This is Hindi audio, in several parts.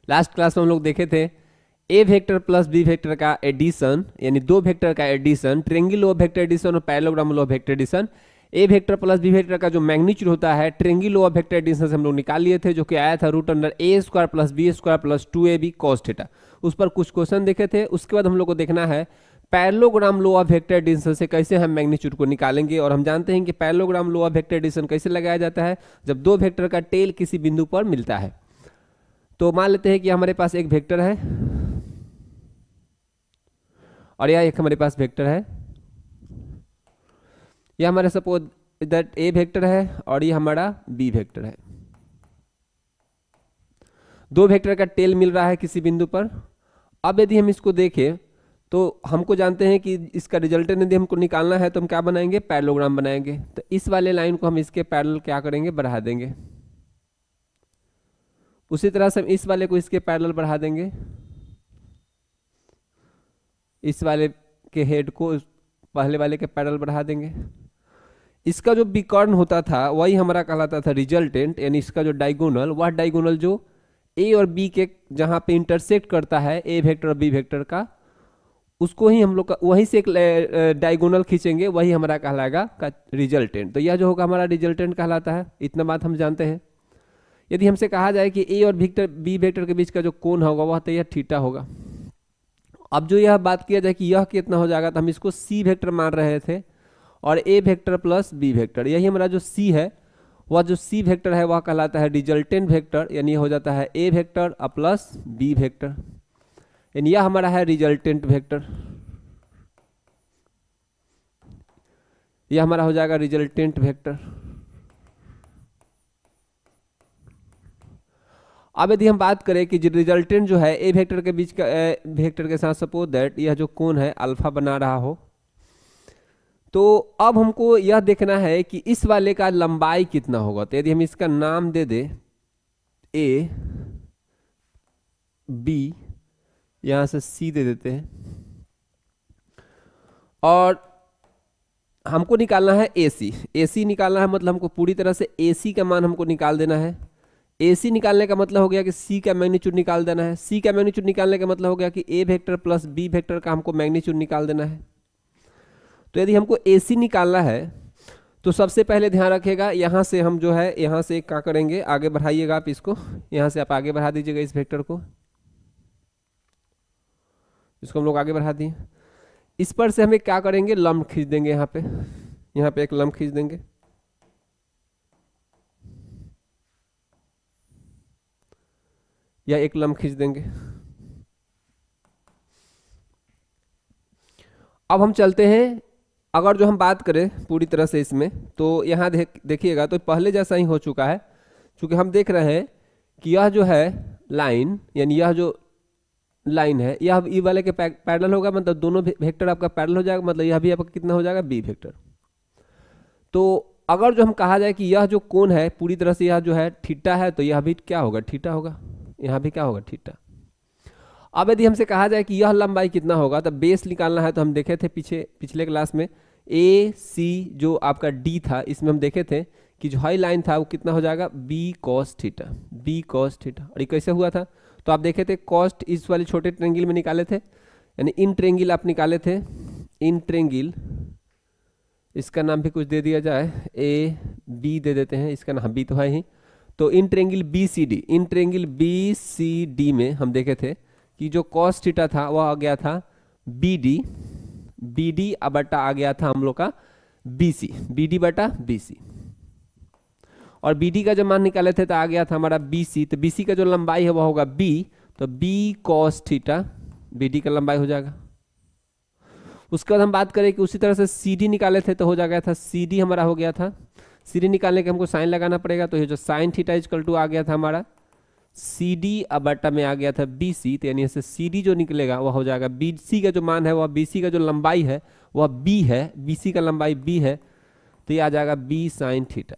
लास्ट क्लास में हम लोग देखे थे a vector plus b vector का एडिशन, यानी दो वेक्टर का एडिशन, ट्रेंगल लो वेक्टर एडिशन और पैरेललोग्राम लो वेक्टर एडिशन। ए वेक्टर प्लस बी वेक्टर का जो मैग्नीट्यूड होता है ट्रेंगल लो वेक्टर एडिशन से हम लोग निकाल लिए थे, जो कि आया था √A² plus B² plus 2AB cos theta. उस पर कुछ क्वेश्चन देखे थे। उसके बाद हम लोग को देखना है parallelogram law of vector addition से कैसे हम मैग्नीट्यूड को निकालेंगे। और हम जानते हैं कि parallelogram law of vector addition कैसे लगाया जाता है, जब दो वेक्टर का टेल किसी बिंदु पर मिलता है। तो मान लेते हैं कि हमारे पास एक वेक्टर है और यह एक हमारे पास वेक्टर है। यह हमारा सपोज दैट ए वेक्टर है और ये हमारा बी वेक्टर है। दो वेक्टर का टेल मिल रहा है किसी बिंदु पर। अब यदि हम इसको देखें तो हमको जानते हैं कि इसका रिजल्टेंट यदि हमको निकालना है तो हम क्या बनाएंगे, पैरेललोग्राम बनाएंगे। तो इस वाले लाइन को हम इसके पैरेलल क्या करेंगे, बढ़ा देंगे। उसी तरह से हम इस वाले को इसके पैरेलल बढ़ा देंगे, इस वाले के हेड को पहले वाले के पैरेलल बढ़ा देंगे। इसका जो विकर्ण होता था वही हमारा कहलाता था रिजल्टेंट, यानी इसका जो डायगोनल, वह डायगोनल जो ए और बी के जहां पे इंटरसेक्ट करता है ए वेक्टर और बी वेक्टर का, उसको ही हम लोग वहीं से एक डायगोनल खींचेंगे, वही हमारा कहलाएगा का रिजल्टेंट। तो यह जो होगा हमारा रिजल्टेंट कहलाता है। इतना बात हम जानते हैं। यदि हमसे कहा जाए कि ए और बी वेक्टर के बीच का जो कोण होगा वह तो यह थीटा होगा। अब जो यह बात किया जाए कि यह कितना हो जाएगा, तो हम इसको सी वेक्टर मान रहे थे और ए वेक्टर प्लस बी वेक्टर, यही हमारा जो सी है, वह जो सी वेक्टर है वह कहलाता है रिजल्टेंट वेक्टर, यानी हो जाता है a vector plus b vector, यानी यह हमारा है रिजल्टेंट वेक्टर। यह हमारा हो जाएगा रिजल्टेंट वेक्टर। अब यदि हम बात करें कि रिजल्टेंट जो है ए वेक्टर के बीच का वेक्टर के साथ सपोज दैट यह जो कोण है अल्फा बना रहा हो, तो अब हमको यह देखना है कि इस वाले का लंबाई कितना होगा। तो यदि हम इसका नाम दे दे ए बी, यहां से सी दे देते हैं, और हमको निकालना है AC। AC निकालना है मतलब हमको पूरी तरह से AC का मान हमको निकाल देना है। AC निकालने का मतलब हो गया कि C का मैग्नीट्यूड निकाल देना है। C का मैग्नीट्यूड निकालने का मतलब हो गया कि A vector plus B vector का हमको मैग्नीट्यूड निकाल देना है। तो यदि हमको AC निकालना है तो सबसे पहले ध्यान रखिएगा, यहाँ से हम जो है यहाँ से क्या करेंगे, आगे बढ़ाइएगा आप इसको, यहाँ से आप आगे बढ़ा दीजिएगा इस वेक्टर को, इसको हम लोग आगे बढ़ा दिए। इस पर से हमें क्या करेंगे, लंब खींच देंगे। यहाँ पे एक लंब खींच देंगे। या एक लंब खींच देंगे। अब हम चलते हैं, अगर जो हम बात करें पूरी तरह से इसमें, तो यहाँ देखिएगा तो पहले जैसा ही हो चुका है, क्योंकि हम देख रहे हैं कि यह जो है लाइन, यानी यह जो लाइन है यह ई वाले के पैरेलल होगा, मतलब दोनों वेक्टर आपका पैरेलल हो जाएगा, मतलब यह भी आपका कितना हो जाएगा, बी वेक्टर। तो अगर जो हम कहा जाए कि यह जो कोण है पूरी तरह से यह जो है थीटा है, तो यह भी क्या होगा, थीटा होगा। यहाँ भी क्या होगा, थीटा। अब यदि हमसे कहा जाए कि यह लंबाई कितना होगा, तो बेस निकालना है। तो हम देखे थे पिछले क्लास में AC जो आपका D था, इसमें हम देखे थे कि जो हाई लाइन था वो कितना हो जाएगा, B cos theta, B cos theta. और ये कैसे हुआ था, तो आप देखे थे कॉस्ट इस वाले छोटे ट्रेंगल में निकाले थे, यानी इन ट्रेंगल आप निकाले थे, इन ट्रेंगल, इसका नाम भी कुछ दे दिया जाए, AB दे देते हैं, इसका नाम B तो है ही। तो इन ट्रेंगल BCD में हम देखे थे कि जो cos थीटा था वह आ गया था BD बटा आ गया था हम लोग का BD बटा BC, और BD का जो मान निकाले थे तो आ गया था हमारा BC। तो BC का जो लंबाई है वह होगा B, तो B cos थीटा BD का लंबाई हो जाएगा। उसके बाद हम बात करें कि उसी तरह से CD निकाले थे तो हो जाएगा था CD हमारा हो गया था। CD निकालने के हमको साइन लगाना पड़ेगा, तो ये जो साइन थीटा इक्वल टू आ गया था हमारा CD बटा में आ गया था BC। तो यानी इससे CD जो निकलेगा वह हो जाएगा BC का जो मान है वह BC का जो लंबाई है वह B है, BC का लंबाई B है, तो ये आ जाएगा B साइन थीटा।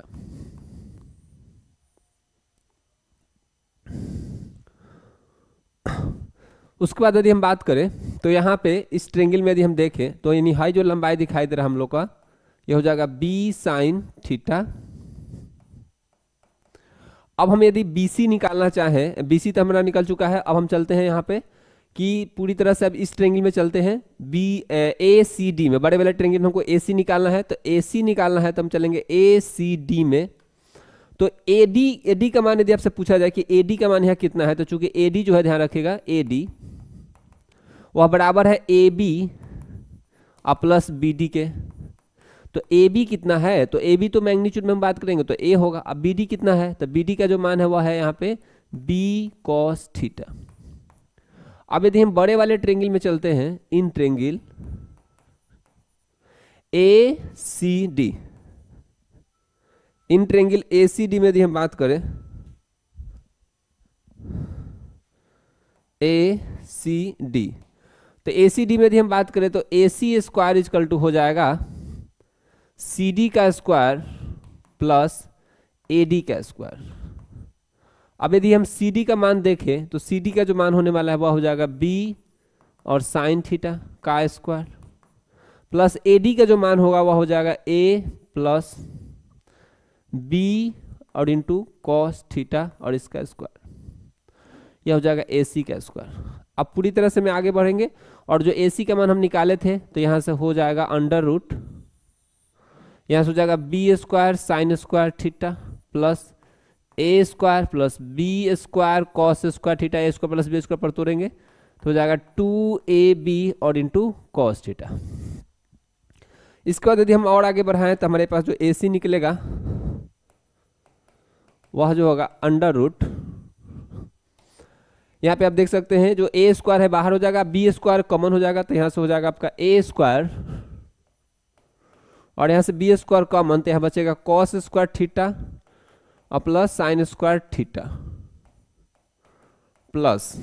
उसके बाद यदि हम बात करें तो यहाँ पे इस ट्रेंगल में यदि हम देखें तो यानी हाई जो लंबाई दिखाई दे रहा है हम लोग का, ये हो जाएगा B साइन थीटा। अब हम यदि BC निकालना चाहें, BC तो हमारा निकल चुका है, अब हम चलते हैं यहाँ पे कि पूरी तरह से अब इस ट्रेंगल में चलते हैं ACD में, बड़े वाले ट्रेंगल में हमको AC निकालना है, तो AC निकालना है तो हम चलेंगे ACD में। तो AD का मान यदि आपसे पूछा जाए कि AD का मान यहाँ कितना है, तो चूंकि AD जो है ध्यान रखिएगा AD वह बराबर है AB प्लस BD के। तो AB कितना है, तो AB तो मैग्नीट्यूड में हम बात करेंगे तो A होगा। अब BD कितना है, तो BD का जो मान है वह है यहाँ पे B cos थीटा। अब यदि हम बड़े वाले ट्रेंगल में चलते हैं, in triangle ACD, in triangle ACD में यदि हम बात करें, ACD, तो ACD में यदि हम बात करें तो AC स्क्वायर इजकल टू हो जाएगा CD का स्क्वायर प्लस AD का स्क्वायर। अब यदि हम CD का मान देखें तो CD का जो मान होने वाला है वह हो जाएगा B और साइन थीटा का स्क्वायर, प्लस AD का जो मान होगा वह हो जाएगा A प्लस B और इंटू कॉस थीटा और इसका स्क्वायर, यह हो जाएगा AC का स्क्वायर। अब पूरी तरह से मैं आगे बढ़ेंगे और जो AC का मान हम निकाले थे तो यहाँ से हो जाएगा अंडर रूट, यहाँ से हो जाएगा B square sine square theta plus A square plus B square cos square theta, A square plus B square पर तोड़ेंगे तो हो जाएगा 2AB और इंटू कॉस थीटा। इसके बाद यदि हम और आगे बढ़ाएं तो हमारे पास जो AC निकलेगा वह जो होगा अंडर रूट, यहाँ पे आप देख सकते हैं जो A स्क्वायर है बाहर हो जाएगा, B स्क्वायर कॉमन हो जाएगा तो यहाँ से हो जाएगा आपका A स्क्वायर और यहाँ से B स्क्वायर कॉमन, तो यहाँ बचेगा कॉस स्क्वायर थीटा और plus sine square theta plus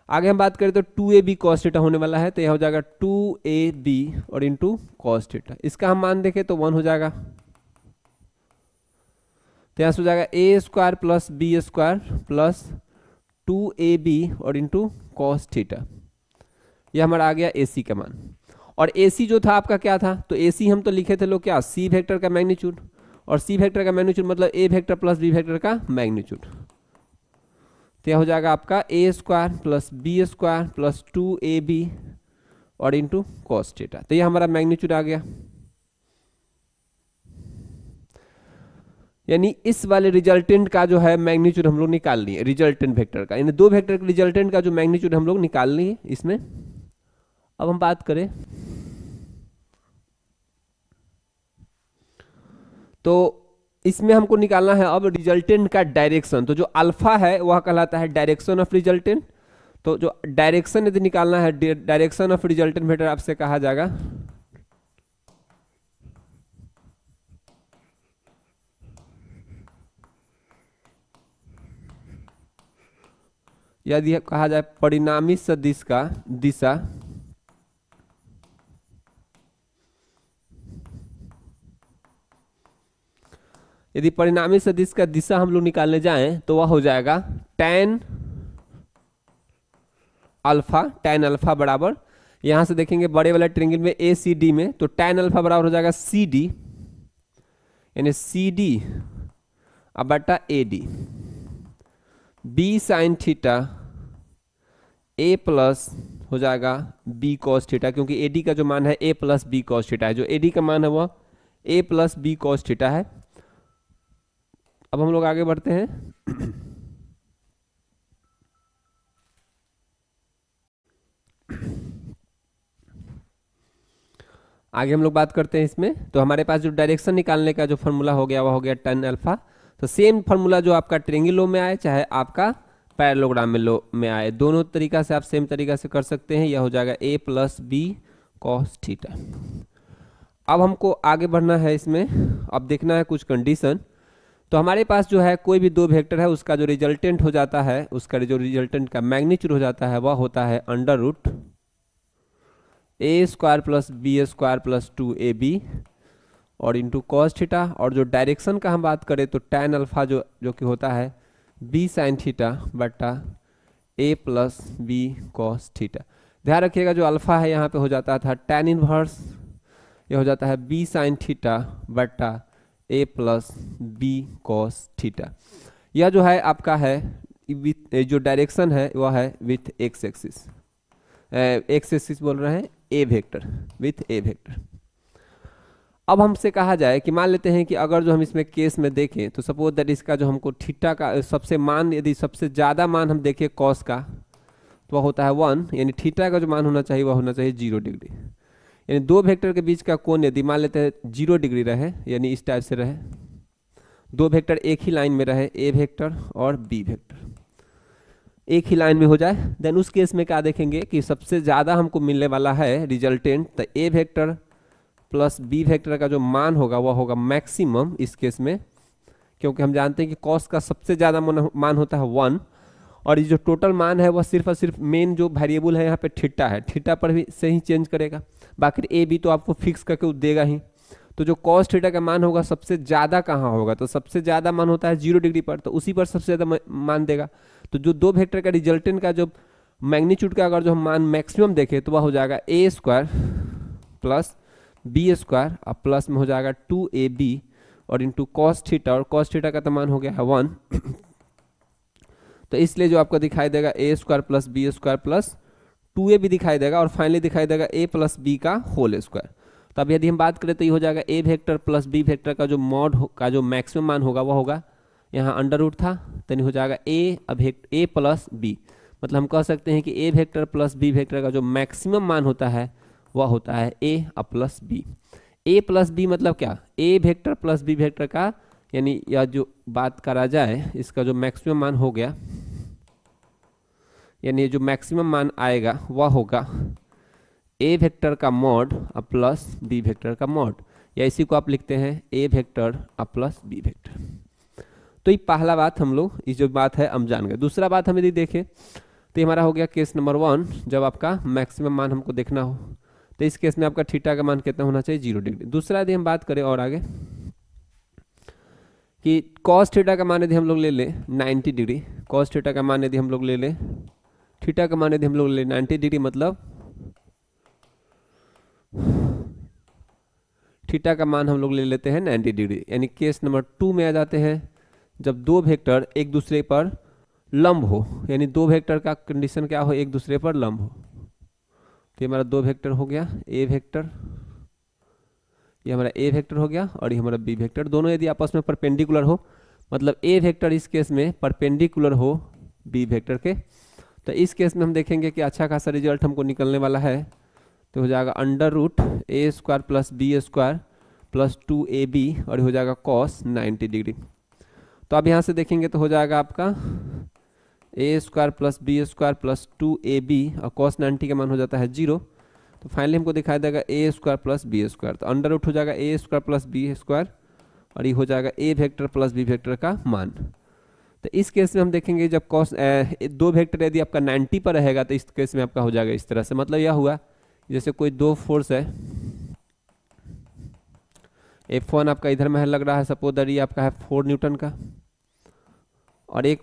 आगे हम बात करें तो 2AB कॉस थीटा होने वाला है, तो यहाँ हो जाएगा 2AB और इंटू कॉस थीटा। इसका हम मान देखें तो 1 हो जाएगा, तो यहाँ से हो जाएगा A square plus B square plus 2AB और इंटू कॉस थीटा। यह हमारा आ गया AC का मान। और AC जो था आपका क्या था, तो AC हम तो लिखे थे लोग क्या, C वेक्टर का मैग्नीट्यूड, और C वेक्टर का मैग्नीट्यूड मतलब A vector plus B vector का मैग्नीट्यूड। तो यह हो जाएगा आपका A square plus B square plus 2AB और इंटू कॉस थीटा। तो यह हमारा मैग्नीट्यूड आ गया। यानी इस वाले रिजल्टेंट का जो है मैग्नीट्यूड हम लोग निकाल लिए, रिजल्टेंट वेक्टर का, यानी दो वेक्टर के रिजल्टेंट का जो मैग्नीट्यूड हम लोग निकाल लिए इसमें। अब हम बात करें तो इसमें हमको निकालना है अब रिजल्टेंट का डायरेक्शन। तो जो अल्फा है वह कहलाता है डायरेक्शन ऑफ रिजल्टेंट। तो जो डायरेक्शन यदि निकालना है, डायरेक्शन ऑफ रिजल्टेंट वेक्टर आपसे कहा जाएगा यदि कहा जाए परिणामी सदिश का दिशा, यदि परिणामी सदिश का दिशा हम लोग निकालने जाएं तो वह हो जाएगा tan अल्फा। tan अल्फा बराबर, यहां से देखेंगे बड़े वाले ट्रेंगल में ACD में, तो tan अल्फा बराबर हो जाएगा CD, यानी CD अब बटा AD, B sine theta A plus हो जाएगा B कॉस थीटा, क्योंकि AD का जो मान है A plus B cos theta है, जो AD का मान है वह A plus B cos theta है। अब हम लोग आगे बढ़ते हैं। आगे हम लोग बात करते हैं इसमें, तो हमारे पास जो डायरेक्शन निकालने का जो फॉर्मूला हो गया वह हो गया tan अल्फा। तो सेम फॉर्मूला जो आपका ट्रेंगल लो में आए चाहे आपका पैरेललोग्राम में लो में आए, दोनों तरीका से आप सेम तरीका से कर सकते हैं। यह हो जाएगा A plus B cos theta. अब हमको आगे बढ़ना है इसमें, अब देखना है कुछ कंडीशन। तो हमारे पास जो है कोई भी दो वेक्टर है उसका जो रिजल्टेंट हो जाता है, उसका जो रिजल्टेंट का मैग्नीट्यूड हो जाता है वह होता है under root A square plus B square plus 2AB और इंटू कॉस थीटा। और जो डायरेक्शन का हम बात करें तो tan अल्फा जो कि होता है B साइन थीटा बटा A plus B cos theta. ध्यान रखिएगा जो अल्फा है यहाँ पे हो जाता था tan इनवर्स, ये हो जाता है B साइन थीटा बटा A plus B cos theta. यह जो है आपका है विथ जो डायरेक्शन है वह है with x axis, x axis बोल रहे हैं ए वेक्टर, विथ ए वेक्टर। अब हमसे कहा जाए कि मान लेते हैं कि अगर जो हम इसमें केस में देखें तो सपोज दैट इसका जो हमको थीटा का सबसे मान, यदि सबसे ज़्यादा मान हम देखें कॉस का तो वह होता है 1, यानी थीटा का जो मान होना चाहिए वह होना चाहिए 0 डिग्री। यानी दो वेक्टर के बीच का कोण यदि मान लेते हैं 0 डिग्री रहे, यानी इस टाइप से रहे, दो वेक्टर एक ही लाइन में रहे, ए वेक्टर और बी वेक्टर एक ही लाइन में हो जाए, देन उस केस में क्या देखेंगे कि सबसे ज़्यादा हमको मिलने वाला है रिजल्टेंट, तो ए वेक्टर प्लस बी वेक्टर का जो मान होगा वह होगा मैक्सिमम इस केस में, क्योंकि हम जानते हैं कि कॉस का सबसे ज़्यादा मान होता है 1, और ये जो टोटल मान है वह सिर्फ और सिर्फ मेन जो वेरिएबल है यहाँ पे थीटा है, थीटा पर भी से ही चेंज करेगा, बाकी ए बी तो आपको फिक्स करके देगा ही। तो जो कॉस थीटा का मान होगा सबसे ज़्यादा कहाँ होगा, तो सबसे ज़्यादा मान होता है 0 डिग्री पर, तो उसी पर सबसे ज़्यादा मान देगा। तो जो दो वेक्टर का रिजल्टेंट का जो मैग्नीट्यूड का अगर जो हम मान मैक्सिमम देखें तो वह हो जाएगा a square plus b square और प्लस में हो जाएगा 2ab और इंटू कॉस थीटा, और कॉस थीटा का तो मान हो गया है 1, तो इसलिए जो आपको दिखाई देगा a square plus b square plus 2ab दिखाई देगा, और फाइनली दिखाई देगा a प्लस बी का होल स्क्वायर। तो अब यदि हम बात करें तो ये हो जाएगा ए वेक्टर प्लस बी वेक्टर का जो मॉड का जो मैक्सिमम मान होगा वह होगा, यहाँ अंडर रूट था तो हो जाएगा ए प्लस बी, मतलब हम कह सकते हैं कि ए वेक्टर प्लस बी वेक्टर का जो मैक्सिमम मान होता है वह होता है ए प्लस बी। ए प्लस बी मतलब क्या, ए वेक्टर प्लस बी वेक्टर का, यानी यह जो बात करा जाए इसका जो मैक्सिमम मान हो गया, यानी जो मैक्सिमम मान आएगा वह होगा ए वेक्टर का मॉड प्लस बी वेक्टर का मॉड, या इसी को आप लिखते हैं ए वेक्टर प्लस बी वेक्टर। तो ये पहला बात हम लोग इस जो बात है हम जान गए। दूसरा बात हम यदि देखें तो हमारा हो गया केस नंबर 1, जब आपका मैक्सिमम मान हमको देखना हो तो इस केस में आपका थीटा का मान कितना होना चाहिए 0 डिग्री। दूसरा यदि हम बात करें और आगे कि कॉस थीटा का मान यदि हम लोग ले लें 90 डिग्री, कॉस थीटा का मान यदि हम लोग ले लें, थीटा का मान यदि हम लोग ले 90 डिग्री, मतलब थीटा का मान हम लोग ले लेते हैं 90 डिग्री, यानी केस नंबर 2 में आ जाते हैं जब दो वेक्टर एक दूसरे पर लंब हो, यानी दो वेक्टर का कंडीशन क्या हो, एक दूसरे पर लंब हो। तो ये हमारा दो वेक्टर हो गया ए वेक्टर, ये हमारा ए वेक्टर हो गया और ये हमारा बी वेक्टर, दोनों यदि आपस में परपेंडिकुलर हो, मतलब ए वेक्टर इस केस में परपेंडिकुलर हो बी वेक्टर के, तो इस केस में हम देखेंगे कि अच्छा खासा रिजल्ट हमको निकलने वाला है। तो हो जाएगा under root a square plus b square plus 2ab और हो जाएगा कॉस 90 डिग्री। तो अब यहाँ से देखेंगे तो हो जाएगा आपका a square plus b square plus 2ab और कॉस 90 का मान हो जाता है 0। तो फाइनली हमको दिखाई देगा a square plus b square, तो अंडर रूट हो जाएगा a square plus b square और ये हो जाएगा ए वेक्टर प्लस बी वेक्टर का मान। तो इस केस में हम देखेंगे जब कॉस दो वेक्टर यदि आपका 90 पर रहेगा तो इस केस में आपका हो जाएगा इस तरह से, मतलब यह हुआ जैसे कोई दो फोर्स है, F1 आपका इधर में है लग रहा है, सपोज दैट ये आपका है 4 न्यूटन का, और एक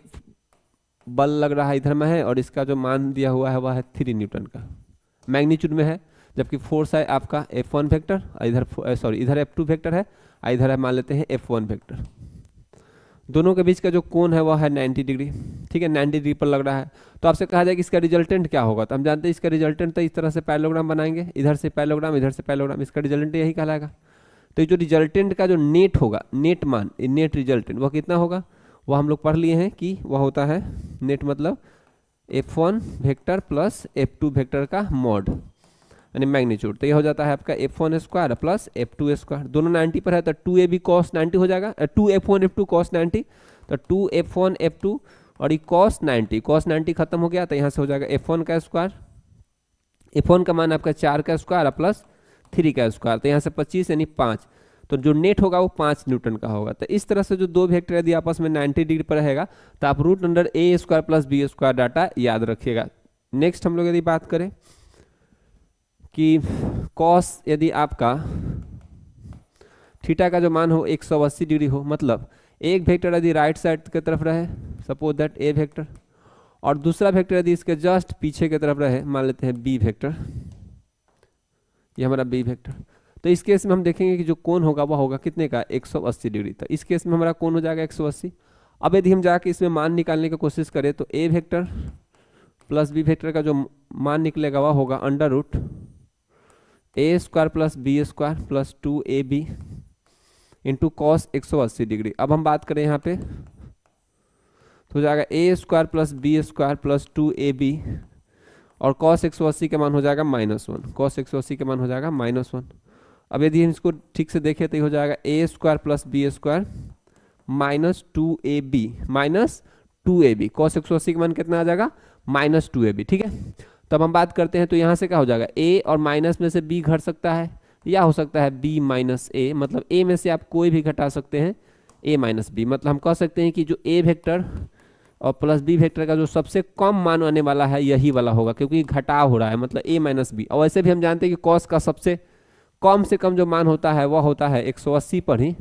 बल लग रहा है इधर में है और इसका जो मान दिया हुआ है वह है 3 न्यूटन का मैग्नीट्यूड में है, जबकि फोर्स है आपका F1 वेक्टर, इधर इधर F2 वेक्टर है, इधर है मान लेते हैं F1 वेक्टर। दोनों के बीच का जो कोण है वह है 90 डिग्री, ठीक है, 90 डिग्री पर लग रहा है। तो आपसे कहा जाए कि इसका रिजल्टेंट क्या होगा, तो हम जानते हैं इसका रिजल्टेंट तो इस तरह से पैरेललोग्राम बनाएंगे, इधर से पैरेललोग्राम इधर से पैरेललोग्राम, इसका रिजल्टेंट यही कहलाएगा। तो जो रिजल्टेंट का जो नेट होगा, नेट मान, नेट रिजल्टेंट वह कितना होगा, वह हम लोग पढ़ लिए हैं कि वह होता है नेट मतलब F1 vector plus F2 vector का मॉड यानी मैग्नीट्यूड। तो यह हो जाता है आपका F1 square plus F2 square, दोनों 90 पर है तो 2ab cos 90 हो जाएगा, 2F1 F2 cos 90, तो 2F1 F2 और ये cos 90 खत्म हो गया, तो यहाँ से हो जाएगा F1 का स्क्वायर, F1 का मान आपका 4 का स्क्वायर प्लस 3 का स्क्वायर, तो यहाँ से 25 यानी 5, तो जो नेट होगा वो 5 न्यूटन का होगा। तो इस तरह से जो दो वेक्टर यदि आपस में 90 डिग्री पर रहेगा तो आप root under a square plus b square data याद रखिएगा। नेक्स्ट हम लोग यदि बात करें कि कॉस यदि आपका थीटा का जो मान हो 180 डिग्री हो, मतलब एक वेक्टर यदि राइट साइड की तरफ रहे, सपोज दैट ए वेक्टर, और दूसरा वेक्टर यदि इसके जस्ट पीछे की तरफ रहे, मान लेते हैं बी वेक्टर, ये हमारा बी वेक्टर, तो इस केस में हम देखेंगे कि जो कोण होगा वह होगा कितने का 180 डिग्री। तो इस केस में हमारा कोण हो जाएगा 180, अब यदि हम जाके इसमें मान निकालने की कोशिश करें तो ए वेक्टर प्लस बी वेक्टर का जो मान निकलेगा वह होगा under root a square plus b square plus 2ab into cos 180 degree. अब हम बात करें यहाँ पे तो हो जाएगा a square plus b square plus 2ab और कॉस 180 का मान हो जाएगा -1, कॉस 180 का मान हो जाएगा -1। अब यदि हम इसको ठीक से देखें तो ये हो जाएगा a square plus b square -2ab cos 180 का मान कितना आ जाएगा -2ab। ठीक है, तब हम बात करते हैं तो यहाँ से क्या हो जाएगा a और माइनस में से b घट सकता है या हो सकता है b माइनस a, मतलब a में से आप कोई भी घटा सकते हैं a माइनस b। मतलब हम कह सकते हैं कि जो a वेक्टर और प्लस b वेक्टर का जो सबसे कम मान आने वाला है यही वाला होगा, क्योंकि घटाव हो रहा है मतलब a माइनस b। और वैसे भी हम जानते हैं कि cos का सबसे कम से कम जो मान होता है वह होता है 180 पर ही,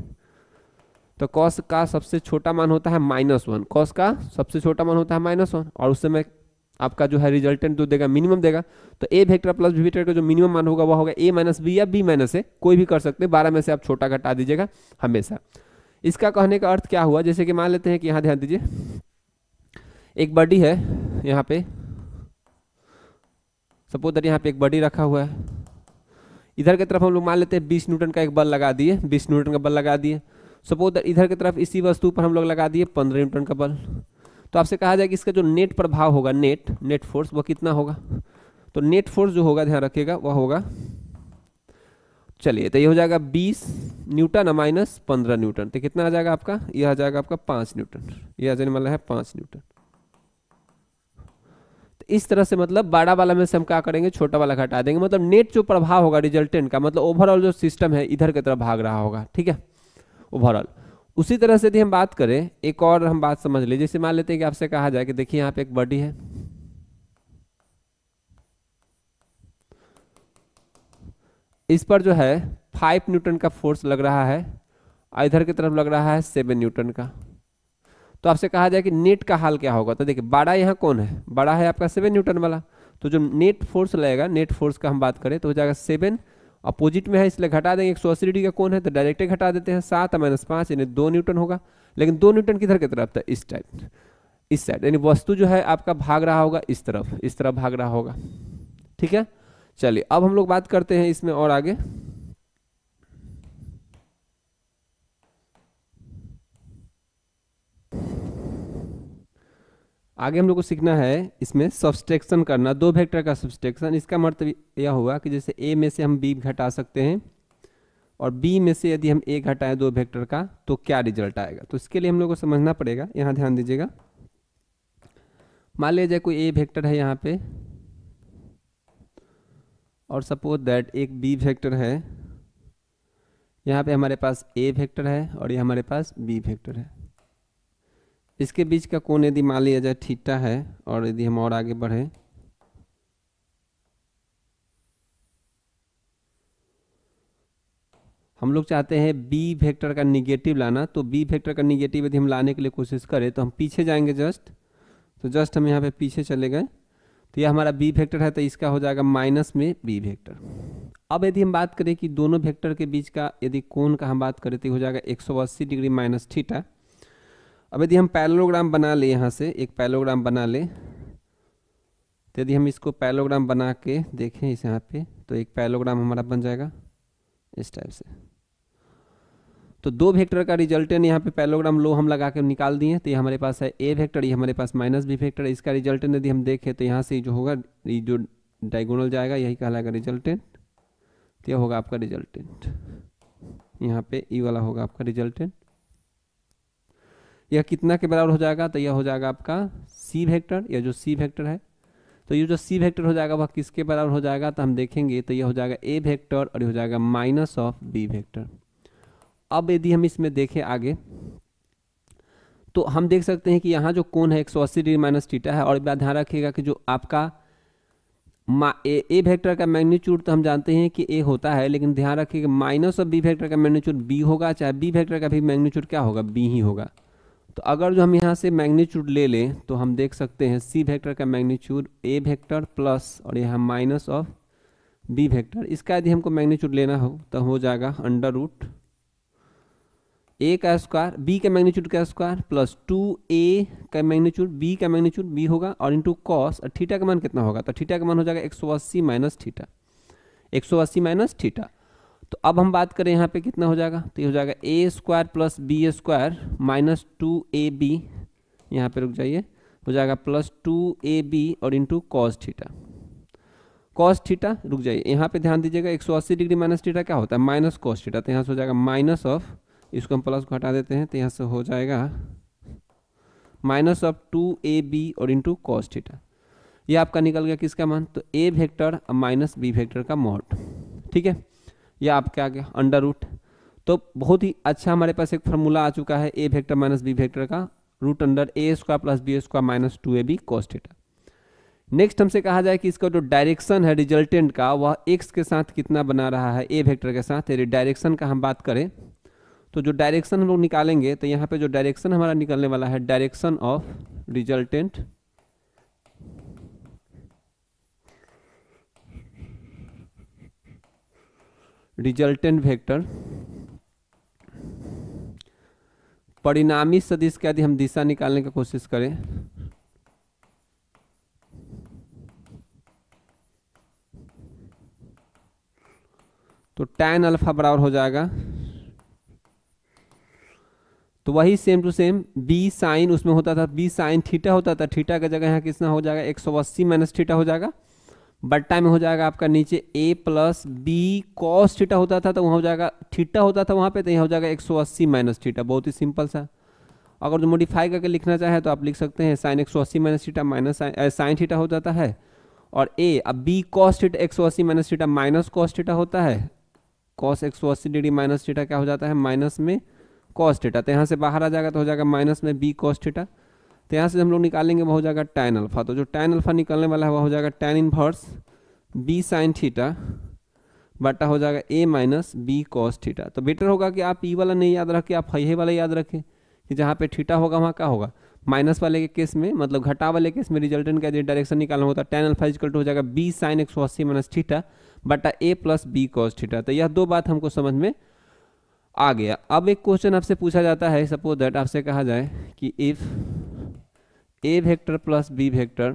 तो cos का सबसे छोटा मान होता है -1, cos का सबसे छोटा मान होता है -1 और उस समय आपका जो है रिजल्टेंट जो देगा मिनिमम देगा। तो ए वेक्टर प्लस बी वेक्टर का जो मिनिमम मान होगा वह होगा a माइनस बी या b माइनस ए, कोई भी कर सकते हैं, 12 में से आप छोटा घटा दीजिएगा हमेशा। इसका कहने का अर्थ क्या हुआ, जैसे कि मान लेते हैं कि यहाँ ध्यान दीजिए एक बॉडी है, यहाँ पे सपोज दैट यहाँ पे एक बॉडी रखा हुआ है, इधर की तरफ हम लोग मान लेते हैं 20 न्यूटन का एक बल लगा दिए, 20 न्यूटन का बल लगा दिए। सपोज दैट इधर की तरफ इसी वस्तु पर हम लोग लगा दिए 15 न्यूटन का बल। तो आपसे कहा जाए कि इसका जो नेट प्रभाव होगा, नेट फोर्स वो कितना होगा, तो नेट फोर्स जो होगा ध्यान रखिएगा वह होगा, चलिए तो ये हो जाएगा 20 न्यूटन माइनस 15 न्यूटन, तो कितना आ जाएगा आपका, यह आ जाएगा आपका 5 न्यूटन, यह आ जाने वाला है 5 न्यूटन। तो इस तरह से मतलब बड़ा वाला में से हम क्या करेंगे, छोटा वाला घटा देंगे, मतलब नेट जो प्रभाव होगा रिजल्टेंट का, मतलब ओवरऑल जो सिस्टम है इधर की तरफ भाग रहा होगा। ठीक है, ओवरऑल। उसी तरह से यदि हम बात करें, एक और हम बात समझ लीजिए, जैसे मान लेते हैं कि आपसे कहा जाए कि देखिए यहाँ पे एक बॉडी है, इस पर जो है 5 न्यूटन का फोर्स लग रहा है और इधर की तरफ लग रहा है 7 न्यूटन का। तो आपसे कहा जाए कि नेट का हाल क्या होगा, तो देखिए बड़ा यहाँ कौन है, बड़ा है आपका 7 न्यूटन वाला, तो जो नेट फोर्स लगेगा, नेट फोर्स का हम बात करें तो हो जाएगा 7, अपोजिट में है इसलिए घटा देंगे, 180 डिग्री का कौन है तो डायरेक्ट घटा देते हैं, 7 माइनस 5 यानी 2 न्यूटन होगा। लेकिन 2 न्यूटन किधर की तरफ था, इस टाइप, इस साइड, यानी वस्तु जो है आपका भाग रहा होगा इस तरफ भाग रहा होगा। ठीक है, चलिए अब हम लोग बात करते हैं इसमें और आगे। आगे हम लोग को सीखना है इसमें सब्सट्रैक्शन करना, दो वेक्टर का सब्सट्रैक्शन। इसका मतलब यह होगा कि जैसे a में से हम b घटा सकते हैं और b में से यदि हम a घटाएं दो वेक्टर का तो क्या रिजल्ट आएगा, तो इसके लिए हम लोग को समझना पड़ेगा। यहाँ ध्यान दीजिएगा, मान लीजिए कोई a वेक्टर है यहाँ पे और सपोज दैट एक b वेक्टर है, यहाँ पे हमारे पास a वेक्टर है और ये हमारे पास b वेक्टर है। इसके बीच का कोण यदि मान लिया जाए थीटा है और यदि हम और आगे बढ़े हम लोग चाहते हैं बी वेक्टर का निगेटिव लाना, तो बी वेक्टर का निगेटिव यदि हम लाने के लिए कोशिश करें तो हम पीछे जाएंगे जस्ट हम यहाँ पे पीछे चले गए, तो यह हमारा बी वेक्टर है तो इसका हो जाएगा माइनस में बी वेक्टर। अब यदि हम बात करें कि दोनों वेक्टर के बीच का यदि कोण का हम बात करें तो हो जाएगा 180 डिग्री माइनस थीटा। अब यदि हम पैरेललोग्राम बना ले, यहाँ से एक पैरेललोग्राम बना ले, तो यदि हम इसको पैरेललोग्राम बना के देखें इस यहाँ पे तो एक पैरेललोग्राम हमारा बन जाएगा इस टाइप से। तो दो वेक्टर का रिजल्टेंट यहाँ पे पैरेललोग्राम लो हम लगा के निकाल दिए, तो ये हमारे पास है ए वेक्टर, ये हमारे पास माइनस बी वेक्टर है। इसका रिजल्टेंट यदि हम देखें तो यहाँ से जो होगा ये जो डायगोनल जाएगा यही कहलाएगा रिजल्टेंट, तो यह होगा आपका रिजल्टेंट, यहाँ पे ई वाला होगा आपका रिजल्टेंट। यह कितना के बराबर हो जाएगा, तो यह हो जाएगा आपका सी वेक्टर, यह जो सी वेक्टर है, तो ये जो सी वेक्टर हो जाएगा वह किसके बराबर हो जाएगा, तो हम देखेंगे तो यह हो जाएगा ए वेक्टर और ये हो जाएगा माइनस ऑफ बी वेक्टर। अब यदि हम इसमें देखें आगे तो हम देख सकते हैं कि यहाँ जो कोण है 180 डिग्री माइनस थीटा है, और ध्यान रखिएगा कि जो आपका ए वेक्टर का मैग्नीट्यूड तो हम जानते हैं कि ए होता है, लेकिन ध्यान रखिएगा माइनस ऑफ बी वेक्टर का मैग्नीट्यूड बी होगा, चाहे बी वेक्टर का भी मैग्नीट्यूड क्या होगा, बी ही होगा। तो अगर जो हम यहाँ से मैग्नीट्यूड ले लें तो हम देख सकते हैं सी वेक्टर का मैग्नीट्यूड ए वेक्टर प्लस और यहाँ माइनस ऑफ बी वेक्टर, इसका यदि हमको मैग्नीट्यूड लेना हो तो हो जाएगा अंडर रूट ए का स्क्वायर बी का मैग्नीट्यूड का स्क्वायर प्लस 2a का मैग्नीट्यूड बी का मैग्नीट्यूड बी होगा और इंटू कॉस, और थीटा का मान कितना होगा, तो थीटा का मान हो जाएगा 180 माइनस थीटा, 180 माइनस थीटा। तो अब हम बात करें यहाँ पे कितना हो जाएगा, तो ये हो जाएगा a square plus b square minus 2ab, यहाँ पे रुक जाइए, हो जाएगा प्लस 2ab और into cos theta, cos theta रुक जाइए, यहाँ पे ध्यान दीजिएगा 180 डिग्री माइनस थीटा क्या होता है, माइनस कॉस थीटा, तो यहाँ से हो जाएगा माइनस ऑफ, इसको हम प्लस को हटा देते हैं, तो यहाँ से हो जाएगा माइनस ऑफ 2ab और इंटू कॉस थीटा। ये आपका निकल गया किसका मान, तो ए वेक्टर माइनस बी वेक्टर का मॉड, ठीक है। यह आपके आ गया अंडर रूट। तो बहुत ही अच्छा हमारे पास एक फार्मूला आ चुका है a vector minus B vector का, root under a square plus b square minus 2ab cos theta. Next हमसे कहा जाए कि इसका जो डायरेक्शन है रिजल्टेंट का वह एक्स के साथ कितना बना रहा है, ए वेक्टर के साथ। यदि डायरेक्शन का हम बात करें तो जो डायरेक्शन हम लोग निकालेंगे, तो यहाँ पे जो डायरेक्शन हमारा निकलने वाला है, डायरेक्शन ऑफ रिजल्टेंट वेक्टर परिणामी सदिश का यदि हम दिशा निकालने की कोशिश करें, तो tan अल्फा बराबर हो जाएगा, तो वही same to same B sine उसमें होता था, बी साइन थीटा होता था, थीटा का जगह यहाँ कितना हो जाएगा 180 माइनस थीटा हो जाएगा, बट्टा में हो जाएगा आपका नीचे a plus B cos theta होता था, तो वहाँ हो जाएगा थीटा होता था वहाँ पे, तो यहाँ हो जाएगा 180 माइनस थीटा। बहुत ही सिंपल सा, अगर जो मॉडिफाई करके लिखना चाहे तो आप लिख सकते हैं sine 180 minus theta minus sine theta हो जाता है, और a अब b cos theta 180 minus theta minus cos theta होता है, कॉस 180 डिग्री माइनस थीटा क्या हो जाता है माइनस में कॉस थीटा, तो यहाँ से बाहर आ जाएगा तो हो जाएगा माइनस में बी कॉस थीटा। तो यहाँ से हम लोग निकालेंगे वह हो जाएगा tan अल्फा, तो जो tan अल्फा निकलने वाला है वह हो जाएगा tan inverse B sine theta बटा हो जाएगा a minus B cos theta. तो बेटर होगा कि आप ई वाला नहीं याद रखें, आप ये वाला याद रखें कि जहाँ पे थीटा होगा वहाँ क्या होगा, माइनस वाले के केस में मतलब घटा वाले केस में रिजल्टेंट का डायरेक्शन निकालना होता है, tan अल्फा इक्वल टू हो जाएगा बी साइन 180 माइनस थीटा बटा a plus B cos theta. तो यह दो बात हमको समझ में आ गया। अब एक क्वेश्चन आपसे पूछा जाता है, सपोज दैट आपसे कहा जाए कि if a vector plus b vector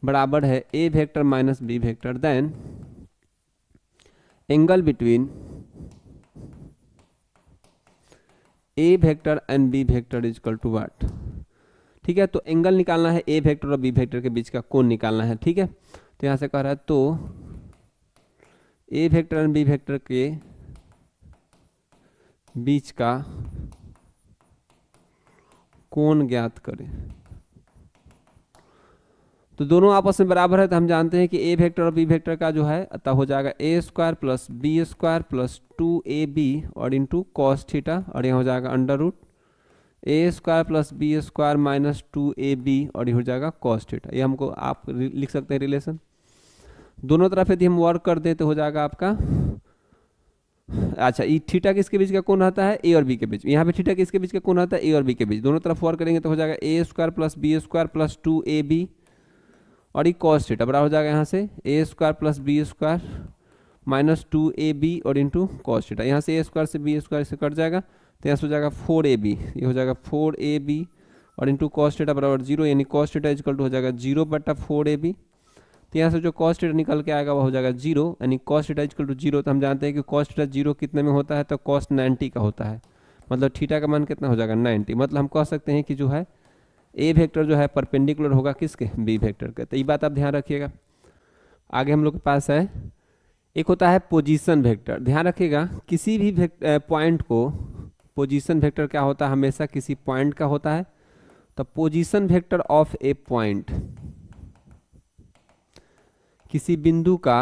बराबर है a vector minus B vector, then angle between a vector and B vector is equal to what. ठीक है, तो एंगल निकालना है ए वेक्टर और बी वेक्टर के बीच का कोण निकालना है। ठीक है, तो यहाँ से कह रहा है तो ए वेक्टर एंड बी वेक्टर के बीच का कोण ज्ञात करें। तो दोनों आपस में बराबर है, तो हम जानते हैं कि ए वेक्टर और बी वेक्टर का जो है अतः हो जाएगा a square plus b square plus 2ab और इंटू कॉस थीटा, और यहाँ हो जाएगा under root a square plus b square minus 2ab और ये हो जाएगा कॉस थीटा। ये हमको आप लिख सकते हैं रिलेशन। दोनों तरफ यदि हम वर्क कर दें तो हो जाएगा आपका, अच्छा ये थीटा किसके बीच का कोण रहता है, ए और बी के बीच। यहाँ पे थीटा किसके बीच का कोण रहता है, ए और बी के बीच। दोनों तरफ वर्क करेंगे तो हो जाएगा a square plus b square plus 2ab और ये कॉस थीटा बराबर हो जाएगा यहाँ से a square plus b square minus 2ab और इंटू कॉस थीटा। यहाँ से ए स्क्वायर से बी स्क्वायर से कट जाएगा, तो यहाँ से हो जाएगा 4ab, ये हो जाएगा 4ab और इंटू कॉस थीटा बराबर 0, यानी कॉस थीटा इक्वल टू हो जाएगा 0 बटा 4ab। तो यहाँ से जो कॉस थीटा निकल के आएगा वो हो जाएगा 0, यानी कॉस थीटा इक्वल टू 0। तो हम जानते हैं कि कॉस थीटा 0 कितने में होता है, तो कॉस 90 का होता है, मतलब थीटा का मान कितना हो जाएगा 90। मतलब हम कह सकते हैं कि जो है ए वेक्टर जो है परपेंडिकुलर होगा किसके, बी वेक्टर के। तो ये बात आप ध्यान रखिएगा। आगे हम लोग के पास है एक होता है पोजीशन वेक्टर। ध्यान रखिएगा किसी भी पॉइंट को, पोजीशन वेक्टर क्या होता है, हमेशा किसी पॉइंट का होता है। तो position vector of A point, किसी बिंदु का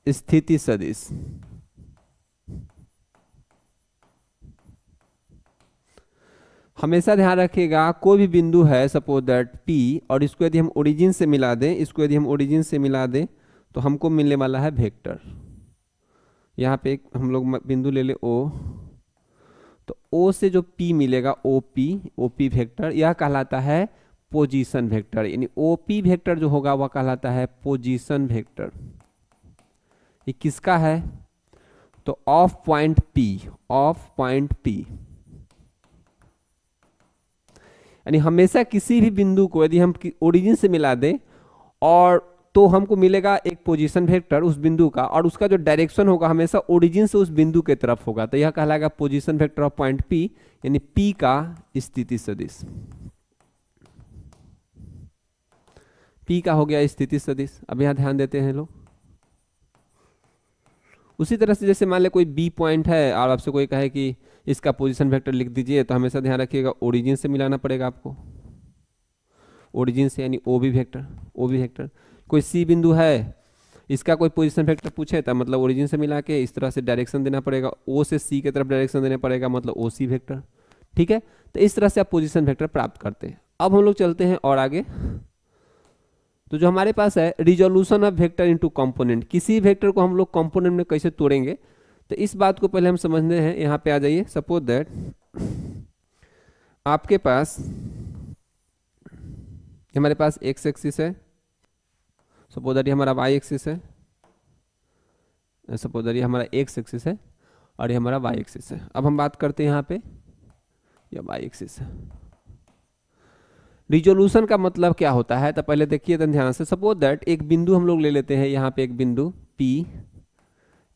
स्थिति सदिश हमेशा ध्यान रखिएगा कोई भी बिंदु है सपोज दैट P, और इसको यदि हम ओरिजिन से मिला दें, इसको यदि हम ओरिजिन से मिला दें तो हमको मिलने वाला है वेक्टर। यहाँ पे एक हम लोग बिंदु ले ले O, तो O से जो P मिलेगा OP वेक्टर, यह कहलाता है पोजीशन वेक्टर। यानी OP वेक्टर जो होगा वह कहलाता है पोजीशन वेक्टर। ये किसका है, तो ऑफ पॉइंट P, यानी हमेशा किसी भी बिंदु को यदि हम ओरिजिन से मिला दें और तो हमको मिलेगा एक पोजीशन वेक्टर उस बिंदु का, और उसका जो डायरेक्शन होगा हमेशा ओरिजिन से उस बिंदु के तरफ होगा, तो यह कहलाएगा position vector of point P, यानी P का स्थिति सदिश। P का हो गया स्थिति सदिश। अब यहां ध्यान देते हैं लोग, उसी तरह से जैसे मान ले कोई B पॉइंट है और आपसे कोई कहे कि इसका पोजीशन वेक्टर लिख दीजिए, तो हमेशा ध्यान रखिएगा ओरिजिन से मिलाना पड़ेगा आपको, ओरिजिन से, यानी OB वेक्टर। कोई C बिंदु है, इसका कोई पोजीशन वेक्टर पूछे तो मतलब ओरिजिन से मिला के इस तरह से डायरेक्शन देना पड़ेगा, O से C की तरफ डायरेक्शन देना पड़ेगा, मतलब OC वेक्टर। ठीक है, तो इस तरह से आप पोजीशन वेक्टर प्राप्त करते हैं। अब हम लोग चलते हैं और आगे, तो जो हमारे पास है resolution of vector into component, किसी वेक्टर को हम लोग कंपोनेंट में कैसे तोड़ेंगे, तो इस बात को पहले हम समझते हैं। यहाँ पे आ जाइए, सपोज दैट आपके पास, हमारे पास एक्स एक्सिस है, सपोज दैट ये हमारा वाई एक्सिस है, सपोज दैट ये हमारा एक्स एक्सिस है और ये हमारा वाई एक्सिस है। अब हम बात करते हैं यहाँ पे, ये वाई एक्सिस है। रिजोल्यूशन का मतलब क्या होता है, तो पहले देखिए ध्यान से। सपोज दैट एक बिंदु हम लोग ले लेते हैं, यहाँ पे एक बिंदु P,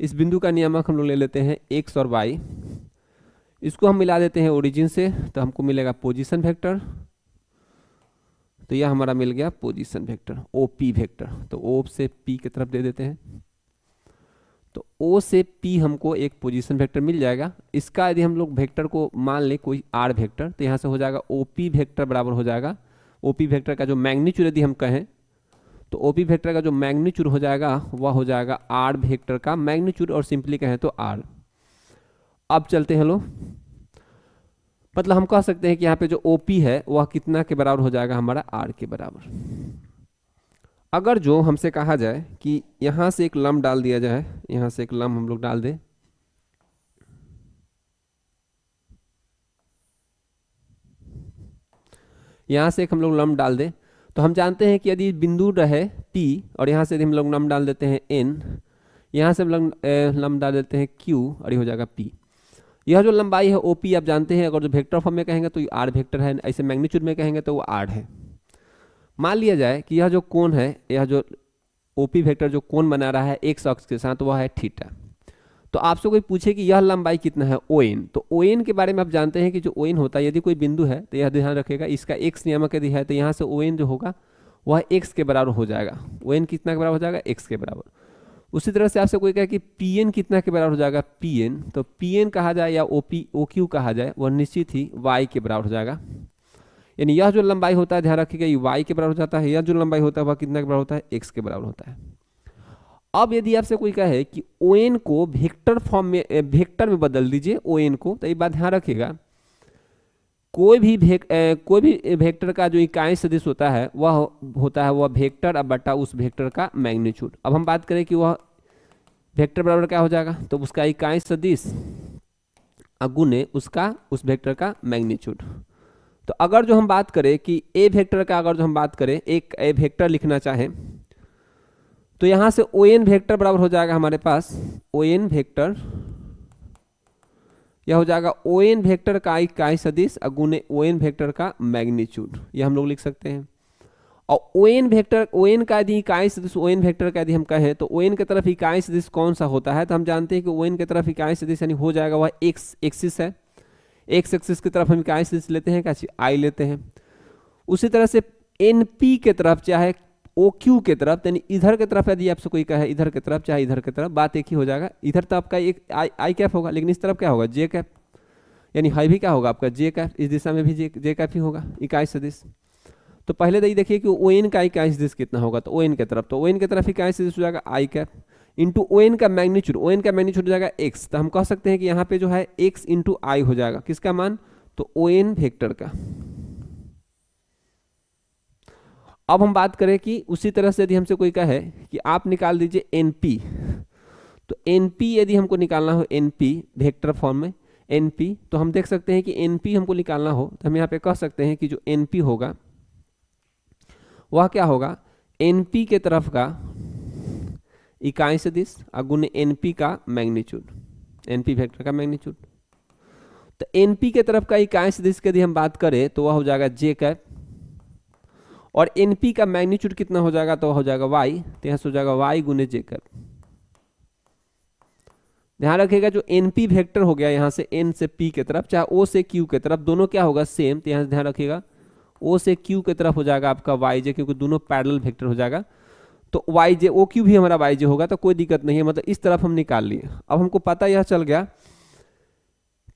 इस बिंदु का नियामक हम लोग ले लेते हैं x और y, इसको हम मिला देते हैं ओरिजिन से, तो हमको मिलेगा पोजीशन वेक्टर, तो यह हमारा मिल गया पोजीशन वेक्टर OP वेक्टर। तो O से P की तरफ दे देते हैं, तो O से P हमको एक पोजीशन वेक्टर मिल जाएगा। इसका यदि हम लोग वेक्टर को मान ले कोई R वेक्टर, तो यहाँ से हो जाएगा OP वेक्टर बराबर हो जाएगा, OP वेक्टर का जो मैग्नीट्यूड यदि हम कहें, तो OP वेक्टर का जो मैग्नीट्यूड हो जाएगा वह हो जाएगा R वेक्टर का मैग्नीट्यूड, और सिंपली कहें तो R। अब चलते हैं लोग, मतलब हम कह सकते हैं कि यहाँ पे जो OP है वह कितना के बराबर हो जाएगा, हमारा R के बराबर। अगर जो हमसे कहा जाए कि यहाँ से एक लंब डाल दिया जाए, यहाँ से एक लंब हम लोग डाल दें, यहाँ से एक हम लोग लंब डाल दें, तो हम जानते हैं कि यदि बिंदु रहे P और यहाँ से यदि हम लोग लंब डाल देते हैं N, यहाँ से हम लोग लंब डाल देते हैं Q और ये हो जाएगा P। यह जो लंबाई है OP आप जानते हैं, अगर जो वेक्टर फॉर्म में कहेंगे तो ये R वेक्टर है, ऐसे मैग्नीट्यूड में कहेंगे तो वो R है। मान लिया जाए कि यह जो कोण है, यह जो OP वेक्टर जो कोण बना रहा है x अक्ष के साथ, तो वह है थीटा। तो आपसे कोई पूछे कि यह लंबाई कितना है ON, तो ON के बारे में आप जानते हैं कि जो ON होता है, यदि कोई बिंदु है तो यह ध्यान रखेगा इसका x नियामक यदि है, तो यहाँ से ON जो होगा वह x के बराबर हो जाएगा। ON कितना के बराबर हो जाएगा, x के बराबर। उसी तरह से आपसे कोई कहे कि PN कितना के बराबर हो जाएगा, PN, तो PN कहा जाए या OQ कहा जाए, वह निश्चित ही y के बराबर हो जाएगा। यानी यह जो लंबाई होता है, ध्यान रखिएगा, ये y के बराबर हो जाता है, यह जो लंबाई होता है वह कितना के बराबर होता है, x के बराबर होता है। अब यदि आपसे कोई कहे कि ON को वेक्टर फॉर्म में, वेक्टर में बदल दीजिए ON को, तो ये बात ध्यान रखिएगा, कोई भी वेक्टर का जो इकाई सदिश होता है वह वेक्टर अब बटा उस वेक्टर का मैग्नीट्यूड। अब हम बात करें कि वह वेक्टर बराबर क्या हो जाएगा, तो उसका इकाई सदिश अगुने उसका उस वेक्टर का मैग्नीट्यूड। तो अगर जो हम बात करें कि ए वेक्टर का, अगर जो हम बात करें एक ए वेक्टर लिखना चाहें, तो यहां से ON वेक्टर बराबर हो जाएगा हमारे पास ON वेक्टर, यह हो जाएगा ON वेक्टर का इकाई सदिश अगुने ON वेक्टर का मैग्नीट्यूड, यह हम लोग लिख सकते हैं। और ON वेक्टर, ON का यदि इकाई सदिश ON वेक्टर का यदि हम कहें, तो ON की तरफ इकाई सदिश कौन सा होता है, तो हम जानते हैं कि ON की तरफ इकाई सदिश यानी हो जाएगा वह x एक्सिस है, x एक्सिस की तरफ हम इकाई सदिश लेते हैं, क्या I लेते हैं। उसी तरह से NP के तरफ चाहे OQ के तरफ, यानी इधर की तरफ यदि आपसे कोई कहे इधर की तरफ चाहे इधर की तरफ, बात एक ही हो जाएगा। इधर तो आपका एक आई कैप होगा, लेकिन इस तरफ क्या होगा, J कैप, यानी हाई भी क्या होगा आपका J कैप, इस दिशा में भी J कैप ही होगा इकाई सदिश। तो पहले तो देखिए कि ON का इकाई सदिश कितना होगा, तो ON की तरफ, तो ON की तरफ इकाई सदिश हो जाएगा I कैप इंटू ON का मैग्नीट्यूड, ON का मैग्नीट्यूड हो जाएगा x। तो हम कह सकते हैं कि यहाँ पे जो है x इंटू I हो जाएगा, किसका मान, तो ON वेक्टर का। अब हम बात करें कि उसी तरह से यदि हमसे कोई कहे कि आप निकाल दीजिए NP, तो NP यदि हमको निकालना हो, NP वेक्टर फॉर्म में NP, तो हम देख सकते हैं कि NP हमको निकालना हो, तो हम यहाँ पे कह सकते हैं कि जो NP होगा वह क्या होगा, NP के तरफ का इकाई सदिश गुने एनपी का मैग्नीट्यूड, एनपी वेक्टर का मैग्नीट्यूड। तो एनपी के तरफ का इकाई सदिश की यदि हम बात करें तो वह हो जाएगा जे कैप, और एनपी का मैग्नीट्यूड कितना हो जाएगा तो वह हो जाएगा वाई, तो यहाँ से हो जाएगा वाई गुने जे कैप। ध्यान रखिएगा जो एनपी वेक्टर हो गया यहाँ से एन से पी के तरफ, चाहे ओ से क्यू के तरफ, दोनों क्या होगा सेम, तो यहाँ से ध्यान रखिएगा ओ से क्यू के तरफ हो जाएगा आपका वाई जे, क्योंकि दोनों पैरेलल वेक्टर हो जाएगा। तो वाई जे ओ क्यू भी हमारा वाई जे होगा, तो कोई दिक्कत नहीं है, मतलब इस तरफ हम निकाल लिए। अब हमको पता यह चल गया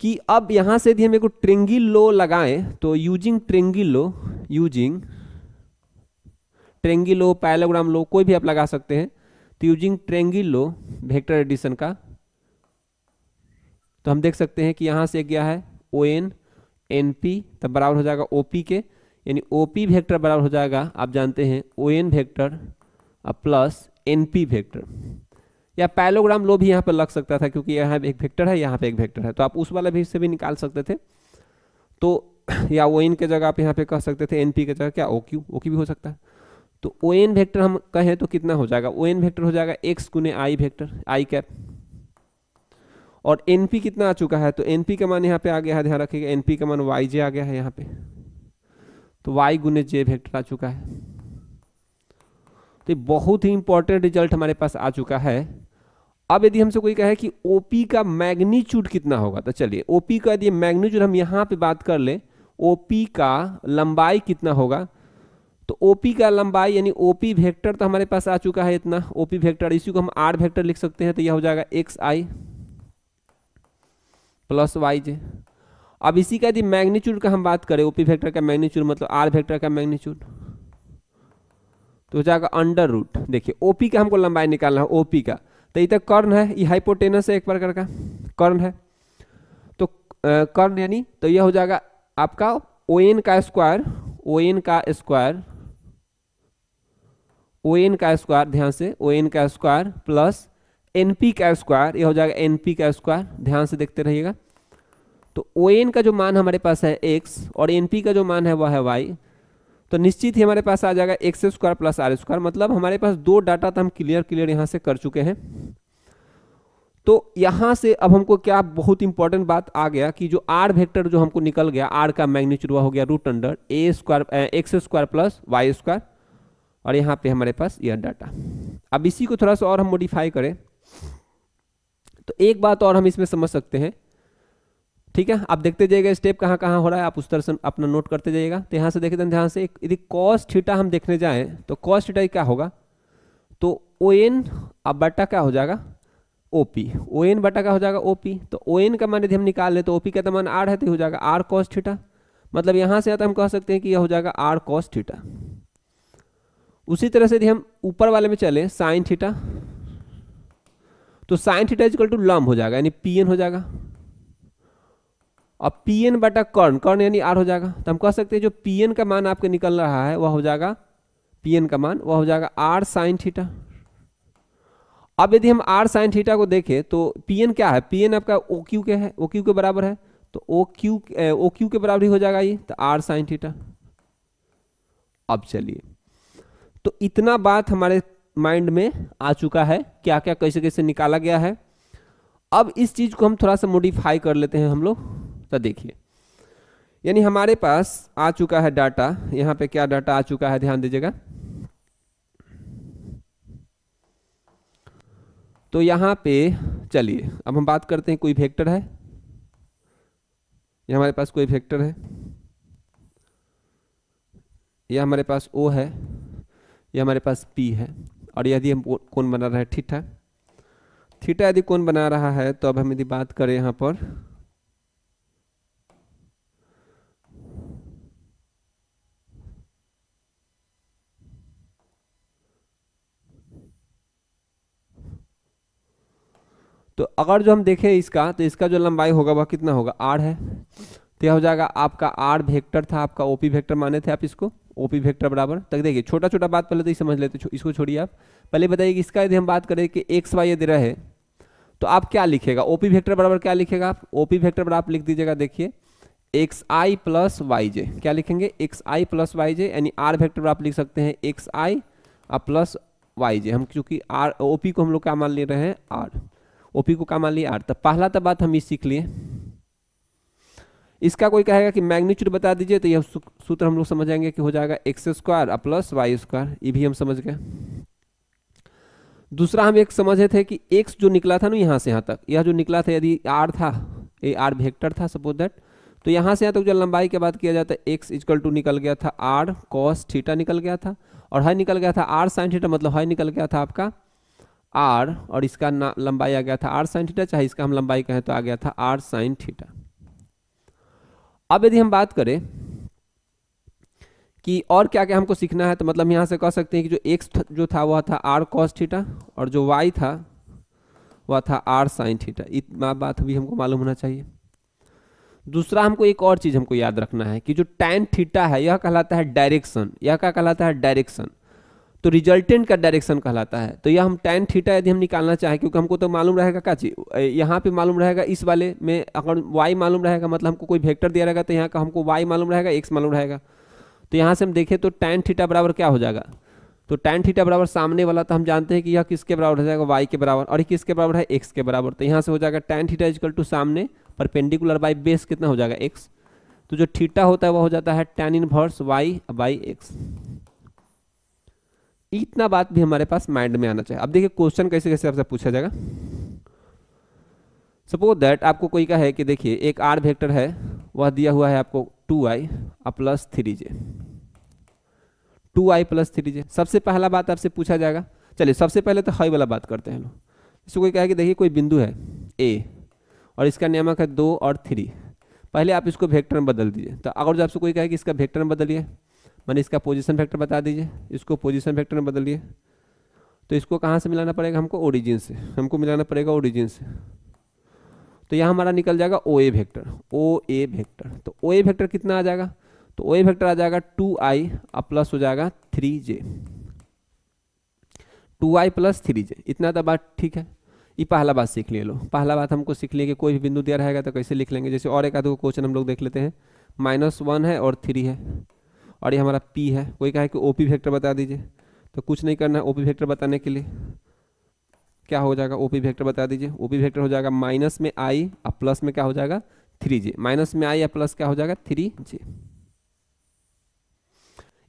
कि अब यहाँ से यदि हम एक ट्रेंगिल लो लगाएं तो यूजिंग ट्रेंगिल लो, पैरेललोग्राम लो, कोई भी आप लगा सकते हैं। तो यूजिंग ट्रेंगिल लो वेक्टर एडिशन का, तो हम देख सकते हैं कि यहाँ से गया है ओ एन एन पी, तब बराबर हो जाएगा ओ पी के, यानी ओ पी वेक्टर बराबर हो जाएगा आप जानते हैं O N vector plus N P vector. या पैरेललोग्राम लो भी यहाँ पर लग सकता था, क्योंकि यहाँ एक वेक्टर है, यहाँ पे एक वेक्टर है, तो आप उस वाला भी से भी निकाल सकते थे। तो या ओ एन के जगह आप यहाँ पे कह सकते थे एन पी के जगह क्या ओ क्यू भी हो सकता है। तो ओ एन वेक्टर हम कहें तो कितना हो जाएगा, ओ एन वेक्टर हो जाएगा एक्स गुने आई वेक्टर आई कैप, और एनपी कितना आ चुका है, तो एनपी का मान यहाँ पे आ गया है, ध्यान रखिएगा एनपी का मान वाई जे आ गया है यहाँ पे, तो वाई गुने जे वेक्टर आ चुका है। तो बहुत ही इंपॉर्टेंट रिजल्ट हमारे पास आ चुका है। अब यदि हमसे कोई कहे कि ओपी का मैग्नीट्यूड कितना होगा, तो चलिए ओपी का यदि मैग्नीट्यूड हम यहाँ पे बात कर ले, ओपी का लंबाई कितना होगा, तो ओपी का लंबाई यानी ओपी वेक्टर तो हमारे पास आ चुका है इतना, ओपी वेक्टर इसी को हम आर वेक्टर लिख सकते हैं, तो यह हो जाएगा एक्स आई प्लस वाई जे। अब इसी का यदि मैग्नीट्यूड का हम बात करें, ओपी वेक्टर का मैग्नीट्यूड मतलब आर वेक्टर का मैग्नीट्यूड, तो हो जाएगा अंडर रूट। देखिए ओपी का हमको लंबाई निकालना है, ओपी का, तो ये तक कर्ण है, ये हाइपोटेनस है एक प्रकार का कर्ण है, तो कर्ण यानी तो यह हो जाएगा आपका ओ एन का स्क्वायर, ओ एन का स्क्वायर ध्यान से ओ एन का स्क्वायर प्लस एनपी का स्क्वायर, यह हो जाएगा एनपी का स्क्वायर, ध्यान से देखते रहिएगा। तो ओ एन का जो मान हमारे पास है एक्स और एनपी का जो मान है वह है वाई, तो निश्चित ही हमारे पास आ जाएगा X square plus R square. मतलब हमारे पास दो डाटा तो हम क्लियर यहाँ से कर चुके हैं। तो यहाँ से अब हमको क्या बहुत इंपॉर्टेंट बात आ गया कि जो आर वेक्टर जो हमको निकल गया, आर का मैग्नीट्यूड वह हो गया root under a square x square plus Y square, और यहाँ पे हमारे पास यह डाटा। अब इसी को थोड़ा सा और हम मॉडिफाई करें तो एक बात और हम इसमें समझ सकते हैं, ठीक है। आप देखते जाइएगा स्टेप कहाँ कहाँ हो रहा है, आप उस तरह से अपना नोट करते जाइएगा। तो यहाँ से देखते हैं ध्यान से, यदि कॉस थीटा हम देखने जाएं तो कॉस थीटा क्या होगा, तो ओ एन अब बटा क्या हो जाएगा ओपी, ओ एन बटा क्या हो जाएगा ओपी। तो ओ एन का मान यदि हम निकाल ले तो ओपी का मान आर है, तो हो जाएगा आर कॉस थीटा। मतलब यहाँ से आता हम कह सकते हैं कि यह हो जाएगा आर कॉस थीटा। उसी तरह से यदि हम ऊपर वाले में चले साइन थीटा, तो साइन थीटा इक्वल टू लंब हो जाएगा यानी पी एन हो जाएगा, और पी एन बटा कर्ण यानी आर हो जाएगा। तो हम कह सकते हैं जो पी एन का मान आपके निकल रहा है वह हो जाएगा, पी एन का मान वह हो जाएगा आर साइन थीटा। अब यदि हम आर साइन थीटा को देखें तो पी एन क्या है, पी एन आपका ओ क्यू के है, ओ क्यू के बराबर है, तो ओ क्यू के बराबर ही हो जाएगा ये, तो आर साइन थीटा। अब चलिए, तो इतना बात हमारे माइंड में आ चुका है, क्या क्या कैसे कैसे निकाला गया है। अब इस चीज को हम थोड़ा सा मॉडिफाई कर लेते हैं हम लोग। तो देखिए, यानी हमारे पास आ चुका है डाटा, यहाँ पे क्या डाटा आ चुका है ध्यान दीजिएगा। तो यहाँ पे चलिए अब हम बात करते हैं, कोई वेक्टर है, ये हमारे पास कोई वेक्टर है, यह हमारे पास O है, यह हमारे पास P है, और यदि हम कोण बना रहे हैं थीटा, थीटा यदि कोण बना रहा है तो अब हम यदि बात करें यहाँ पर, तो अगर जो हम देखें इसका, तो इसका जो लंबाई होगा वह कितना होगा आर है, तो यह हो जाएगा आपका आर वेक्टर था, आपका ओपी वेक्टर माने थे आप इसको, ओपी वेक्टर बराबर तक। देखिए छोटा छोटा बात पहले तो ही समझ लेते, इसको छोड़िए आप पहले बताइए कि इसका यदि हम बात करें कि एक्स वाई यदि रहे तो आप क्या लिखेगा, ओपी वेक्टर बराबर क्या लिखेगा आप, ओपी वेक्टर बराबर आप लिख दीजिएगा, देखिए एक्स आई प्लस वाई जे, क्या लिखेंगे एक्स आई प्लस वाई जे, यानी आर वेक्टर आप लिख सकते हैं एक्स आई प्लस वाई जे, हम चूंकि आर ओपी को हम लोग क्या मान ले रहे हैं आर, ओपी को क्या मान लिया आर। तो पहला तो बात हम ये सीख लिए। इसका कोई कहेगा कि मैग्नीट्यूड बता दीजिए, तो यह सूत्र हम लोग समझ जाएंगे कि हो जाएगा X square plus Y square, ये भी हम समझ गए। दूसरा हम एक समझे थे कि एक्स जो निकला था ना यहाँ से यहाँ तक, यह जो निकला था यदि आर था, ये आर वेक्टर था सपोज दैट, तो यहाँ से यहाँ तक जो लंबाई की बात किया जाता है एक्स इक्वल टू निकल गया था आर कॉस थीटा निकल गया था, और हाई निकल गया था आर साइन थीटा, मतलब हाई निकल गया था आपका आर, और इसका लंबाई आ गया था आर साइन थीटा, चाहे इसका हम लंबाई कहें तो आ गया था आर साइन थीटा। अब यदि हम बात करें कि और क्या क्या हमको सीखना है, तो मतलब यहाँ से कह सकते हैं कि जो एक्स जो था वह था आर कॉस थीटा, और जो वाई था वह था आर साइन थीटा, इतना बात भी हमको मालूम होना चाहिए। दूसरा हमको एक और चीज़ हमको याद रखना है कि जो टैन थीटा है यह कहलाता है डायरेक्शन, यह क्या कहलाता है डायरेक्शन, तो रिजल्टेंट का डायरेक्शन कहलाता है। तो यह हम टैन थीटा यदि हम निकालना चाहें, क्योंकि हमको तो मालूम रहेगा क्या चीज़, यहाँ पे मालूम रहेगा इस वाले में अगर वाई मालूम रहेगा, मतलब हमको कोई वेक्टर दिया रहेगा तो यहाँ का हमको वाई मालूम रहेगा, एक्स मालूम रहेगा। तो यहाँ से हम देखें तो टैन थीटा बराबर क्या हो जाएगा, तो टैन थीटा बराबर सामने वाला तो हम जानते हैं कि यह किसके बराबर हो जाएगा, वाई के बराबर, और ये किसके बराबर है, एक्स के बराबर। तो यहाँ से हो जाएगा टैन थीटा इक्वल टू सामने परपेंडिकुलर बाई बेस कितना हो जाएगा, एक्स। तो जो थीटा होता है वह हो जाता है tan inverse Y by X. इतना बात भी हमारे पास माइंड में आना चाहिए। अब देखिए क्वेश्चन कैसे कैसे आपसे पूछा जाएगा। सपोज दैट आपको कोई का है कि देखिए एक आर वेक्टर है, वह दिया हुआ है आपको 2i plus 3j, 2i plus 3j। सबसे पहला बात आपसे पूछा जाएगा, चलिए सबसे पहले तो हाई वाला बात करते हैं लोग। इसको कोई कहे कि देखिए कोई बिंदु है ए और इसका नियामक है 2 और 3, पहले आप इसको वेक्टर में बदल दीजिए। तो अगर जो आपसे कोई कहे कि इसका वेक्टर में बदलिए, माने इसका पोजीशन वेक्टर बता दीजिए, इसको पोजीशन वेक्टर में बदलिए, तो इसको कहाँ से मिलाना पड़ेगा हमको, ओरिजिन से, हमको मिलाना पड़ेगा ओरिजिन से। तो यहाँ हमारा निकल जाएगा ओ ए वेक्टर, ओ ए वेक्टर। तो ओ ए वेक्टर कितना आ जाएगा, तो ओ ए वेक्टर आ जाएगा 2i प्लस हो जाएगा 3j, 2i प्लस 3j। इतना तो बात ठीक है, ये पहला बात सीख लिए लो। पहला बात हमको सीख लिए कि कोई भी बिंदु दिया रहेगा तो कैसे लिख लेंगे। जैसे और एक आधो क्वेश्चन हम लोग देख लेते हैं, -1 है और 3 है, और ये हमारा p है। कोई कहे कि ओपी वेक्टर बता दीजिए, तो कुछ नहीं करना है। ओपी वेक्टर बताने के लिए क्या हो जाएगा, ओपी वेक्टर बता दीजिए। ओपी वेक्टर हो जाएगा माइनस में i और प्लस में क्या हो जाएगा 3j, माइनस में i या प्लस क्या हो जाएगा 3j।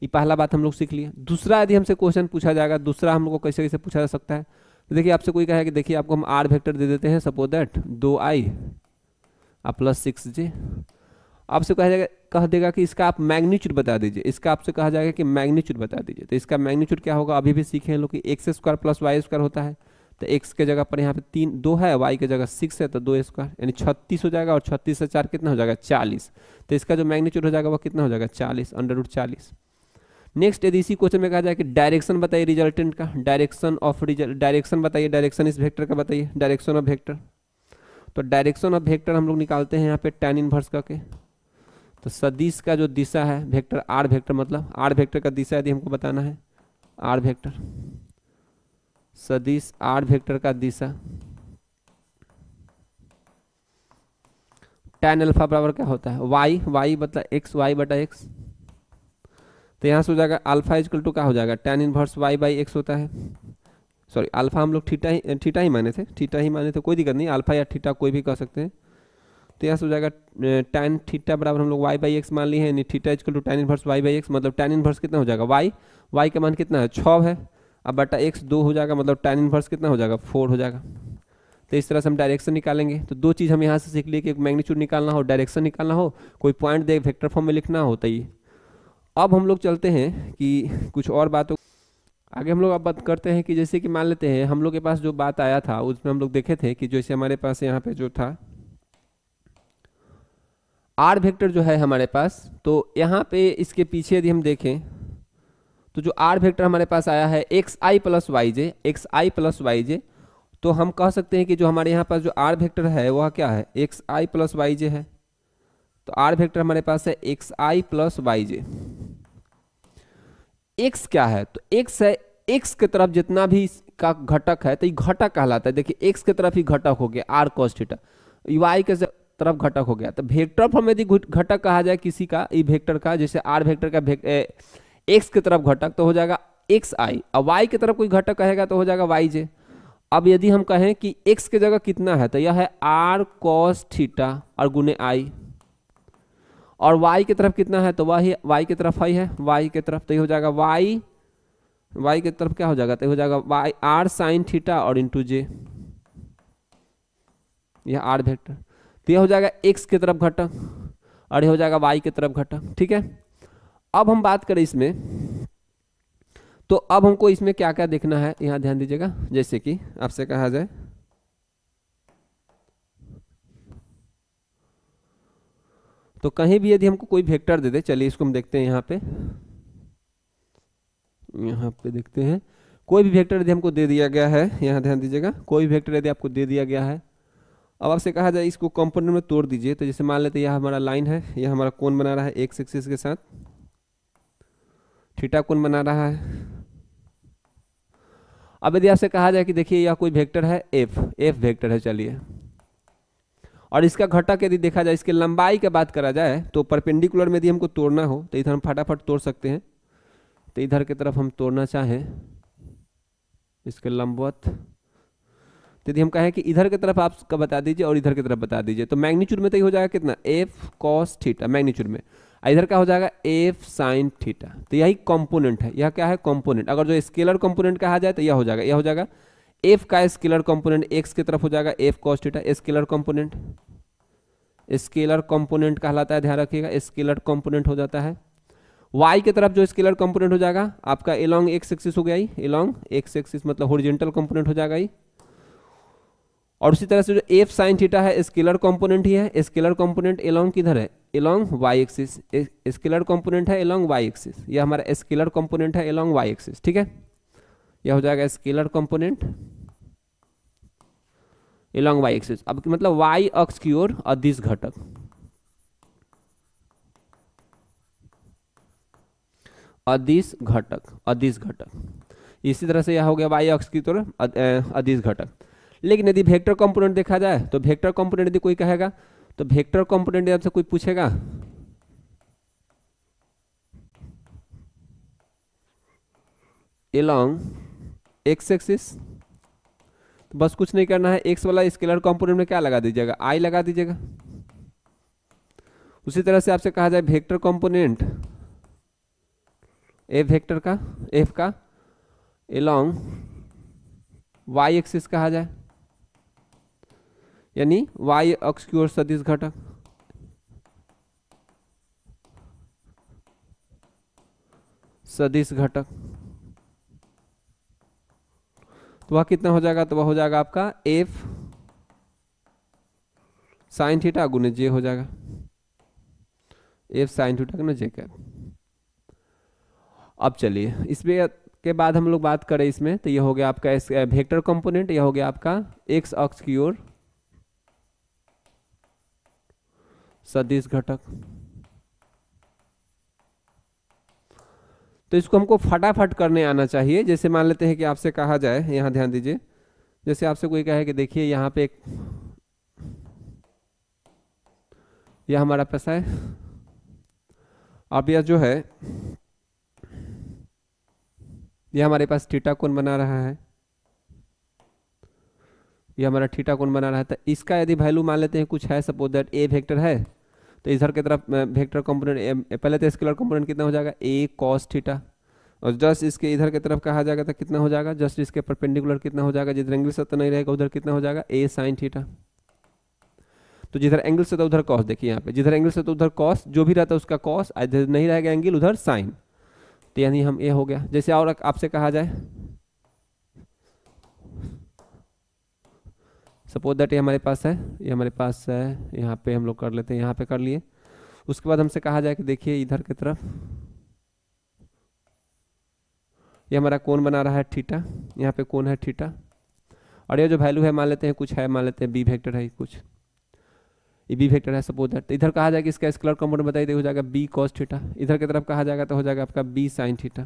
ये पहला बात हम लोग सीख लिए। दूसरा यदि हमसे क्वेश्चन पूछा जाएगा, दूसरा हम लोग को कैसे कैसे पूछा जा सकता है, तो देखिए आपसे कोई कहे कि देखिए आपको हम आर वेक्टर दे देते हैं, suppose that 2i plus 6j। आपसे कह देगा कि इसका आप मैग्नीट्यूड बता दीजिए, इसका आपसे कहा जाएगा कि मैग्नीट्यूड बता दीजिए। तो इसका मैग्नीट्यूड क्या होगा, अभी भी सीखे हैं लोग कि X square plus Y square होता है। तो एक्स के जगह पर यहाँ पे 2 है, वाई के जगह 6 है, तो 2 स्क्वायर यानी 36 हो जाएगा, और 36 से 4 कितना हो जाएगा 40। तो इसका जो मैग्नीट्यूड हो जाएगा वो कितना हो जाएगा 40, √40। नेक्स्ट यदि इसी क्वेश्चन में कहा जाए कि डायरेक्शन बताइए रिजल्टेंट का, डायरेक्शन बताइए, डायरेक्शन इस वेक्टर का बताइए, डायरेक्शन ऑफ वेक्टर। तो डायरेक्शन ऑफ वेक्टर हम लोग निकालते हैं यहाँ पे tan इनवर्स करके। तो सदिश का जो दिशा है वेक्टर, आर वेक्टर, मतलब आर वेक्टर का दिशा यदि हमको बताना है, आर वेक्टर सदिश आर वेक्टर का दिशा tan अल्फा बराबर क्या होता है, वाई मतलब एक्स, वाई बटा एक्स। तो यहाँ से हो जाएगा अल्फा इक्वल टू क्या हो जाएगा tan inverse Y by X होता है। सॉरी अल्फा हम लोग थीटा ही माने थे, कोई दिक्कत नहीं, अल्फा या थीटा कोई भी कह सकते हैं। तो यहाँ से हो जाएगा tan थीटा बराबर हम लोग वाई बाई एक्स मान लिए हैं, यानी theta equal to tan inverse Y by X, मतलब tan इनवर्स कितना हो जाएगा वाई का मान कितना है 6 है, अब बटा एक्स 2 हो जाएगा, मतलब tan इनवर्स कितना हो जाएगा 4 हो जाएगा। तो इस तरह से हम डायरेक्शन निकालेंगे। तो दो चीज़ हम यहाँ से सीख लिए कि एक मैग्नीट्यूड निकालना हो, डायरेक्शन निकालना हो, कोई पॉइंट दे वेक्टर फॉर्म में लिखना होता ही। अब हम लोग चलते हैं कि कुछ और बातों आगे हम लोग अब बात करते हैं कि जैसे कि मान लेते हैं हम लोग के पास जो बात आया था उसमें हम लोग देखे थे कि जैसे हमारे पास यहाँ पे जो था आर वेक्टर जो है हमारे पास, तो यहाँ पे इसके पीछे यदि हम देखें तो जो आर वेक्टर हमारे पास आया है xi प्लस वाई जे, तो हम कह सकते हैं कि जो हमारे यहाँ पास जो आर वेक्टर है वह क्या है xi प्लस वाई जे है। तो आर वेक्टर हमारे पास है xi प्लस वाई जे। x क्या है, तो x है, x के तरफ जितना भी का घटक है तो ये घटक कहलाता है। देखिए x के तरफ ही घटक हो गया आर कॉस थीटा, y के तरफ घटक हो गया। तो वेक्टर फॉर्म यदि घटक कहा जाए किसी का, ई वेक्टर का, जैसे आर वेक्टर का x के तरफ घटक, तो हो जाएगा एक्स आई, अब वाई की तरफ कोई घटक कहेगा तो हो जाएगा वाई जे। अब यदि हम कहें कि एक्स की जगह कितना है तो यह है आर कॉस थीटा और गुने आई, और वाई की तरफ कितना है तो वही वाई की तरफ आई है, वाई की तरफ तो ये हो जाएगा वाई, वाई की तरफ क्या हो जाएगा तो हो जाएगा वाई आर साइन थीटा और इंटू जे, यह आर वेक्टर। तो यह हो जाएगा एक्स की तरफ घटक और यह हो जाएगा वाई की तरफ घटक। ठीक है, अब हम बात करें इसमें, तो अब हमको इसमें क्या क्या देखना है यहाँ ध्यान दीजिएगा। जैसे कि आपसे कहा जाए तो कहीं भी यदि हमको कोई वेक्टर दे दे, चलिए इसको हम देखते हैं यहाँ पे देखते हैं, कोई भी वेक्टर यदि हमको दे दिया गया है, यहाँ ध्यान दीजिएगा, कोई भी वेक्टर यदि आपको दे दिया गया है, अब आपसे कहा जाए इसको कंपोनेंट में तोड़ दीजिए। तो जैसे मान लेते हैं यह हमारा लाइन है, यह हमारा कोण बना रहा है एक्स एक्सिस के साथ, थीटा कोण बना रहा है। अब यदि आपसे कहा जाए कि देखिए यह कोई वेक्टर है एफ, एफ वेक्टर है चलिए, और इसका घटक यदि देखा जाए, इसकी लंबाई की बात करा जाए तो परपेंडिकुलर में यदि हमको तोड़ना हो तो इधर हम फटाफट तोड़ सकते हैं। तो इधर की तरफ हम तोड़ना चाहें इसके लंबवत, तो यदि हम कहें कि इधर की तरफ आप बता दीजिए और इधर की तरफ बता दीजिए, तो मैग्नीट्यूड में तो ये हो जाएगा कितना एफ कॉस थीटा मैग्नीट्यूड में, इधर का हो जाएगा एफ साइन थीटा। तो यही कंपोनेंट है, यह क्या है कंपोनेंट। अगर जो स्केलर कंपोनेंट कहा जाए तो यह हो जाएगा, यह हो जाएगा एफ का स्केलर कंपोनेंट एक्स की तरफ हो जाएगा F cos theta, scalar component, scalar component कहलाता है, ध्यान रखिएगा स्केलर कंपोनेंट हो जाता है। वाई की तरफ जो स्केलर कंपोनेंट हो जाएगा आपका एलोंग एक्स एक्सिस हो गया, एलोंग एक्स एक्सिस मतलब हॉरिजॉन्टल कंपोनेंट हो जाएगा। और उसी तरह से जो एफ साइन थीटा है स्केलर कंपोनेंट ही है, स्केलर कंपोनेंट एलोंग किधर है, along Y axis, scalar component है एलोंग वाई एक्सिस, यह हमारा स्केलर कंपोनेंट है एलोंग वाई एक्सिस। ठीक है, यह हो जाएगा scalar component along Y axis. अब मतलब वाई अक्ष की ओर अदिश घटक, अदिश घटक, अदिश घटक। इसी तरह से यह हो गया वाई अक्ष की तरफ अदिश घटक। लेकिन यदि वेक्टर कंपोनेंट देखा जाए तो वेक्टर कंपोनेंट यदि कोई कहेगा तो वेक्टर कंपोनेंट आपसे कोई पूछेगा एलोंग एक्स एक्सिस, तो बस कुछ नहीं करना है, एक्स वाला स्केलर कंपोनेंट में क्या लगा दीजिएगा आई लगा दीजिएगा। उसी तरह से आपसे कहा जाए वेक्टर कंपोनेंट एफ वेक्टर का, एफ का एलोंग वाई एक्सिस कहा जाए, यानी वाई अक्ष की ओर सदिश घटक, सदिश घटक। तो वह कितना हो जाएगा, तो वह हो जाएगा आपका एफ साइन थीटा गुने जे हो जाएगा, एफ साइन थीटा गुने जे कैप। अब चलिए इसमें के बाद हम लोग बात करें इसमें, तो ये हो गया आपका वेक्टर कंपोनेंट, यह हो गया आपका एक्स अक्ष की ओर सदिश घटक। तो इसको हमको फटाफट करने आना चाहिए। जैसे मान लेते हैं कि आपसे कहा जाए, यहाँ ध्यान दीजिए, जैसे आपसे कोई कहे कि देखिए यहाँ पे एक, यह हमारा पैसा है, अब यह जो है यह हमारे पास थीटा कोण बना रहा है, यह हमारा थीटा कोण बना रहा है। तो इसका यदि वैल्यू मान लेते हैं कुछ है, सपोज दैट ए वेक्टर है, तो इधर की तरफ वेक्टर कंपोनेंट पहले तो स्केलर कंपोनेंट कितना हो जाएगा ए कॉस थीटा, और जस्ट इसके इधर की तरफ कहा जाएगा तो कितना हो जाएगा, जस्ट इसके परपेंडिकुलर कितना हो जाएगा, जिधर एंगल सत्ता नहीं रहेगा उधर कितना हो जाएगा ए साइन थीटा। तो जिधर एंगल से तो उधर कॉस, देखिए यहाँ पे जिधर एंगल से तो उधर कॉस, जो भी रहता है उसका कॉस, इधर नहीं रहेगा एंगल उधर साइन, तो यानी हम ये हो गया। जैसे और आपसे कहा जाए सपोज दैट ये हमारे पास है, ये हमारे पास है, यहाँ पे हम लोग कर लेते हैं, यहाँ पे कर लिए। उसके बाद हमसे कहा जाए कि देखिए इधर की तरफ ये हमारा कोण बना रहा है थीटा, यहाँ पे कोण है थीटा, और ये जो वैल्यू है मान लेते हैं कुछ है, मान लेते हैं बी वेक्टर है कुछ, ये बी वेक्टर है सपोज दैट। तो इधर कहा जाएगा इसका स्केलर कंपोनेंट बताइए, हो जाएगा बी कॉस थीटा, इधर की तरफ कहा जाएगा तो हो जाएगा आपका बी साइन थीटा।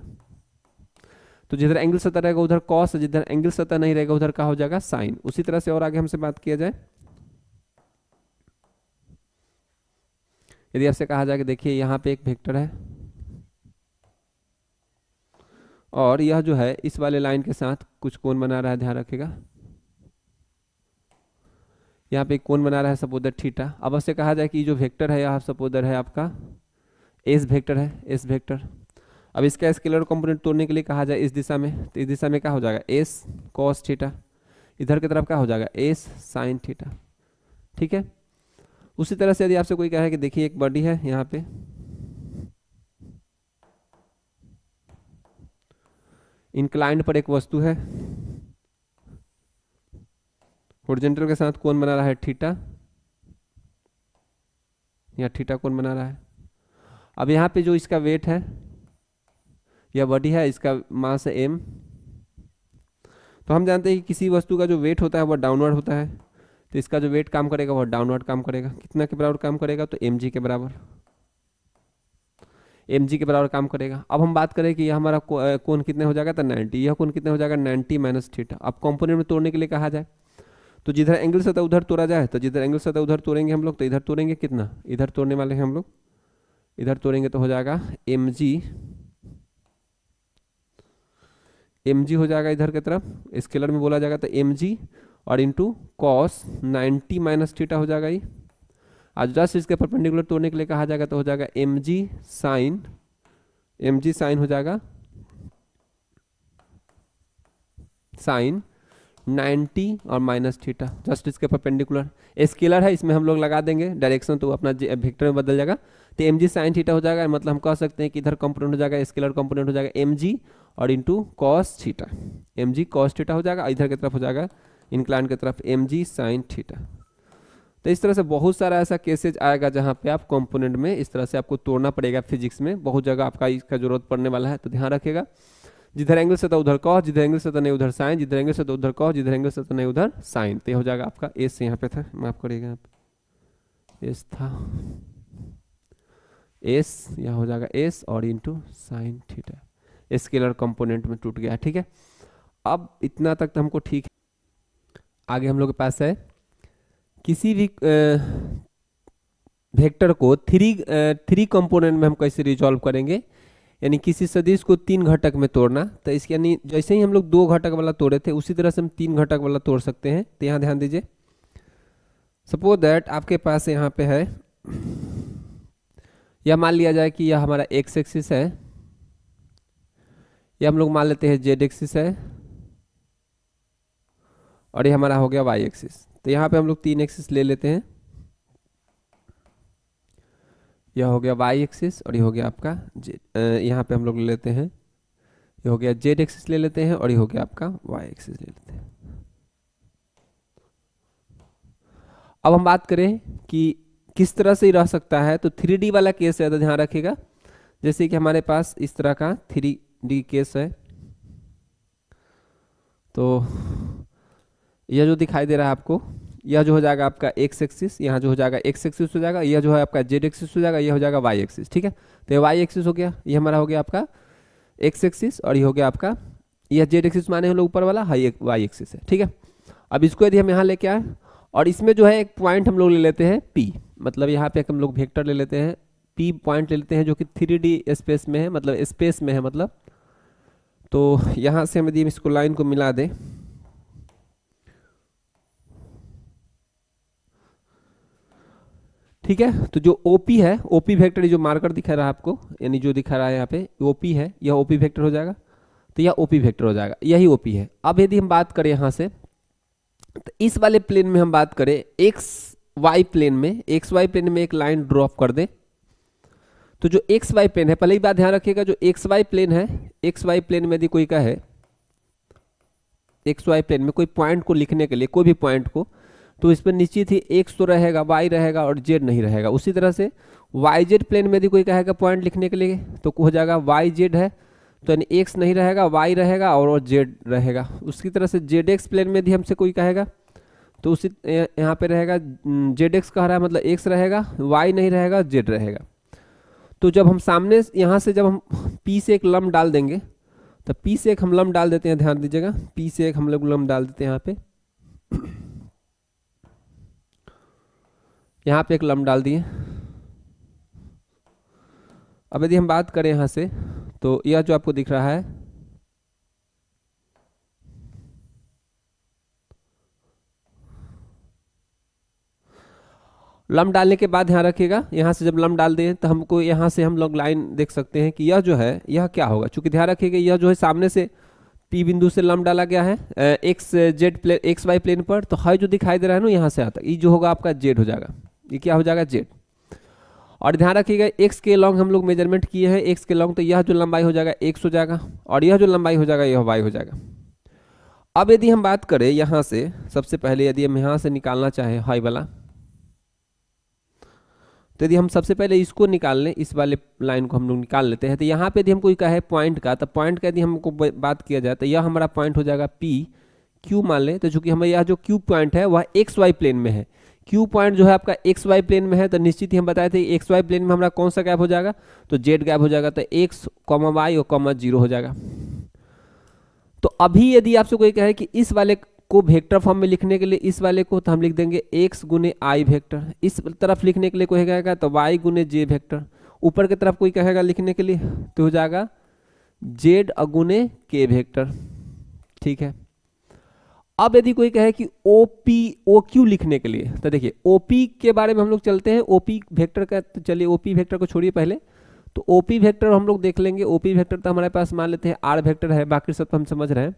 तो जिधर एंगल सतह रहेगा उधर कॉस, जिधर एंगल सतह नहीं रहेगा उधर का हो जाएगा साइन। उसी तरह से और आगे हमसे बात किया जाए, यदि आपसे कहा जाए कि देखिए यहाँ पे एक वेक्टर है और यह जो है इस वाले लाइन के साथ कुछ कोण बना रहा है, ध्यान रखिएगा। यहाँ पे कोण बना रहा है सपोज थीटा। अब उससे कहा जाए कि जो वेक्टर है यहाँ सपोज है आपका एस वेक्टर है, एस वेक्टर। अब इसका स्केलर कंपोनेंट तोड़ने के लिए कहा जाए इस दिशा में, तो इस दिशा में क्या हो जाएगा एस कॉस थीटा, इधर की तरफ क्या हो जाएगा एस साइन थीटा, ठीक है। उसी तरह से यदि आपसे कोई कहे कि देखिए एक बॉडी है यहाँ पे, इंक्लाइंड पर एक वस्तु है, हॉरिजॉन्टल के साथ कोण बना रहा है थीटा, या थीटा कोण बना रहा है। अब यहाँ पे जो इसका वेट है, यह बॉडी है, इसका मास है m। तो हम जानते हैं कि किसी वस्तु का जो वेट होता है वह डाउनवर्ड होता है, तो इसका जो वेट काम करेगा वह डाउनवर्ड काम करेगा। कितना के बराबर काम करेगा, तो mg के बराबर, mg के बराबर काम करेगा। अब हम बात करें कि यह हमारा कोण कितने हो जाएगा, तो 90, यह कोण कितने हो जाएगा 90 माइनस थीटा। अब कंपोनेंट में तोड़ने के लिए कहा जाए तो जिधर एंगल से उधर तोड़ा जाए, तो जिधर एंगल से उधर तोड़ेंगे हम लोग, तो इधर तोड़ेंगे कितना, इधर तोड़ने वाले हैं हम लोग, इधर तोड़ेंगे तो हो जाएगा mg हो जाएगा इधर की तरफ, स्केलर में बोला जाएगा तो mg और इंटू कॉस 90 माइनस थीटा हो जाएगा ये। आज जस्ट इसके परपेंडिकुलर तोड़ने के लिए कहा जाएगा तो हो जाएगा mg साइन हो जाएगा साइन 90 और माइनस थीटा, जस्ट इसके परपेंडिकुलर। स्केलर है, इसमें हम लोग लगा देंगे डायरेक्शन, तो अपना वेक्टर में बदल जाएगा, तो mg साइन थीटा हो जाएगा। मतलब हम कह सकते हैं कि इधर कंपोनेंट हो जाएगा, स्केलर कंपोनेंट हो जाएगा mg और into cos theta, mg cos theta हो जाएगा, इधर की तरफ हो जाएगा इंक्लाइन की तरफ mg साइन थीटा। तो इस तरह से बहुत सारा ऐसा केसेज आएगा जहाँ पे आप कंपोनेंट में इस तरह से आपको तोड़ना पड़ेगा। फिजिक्स में बहुत जगह आपका इसका जरूरत पड़ने वाला है, तो ध्यान रखिएगा। जिधर एंगल से था उधर कॉस, जिधर एंगल से था नहीं उधर साइन, जिधर एंगल से था उधर कॉस, जिधर एंगल से था नहीं उधर साइन। तो ये हो जाएगा आपका एस, यहाँ पे था, माफ करिएगा, यहाँ पे एस था, एस यहाँ हो जाएगा एस और into sine theta, scalar component में टूट गया, ठीक है। अब इतना तक तो हमको ठीक है। आगे हम लोग के पास है किसी भी वेक्टर को थ्री कंपोनेंट में हम कैसे रिजॉल्व करेंगे, यानी किसी सदिश को 3 घटक में तोड़ना। तो इसके यानी जैसे ही हम लोग 2 घटक वाला तोड़े थे उसी तरह से हम 3 घटक वाला तोड़ सकते हैं। तो यहाँ ध्यान दीजिए, सपोज दैट आपके पास यहाँ पे है, यह मान लिया जाए कि यह हमारा एक्स एक्सिस है, यह हम लोग मान लेते हैं जेड एक्सिस है, और ये हमारा हो गया वाई एक्सिस। तो यहाँ पे हम लोग 3 एक्सिस ले लेते हैं, यह हो गया वाई एक्सिस और ये हो गया आपका यहाँ पे हम लोग ले लेते हैं, ये हो गया जेड एक्सिस ले लेते हैं, और ये हो गया आपका वाई एक्सिस ले लेते हैं। अब हम बात करें कि किस तरह से रह सकता है, तो 3D वाला केस है, तो ध्यान रखिएगा। जैसे कि हमारे पास इस तरह का 3D केस है, तो यह जो दिखाई दे रहा है आपको, यह जो हो जाएगा आपका एक्स एक्सिस, यहाँ जो हो जाएगा एक्स एक्सिस हो जाएगा, यह जो है आपका जेड एक्सिस हो जाएगा, यह हो जाएगा वाई एक्सिस, ठीक है। तो ये वाई एक्सिस हो गया, ये हमारा हो गया आपका एक्स एक्सिस, और ये हो गया आपका, यह जेड एक्सिस माने हम लोग ऊपर वाला, हाई वाई एक्सिस है, ठीक है। अब इसको यदि हम यहाँ लेके आए, और इसमें जो है एक पॉइंट हम लोग ले लेते हैं P, मतलब यहाँ पे हम लोग वेक्टर ले लेते हैं P पॉइंट ले लेते हैं, जो कि 3D स्पेस में है, मतलब स्पेस में है मतलब। तो यहाँ से हम यदि इसको लाइन को मिला दें, ठीक है, तो जो OP है, OP वेक्टर जो मार्कर दिखा रहा है आपको, यानी जो दिखा रहा है यहाँ पे OP है, यह OP वेक्टर हो जाएगा, तो यह OP वेक्टर हो जाएगा, यही OP है। अब यदि हम बात करें यहाँ से, तो इस वाले प्लेन में हम बात करें XY प्लेन में, XY प्लेन में एक लाइन ड्रॉप कर दें, तो जो XY प्लेन है, पहले ही बात ध्यान रखिएगा, जो XY प्लेन है, XY प्लेन में यदि कोई कहे, XY प्लेन में कोई पॉइंट को लिखने के लिए, कोई भी पॉइंट को, तो इस पर निश्चित ही X तो रहेगा, Y रहेगा और Z नहीं रहेगा। उसी तरह से YZ प्लेन में यदि कोई कहेगा पॉइंट लिखने के लिए, तो हो जाएगा YZ है, तो यानी X नहीं रहेगा, Y रहेगा और Z रहेगा। उसकी तरह से ZX प्लेन में यदि हमसे कोई कहेगा, तो उसी यहाँ पे रहेगा ZX कह रहा है, मतलब X रहेगा, Y नहीं रहेगा, Z रहेगा। तो जब हम सामने यहाँ से जब हम P से एक लंब डाल देंगे, तो P से एक हम लंब डाल देते हैं, ध्यान दीजिएगा, P से एक हम लोग लंब डाल देते हैं यहाँ पे एक लंब डाल दिए। अब यदि हम बात करें यहाँ से, तो यह जो आपको दिख रहा है, लम डालने के बाद ध्यान रखिएगा, यहाँ से जब लम डाल दें तो हमको यहाँ से हम लोग लाइन देख सकते हैं कि यह जो है यह क्या होगा, चूंकि ध्यान रखिएगा यह जो है सामने से P बिंदु से लम डाला गया है X Z plane X Y plane पर, तो हाई जो दिखाई दे रहा है ना यहाँ से आता है, ये जो होगा आपका जेड हो जाएगा, ये क्या हो जाएगा जेड। और ध्यान रखिएगा एक्स के लॉन्ग हम लोग मेजरमेंट किए हैं एक्स के लॉन्ग, तो यह जो लंबाई हो जाएगा एक्स हो जाएगा और यह जो लंबाई हो जाएगा यह वाई हो जाएगा। अब यदि हम बात करें यहाँ से, सबसे पहले यदि हम यहाँ से निकालना चाहें हाई वाला, तो यदि हम सबसे पहले इसको निकाल लें, इस वाले लाइन को हम लोग निकाल लेते हैं, तो यहाँ पे यदि हमको कहे पॉइंट का, तो पॉइंट का यदि हमको बात किया जाए तो यह हमारा पॉइंट हो जाएगा पी क्यू मान लें। तो चूंकि हमें यह जो क्यू पॉइंट है वह एक्स वाई प्लेन में है, क्यू पॉइंट जो है आपका एक्स वाई प्लेन में है, तो निश्चित ही हम बताए थे एक्स वाई प्लेन में हमारा कौन सा गैप हो जाएगा, तो जेड गैप हो जाएगा, तो एक्स कॉमा वाई और कॉमा जीरो हो जाएगा। तो अभी यदि आपसे कोई कहे कि इस वाले को वेक्टर फॉर्म में लिखने के लिए इस वाले को, तो हम लिख देंगे x गुने आई वेक्टर, इस तरफ लिखने के लिए कोई कहेगा तो y गुने जे वेक्टर, ऊपर की तरफ कोई कहेगा लिखने के लिए तो हो जाएगा z गुने के वेक्टर, ठीक है। अब यदि कोई कहे कि ओ क्यू लिखने के लिए, तो देखिए OP के बारे में हम लोग चलते हैं, OP वेक्टर का, तो चलिए OP वेक्टर को छोड़िए पहले, तो OP वेक्टर हम लोग देख लेंगे। OP वेक्टर तो हमारे पास मान लेते हैं R वेक्टर है, बाकी सब तो हम समझ रहे हैं।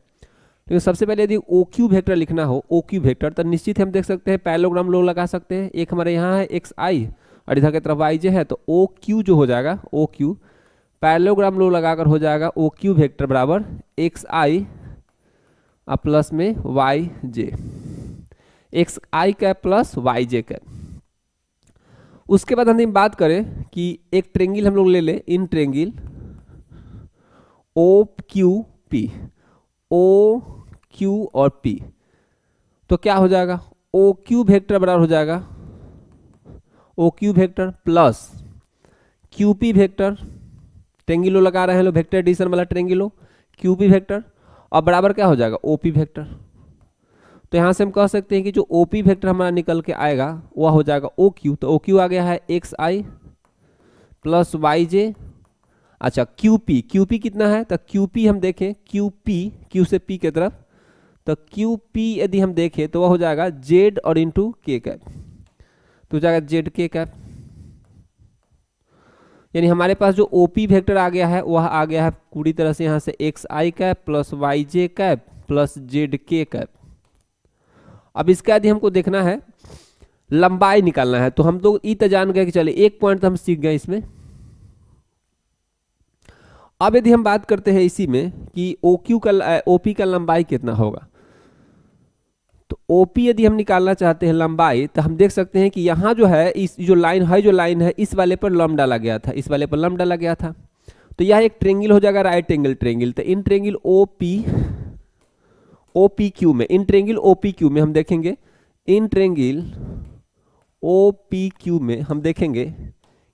लेकिन सबसे पहले यदि OQ वेक्टर लिखना हो, OQ वेक्टर, तो निश्चित हम देख सकते हैं पैरेललोग्राम लोग लगा सकते हैं। एक हमारे यहाँ है XI और इधर की तरफ YJ है, तो OQ जो हो जाएगा OQ पैरेललोग्राम लोग लगाकर हो जाएगा OQ वेक्टर बराबर XI प्लस में YJ, XI cap plus YJ cap. उसके बाद हम बात करें कि एक ट्रेंगल हम लोग ले लें, इन ट्रेंगल OQP, OQ और P, तो क्या हो जाएगा OQ वेक्टर बराबर हो जाएगा OQ vector plus QP vector, triangle law लगा रहे हैं लोग, वेक्टर एडिशन वाला ट्रेंगलो, QP वेक्टर और बराबर क्या हो जाएगा OP वेक्टर। तो यहाँ से हम कह सकते हैं कि जो OP वेक्टर हमारा निकल के आएगा वह हो जाएगा OQ, तो OQ आ गया है XI प्लस YJ। अच्छा QP कितना है, तो QP हम देखें QP, Q से P की तरफ, तो QP यदि हम देखें तो वह हो जाएगा Z और इंटू K कैप, तो हो जाएगा ZK कैप। यानी हमारे पास जो OP वेक्टर आ गया है वह आ गया है पूरी तरह से यहाँ से XI cap plus YJ cap plus ZK cap. अब इसका यदि हमको देखना है लंबाई निकालना है, तो हम तो ई तो जान गए कि चलिए एक पॉइंट तो हम सीख गए इसमें। अब यदि हम बात करते हैं इसी में कि OP का लंबाई कितना होगा, तो OP यदि हम निकालना चाहते हैं लंबाई, तो हम देख सकते हैं कि यहाँ जो है इस जो लाइन है इस वाले पर लंब डाला गया था, इस वाले पर लंब डाला गया था, तो यह एक ट्रेंगल हो जाएगा राइट एंगल ट्रेंगल। तो इन ट्रेंगल OPQ में, इन ट्रेंगल OPQ में हम देखेंगे, इन ट्रेंगल OPQ में हम देखेंगे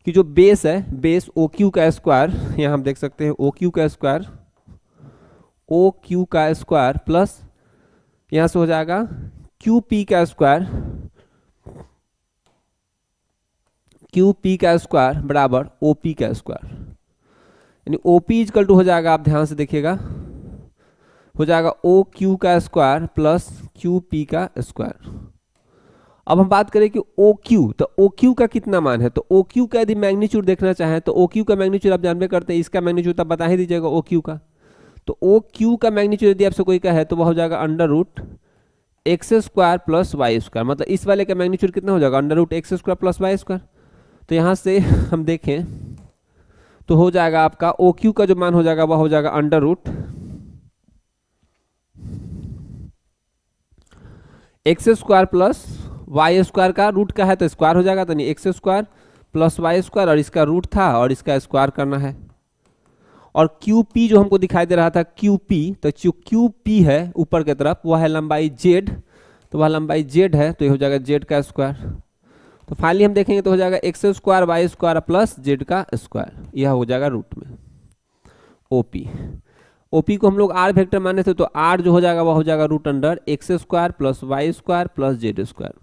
कि जो बेस है, बेस OQ का स्क्वायर, यहाँ हम देख सकते हैं OQ का स्क्वायर प्लस यहाँ से हो जाएगा QP का स्क्वायर बराबर OP का स्क्वायर, यानी OP इक्वल टू हो जाएगा, आप ध्यान से देखिएगा, हो जाएगा OQ का स्क्वायर प्लस QP का स्क्वायर। अब हम बात करें कि OQ, तो OQ का कितना मान है, तो OQ का यदि मैग्नीट्यूड देखना चाहें तो OQ का मैग्नीट्यूड आप जानते करते हैं, इसका मैग्नीट्यूड आप बता ही दीजिएगा OQ का। तो OQ का मैग्नीट्यूड यदि आपसे कोई कहे तो वह हो जाएगा under root X square plus Y square, मतलब इस वाले का मैग्नीट्यूड कितना हो जाएगा under root X square plus Y square. तो यहाँ से हम देखें तो हो जाएगा आपका OQ का जो मान हो जाएगा वह हो जाएगा under root X square plus Y square, का रूट का है तो स्क्वायर हो जाएगा, तो नहीं X square plus Y square, और इसका रूट था और इसका स्क्वायर करना है। और QP जो हमको दिखाई दे रहा था QP, तो जो QP है ऊपर की तरफ वह है लंबाई Z, तो वह लंबाई Z है, तो ये हो जाएगा Z का स्क्वायर। तो फाइनली हम देखेंगे तो हो जाएगा X square Y square plus Z का स्क्वायर, यह हो जाएगा रूट में OP को हम लोग R वेक्टर माने थे, तो R जो हो जाएगा वह हो जाएगा root under X square plus Y square plus Z square.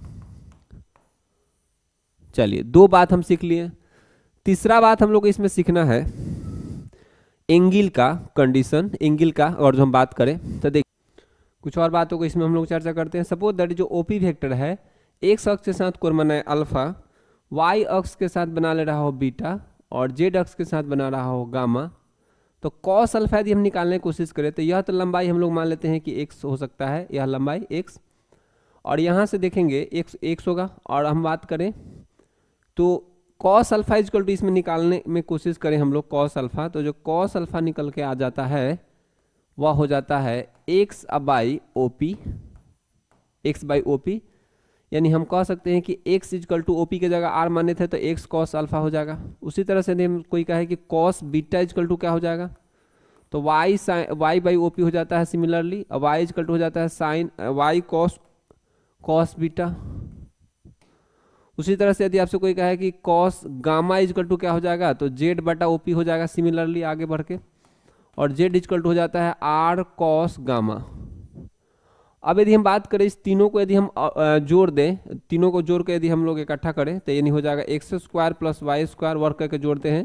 चलिए दो बात हम सीख लिए, तीसरा बात हम लोग इसमें सीखना है एंगल का कंडीशन, एंगल का, और जो हम बात करें तो देख कुछ और बातों को इसमें हम लोग चर्चा करते हैं। सपोज दैट जो OP वेक्टर है एक अक्ष के साथ कोण बनाए अल्फा वाई अक्ष के साथ बना ले रहा हो बीटा और जेड अक्ष के साथ बना रहा हो गामा, तो कॉस अल्फा यदि हम निकालने की कोशिश करें तो यह तो लंबाई हम लोग मान लेते हैं कि एक्स हो सकता है, यह लंबाई एक्स, और यहाँ से देखेंगे एक्स होगा। और हम बात करें तो कॉस अल्फा इजकल टू इसमें निकालने में कोशिश करें हम लोग कॉस अल्फा, तो जो कॉस अल्फा निकल के आ जाता है वह हो जाता है X by O P, X by O P, यानी हम कह सकते हैं कि x equal to O P के जगह r माने थे तो x कॉस अल्फा हो जाएगा। उसी तरह से हम कोई कहे कि कॉस बीटा इजकल टू क्या हो जाएगा, तो y बाई ओ पी हो जाता है सिमिलरली, और y इजकल टू हो जाता है साइन y कॉस बीटा। उसी तरह से यदि आपसे कोई कहे कि कॉस गामा इजकल टू क्या हो जाएगा, तो z बटा ओ पी हो जाएगा सिमिलरली आगे बढ़ के, और z इजकल टू हो जाता है r कॉस गामा। अब यदि हम बात करें इस तीनों को यदि हम जोड़ दें, तीनों को जोड़ के यदि हम लोग इकट्ठा करें तो ये नहीं हो जाएगा X square plus Y square, work करके जोड़ते हैं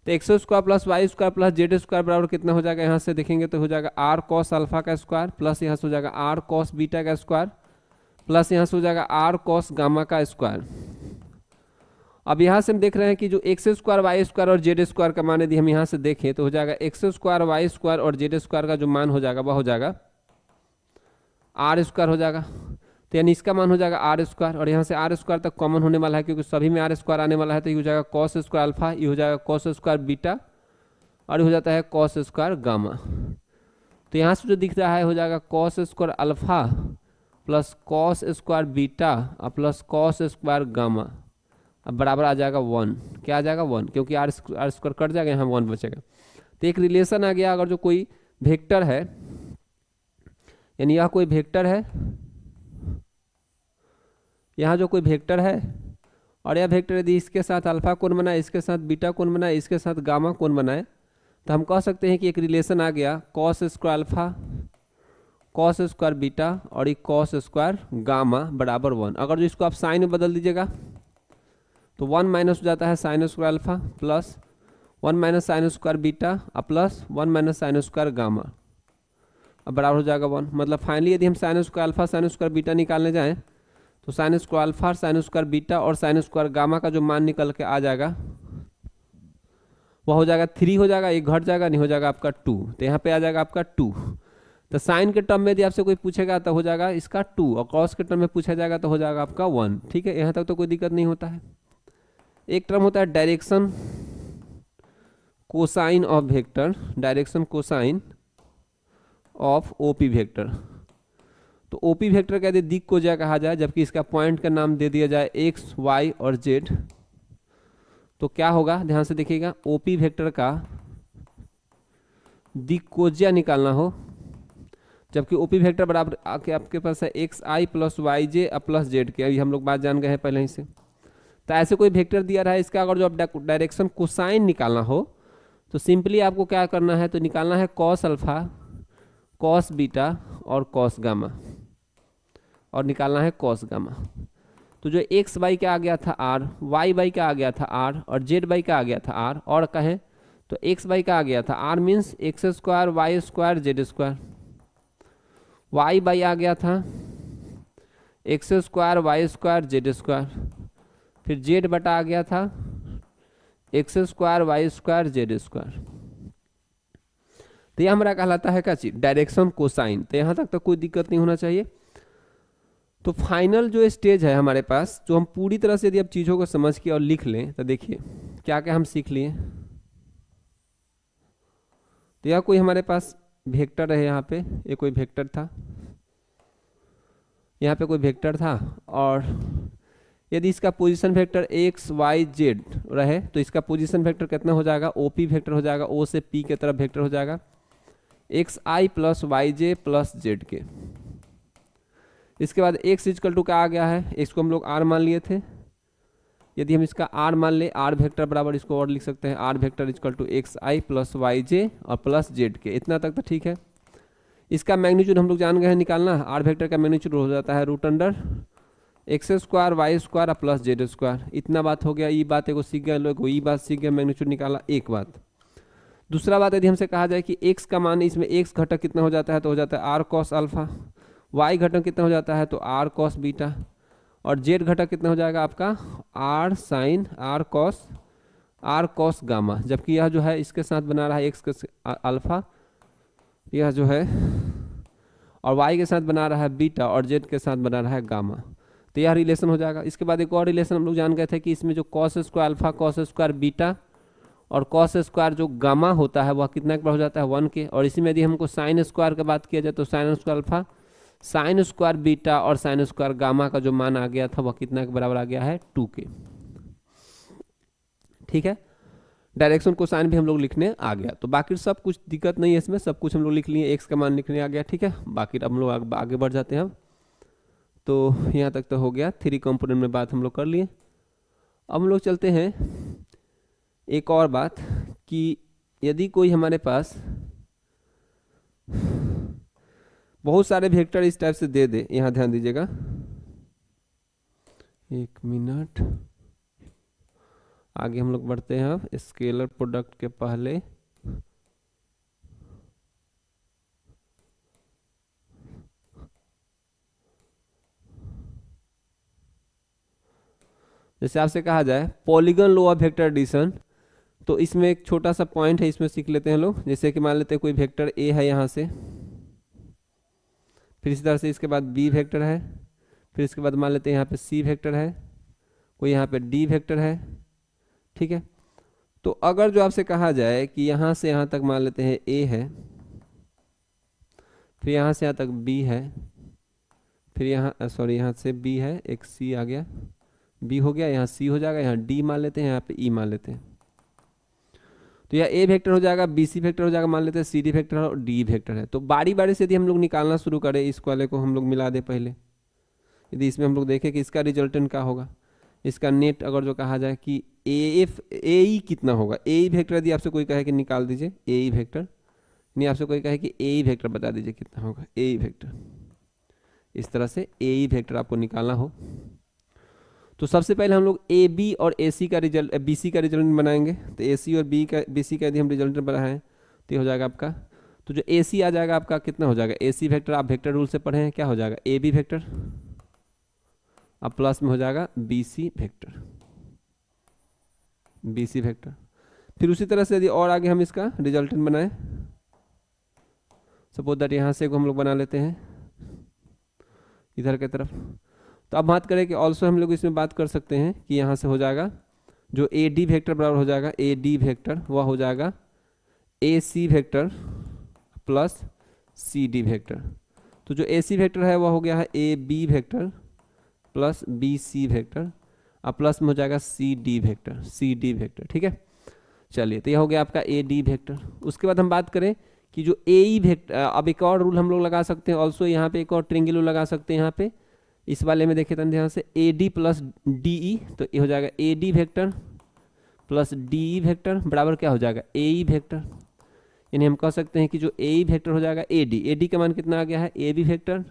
तो X square plus Y square plus Z square बराबर कितना हो जाएगा, यहाँ से देखेंगे तो हो जाएगा आर कॉस अल्फा का स्क्वायर प्लस यहाँ से हो जाएगा आर कॉस बीटा का स्क्वायर प्लस यहाँ से हो जाएगा आर कॉस गामा का स्क्वायर। अब यहाँ से हम देख रहे हैं कि जो एक्स स्क्वायर वाई स्क्वायर और जेड स्क्वायर का मान यदि हम यहाँ से देखें तो हो जाएगा एक्स स्क्वायर वाई स्क्वायर और जेड स्क्वायर का जो मान हो जाएगा वह हो जाएगा आर स्क्वायर हो जाएगा, तो यानी इसका मान हो जाएगा आर स्क्वायर, और यहाँ से आर स्क्वायर तक कॉमन होने वाला है क्योंकि सभी में आर स्क्वायर आने वाला है, तो ये हो जाएगा कॉस स्क्वायर अल्फा, ये हो जाएगा कॉस स्क्वायर बीटा, और ये हो जाता है कॉस स्क्वायर गामा। तो यहाँ से जो दिख रहा है हो जाएगा cos square alpha plus cos square beta और प्लस कॉस स्क्वायर गामा, अब बराबर आ जाएगा 1। क्या आ जाएगा 1, क्योंकि आर स्क्वायर कट जाएगा, यहाँ 1 बचेगा। तो एक रिलेशन आ गया, अगर जो कोई वेक्टर है, यानी यह कोई वेक्टर है, यहाँ जो कोई वेक्टर है और यह वेक्टर यदि इसके साथ अल्फा कोण बनाए, इसके साथ बीटा कोण बनाए, इसके साथ गामा कोण बनाए, तो हम कह सकते हैं कि एक रिलेशन आ गया cos square alpha cos square beta और एक कॉस स्क्वायर गामा बराबर 1। अगर जो इसको आप साइन में बदल दीजिएगा तो 1 माइनस हो जाता है sine square alpha plus 1 minus sine square beta और plus 1 minus sine square gamma, अब बराबर हो जाएगा 1। मतलब फाइनली यदि हम sine square alpha sine square beta निकालने जाएं तो sine square alpha sine square beta और साइन स्क्वायर गामा का जो मान निकल के आ जाएगा वह हो जाएगा 3 हो जाएगा, एक घट जाएगा, नहीं हो जाएगा आपका 2, तो यहाँ पे आ जाएगा आपका 2। तो साइन के टर्म में यदि आपसे कोई पूछेगा तो हो जाएगा इसका 2, और कॉस के टर्म में पूछा जाएगा तो हो जाएगा आपका 1। ठीक है, यहाँ तक तो कोई दिक्कत नहीं होता है। एक टर्म होता है direction cosine of vector, direction cosine of OP vector. तो ओपी वेक्टर का यदि दिक् को क्या कहा जाए, जबकि इसका पॉइंट का नाम दे दिया जाए एक्स वाई और जेड, तो क्या होगा, ध्यान से देखिएगा। ओपी वेक्टर का दिक्कोज्या निकालना हो, जबकि ओपी वेक्टर बराबर आपके पास है x i plus y J plus Z के, अभी हम लोग बात जान गए हैं पहले ही से। तो ऐसे कोई वेक्टर दिया रहा है, इसका अगर जो आप डायरेक्शन कोसाइन निकालना हो तो सिंपली आपको क्या करना है, तो निकालना है कॉस अल्फा कॉस बीटा और कॉस गामा, और निकालना है कॉस गामा। तो जो एक्स बाई का आ गया था आर, वाई बाई का आ गया था आर, और जेड बाई का आ गया था आर, और कहें तो एक्स बाई का आ गया था r means x square Y square z square, y by आ गया था x square Y square z square, फिर जेड बटा आ गया था x square Y square z square. तो यह हमारा कहलाता है क्या चीज, डायरेक्शन कोसाइन। तो यहाँ तक तो कोई दिक्कत नहीं होना चाहिए। तो फाइनल जो स्टेज है हमारे पास, जो हम पूरी तरह से यदि आप चीज़ों को समझ के और लिख लें तो देखिए क्या क्या हम सीख लिए। तो यह कोई हमारे पास वेक्टर है, यहाँ पे ये कोई वेक्टर था, यहाँ पे कोई वेक्टर था, और यदि इसका position vector X Y Z रहे तो इसका पोजीशन वेक्टर कितना हो जाएगा, ओपी वेक्टर हो जाएगा, ओ से पी के तरफ वेक्टर हो जाएगा x i plus y J plus Z के। इसके बाद एक्स इजकल टू का आ गया है, एक्स को हम लोग आर मान लिए थे, यदि हम इसका आर मान ले, आर वेक्टर बराबर इसको और लिख सकते हैं r vector is equal to x i plus y j और प्लस जेड के। इतना तक तो ठीक है। इसका मैग्नीट्यूड हम लोग जान गए हैं निकालना, आर वेक्टर का मैग्नीट्यूड हो जाता है root under X square Y square plus Z square. इतना बात हो गया, ये बात एगो सीख गए लोग, ये बात सीख गए, मैग्नीट्यूड निकाला एक बात। दूसरा बात यदि हमसे कहा जाए कि एक्स का मान, इसमें एक्स घटक कितना हो जाता है, तो हो जाता है आर कॉस अल्फा, वाई घटक कितना हो जाता है तो आर कॉस बीटा, और जेड घटक कितना हो जाएगा आपका R sine R cos gamma, जबकि यह जो है इसके साथ बना रहा है एक्स के अल्फा, यह जो है, और वाई के साथ बना रहा है बीटा, और जेड के साथ बना रहा है गामा। तो यह रिलेशन हो जाएगा। इसके बाद एक और रिलेशन हम लोग जान गए थे कि इसमें जो cos square alpha cos square beta और कॉस स्क्वायर जो गामा होता है वह कितना के बराबर हो जाता है 1 के। और इसी में यदि हमको साइन स्क्वायर की बात किया जाए तो sine square alpha sine square beta और साइन स्क्वायर गामा का जो मान आ गया था वह कितना के बराबर आ गया है 2 के। ठीक है, डायरेक्शन को साइन भी हम लोग लिखने आ गया। तो बाकी सब कुछ दिक्कत नहीं है इसमें, सब कुछ हम लोग लिख लिए, एक्स का मान लिखने आ गया। ठीक है, बाकी हम लोग आगे बढ़ जाते हैं। अब तो यहाँ तक तो हो गया, 3 कंपोनेंट में बात हम लोग कर लिए। अब हम लोग चलते हैं एक और बात कि यदि कोई हमारे पास बहुत सारे वेक्टर इस टाइप से दे दे, यहाँ ध्यान दीजिएगा, 1 मिनट, आगे हम लोग बढ़ते हैं। अब स्केलर प्रोडक्ट के पहले जैसे आपसे कहा जाए polygon law of vector addition, तो इसमें एक छोटा सा पॉइंट है, इसमें सीख लेते हैं लोग। जैसे कि मान लेते हैं कोई वेक्टर ए है यहाँ से, फिर इसी तरह से इसके बाद बी वेक्टर है, फिर इसके बाद मान लेते हैं यहाँ पे सी वेक्टर है, कोई यहाँ पे डी वेक्टर है। ठीक है, तो अगर जो आपसे कहा जाए कि यहाँ से यहाँ तक मान लेते हैं ए है, फिर यहाँ से यहाँ तक बी है, फिर यहाँ सॉरी यहाँ से बी है, एक सी आ गया, बी हो गया, यहाँ सी हो जाएगा, यहाँ डी मान लेते हैं, यहाँ पे ई मान लेते हैं। तो यह ए वेक्टर हो जाएगा, बी सी वेक्टर हो जाएगा, मान लेते हैं सी डी वेक्टर और डी वेक्टर है। तो बारी बारी से यदि हम लोग निकालना शुरू करें, इस वाले को हम लोग मिला दें पहले, यदि इसमें हम लोग देखें कि इसका रिजल्टेंट क्या होगा, इसका नेट अगर जो कहा जाए कि ए ई कितना होगा, ए ई वेक्टर यदि आपसे कोई कहे कि निकाल दीजिए ए ई वेक्टर, नहीं आपसे कोई कहे कि ए ई वेक्टर बता दीजिए कितना होगा ए ई वेक्टर, इस तरह से ए ई वेक्टर आपको निकालना हो तो सबसे पहले हम लोग ए बी और ए सी का रिजल्ट बी सी का रिजल्ट बनाएंगे। तो ए सी और बी सी का यदि हम रिजल्ट बनाएं तो ये हो जाएगा आपका, तो जो ए सी आ जाएगा आपका कितना हो जाएगा, ए सी वेक्टर आप वेक्टर रूल से पढ़े हैं, क्या हो जाएगा ए बी वेक्टर, अब प्लस में हो जाएगा B C vector, B C vector. फिर उसी तरह से यदि और आगे हम इसका रिजल्टेंट बनाएं, सपोज दैट यहाँ से हम लोग बना लेते हैं इधर की तरफ। तो अब बात करें कि ऑल्सो हम लोग इसमें बात कर सकते हैं कि यहाँ से हो जाएगा जो ए डी वेक्टर बराबर हो जाएगा ए डी वेक्टर, वह हो जाएगा ए सी vector plus C D vector. तो जो ए सी वेक्टर है वह हो गया है A B vector plus B C vector, अब प्लस में हो जाएगा C D vector, C D vector. ठीक है, चलिए, तो यह हो गया आपका ए डी वेक्टर। उसके बाद हम बात करें कि जो ए ई वेक्टर, अब एक और रूल हम लोग लगा सकते हैं ऑल्सो, यहाँ पे एक और ट्रिंगल लगा सकते हैं। यहाँ पे इस वाले में देखिए तन ध्यान से A D plus D E, तो ये हो जाएगा A D vector plus D E vector बराबर क्या हो जाएगा ए ई वेक्टर। यानी हम कह सकते हैं कि जो ए ई वेक्टर हो जाएगा ए डी का मान कितना आ गया है A B vector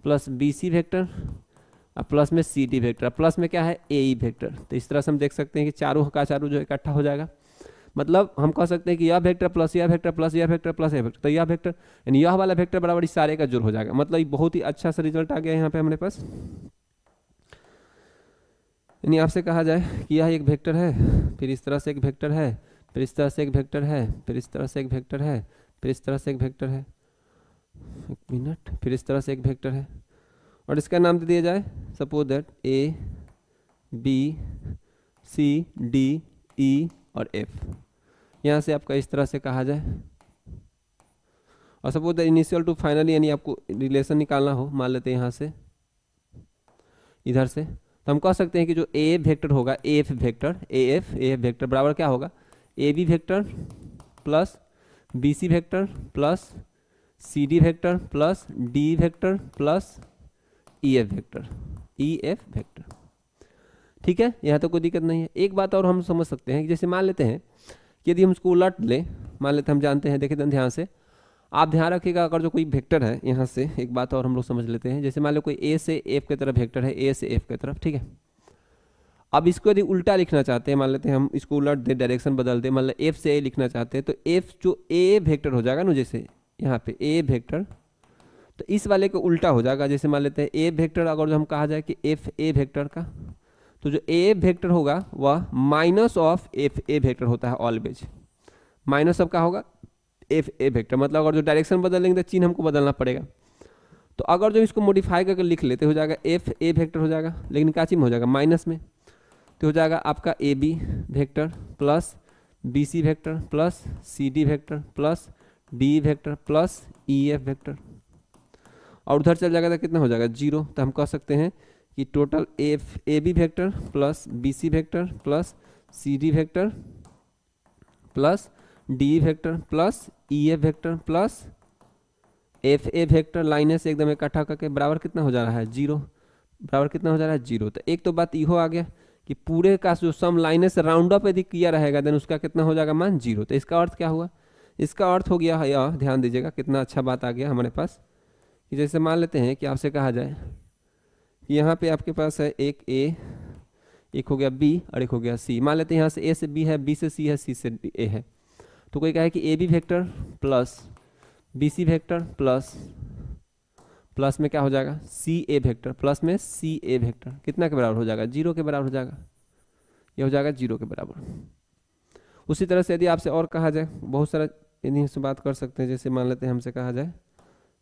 plus B C vector, अब प्लस में सी डी वेक्टर, प्लस में क्या है ए ई वेक्टर। तो इस तरह से हम देख सकते हैं कि चारों का चारों जो इकट्ठा हो जाएगा, मतलब हम कह सकते हैं कि यह वेक्टर प्लस यह वेक्टर प्लस यह वेक्टर प्लस यह वेक्टर, तो यह वेक्टर यानी यह वाला वेक्टर बराबर इस सारे का जोड़ हो जाएगा। मतलब ये बहुत ही अच्छा सा रिजल्ट आ गया यहाँ पे हमारे पास। यानी आपसे कहा जाए कि यह एक वेक्टर है, फिर इस तरह से एक वेक्टर है, फिर इस तरह से एक वेक्टर है, फिर इस तरह से एक वेक्टर है, फिर इस तरह से एक वेक्टर है, एक मिनट, फिर इस तरह से एक वेक्टर है, और इसका नाम दे दिया जाए suppose that A B C D E और एफ। यहाँ से आपका इस तरह से कहा जाए, और suppose that initial to final यानी आपको रिलेशन निकालना हो, मान लेते हैं यहाँ से इधर से, तो हम कह सकते हैं कि जो ए वेक्टर होगा ए एफ वेक्टर बराबर क्या होगा A B vector plus B C vector plus C D vector plus D vector plus E F vector. ठीक है, यहाँ तो कोई दिक्कत नहीं है। एक बात और हम समझ सकते हैं कि जैसे मान लेते हैं कि यदि हम उसको उलट लें, मान लेते हैं हम जानते हैं, देखिए ध्यान से आप ध्यान रखिएगा, अगर जो कोई वेक्टर है यहाँ से, एक बात और हम लोग समझ लेते हैं, जैसे मान लो कोई ए से एफ की तरफ वेक्टर है, ए से एफ की तरफ, ठीक है। अब इसको यदि उल्टा लिखना चाहते हैं, मान लेते हैं हम इसको उलट दे, डायरेक्शन बदल दे, मतलब एफ से ए लिखना चाहते हैं, तो एफ जो ए वेक्टर हो जाएगा ना, जैसे यहाँ पे ए वेक्टर, तो इस वाले को उल्टा हो जाएगा। जैसे मान लेते हैं ए वेक्टर, अगर जो हम कहा जाए कि एफ ए वेक्टर का, तो जो ए वेक्टर होगा वह minus of F A vector होता है ऑलवेज। माइनस ऑफ का होगा एफ ए वेक्टर, मतलब अगर जो डायरेक्शन बदलेंगे तो चिन्ह हमको बदलना पड़ेगा। तो अगर जो इसको मॉडिफाई करके लिख लेते हो जाएगा एफ ए वेक्टर हो जाएगा, लेकिन क्या चिन्ह हो जाएगा माइनस में, तो हो जाएगा आपका A B vector plus B C vector plus C D vector plus D vector plus E F vector, और उधर चल जाएगा तो कितना हो जाएगा 0। तो हम कह सकते हैं कि total F A B vector plus B C vector plus C D vector plus D vector plus E F vector plus F A vector line से एकदम इकट्ठा करके बराबर कितना हो जा रहा है 0। बराबर कितना हो जा रहा है 0। तो एक तो बात इहो आ गया कि पूरे का जो सम लाइन से राउंड अप यदि किया रहेगा देन उसका कितना हो जाएगा मान 0। तो इसका अर्थ क्या हुआ, इसका अर्थ हो गया यह, ध्यान दीजिएगा कितना अच्छा बात आ गया हमारे पास, कि जैसे मान लेते हैं कि आपसे कहा जाए कि यहाँ पे आपके पास है एक ए, एक हो गया बी और एक हो गया सी। मान लेते हैं यहाँ से ए से बी है, बी से सी है, सी से ए है। तो कोई कहे कि A B vector plus B C vector plus plus में क्या हो जाएगा सी ए वेक्टर प्लस में सी ए वेक्टर कितना के बराबर हो जाएगा 0 के बराबर हो जाएगा, यह हो जाएगा 0 के बराबर। उसी तरह से यदि आपसे और कहा जाए, बहुत सारा यदि से बात कर सकते हैं, जैसे मान लेते हैं हमसे कहा जाए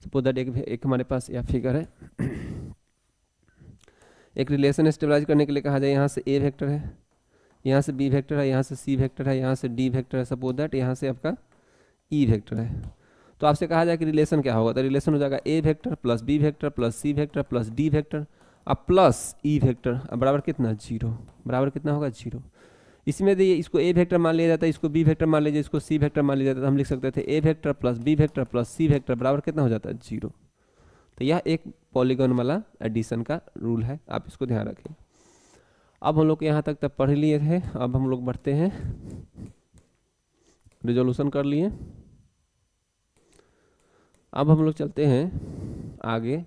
सपोज दैट एक हमारे पास यह फिगर है, एक रिलेशन स्टेबलाइज करने के लिए कहा जाए यहाँ से ए वेक्टर है, यहाँ से बी वेक्टर है, यहाँ से सी वेक्टर है, यहाँ से डी वेक्टर है, सपोज दैट यहाँ से आपका ई वेक्टर है। तो आपसे कहा जाए कि रिलेशन क्या होगा, तो रिलेशन हो जाएगा ए vector plus b vector plus c vector plus D vector अब प्लस ई वेक्टर, अब बराबर कितना 0। बराबर कितना होगा 0। इसमें यदि इसको ए वेक्टर मान लिया जाता है, इसको बी वेक्टर मान लीजिए, इसको सी वेक्टर मान लिया जाता है, तो हम लिख सकते थे a vector plus b vector plus c vector बराबर कितना हो जाता है 0। तो यह एक पॉलीगॉन वाला एडिशन का रूल है, आप इसको ध्यान रखें। अब हम लोग यहाँ तक पढ़ लिए थे, अब हम लोग बढ़ते हैं, रिजोल्यूशन कर लिए, अब हम लोग चलते हैं आगे।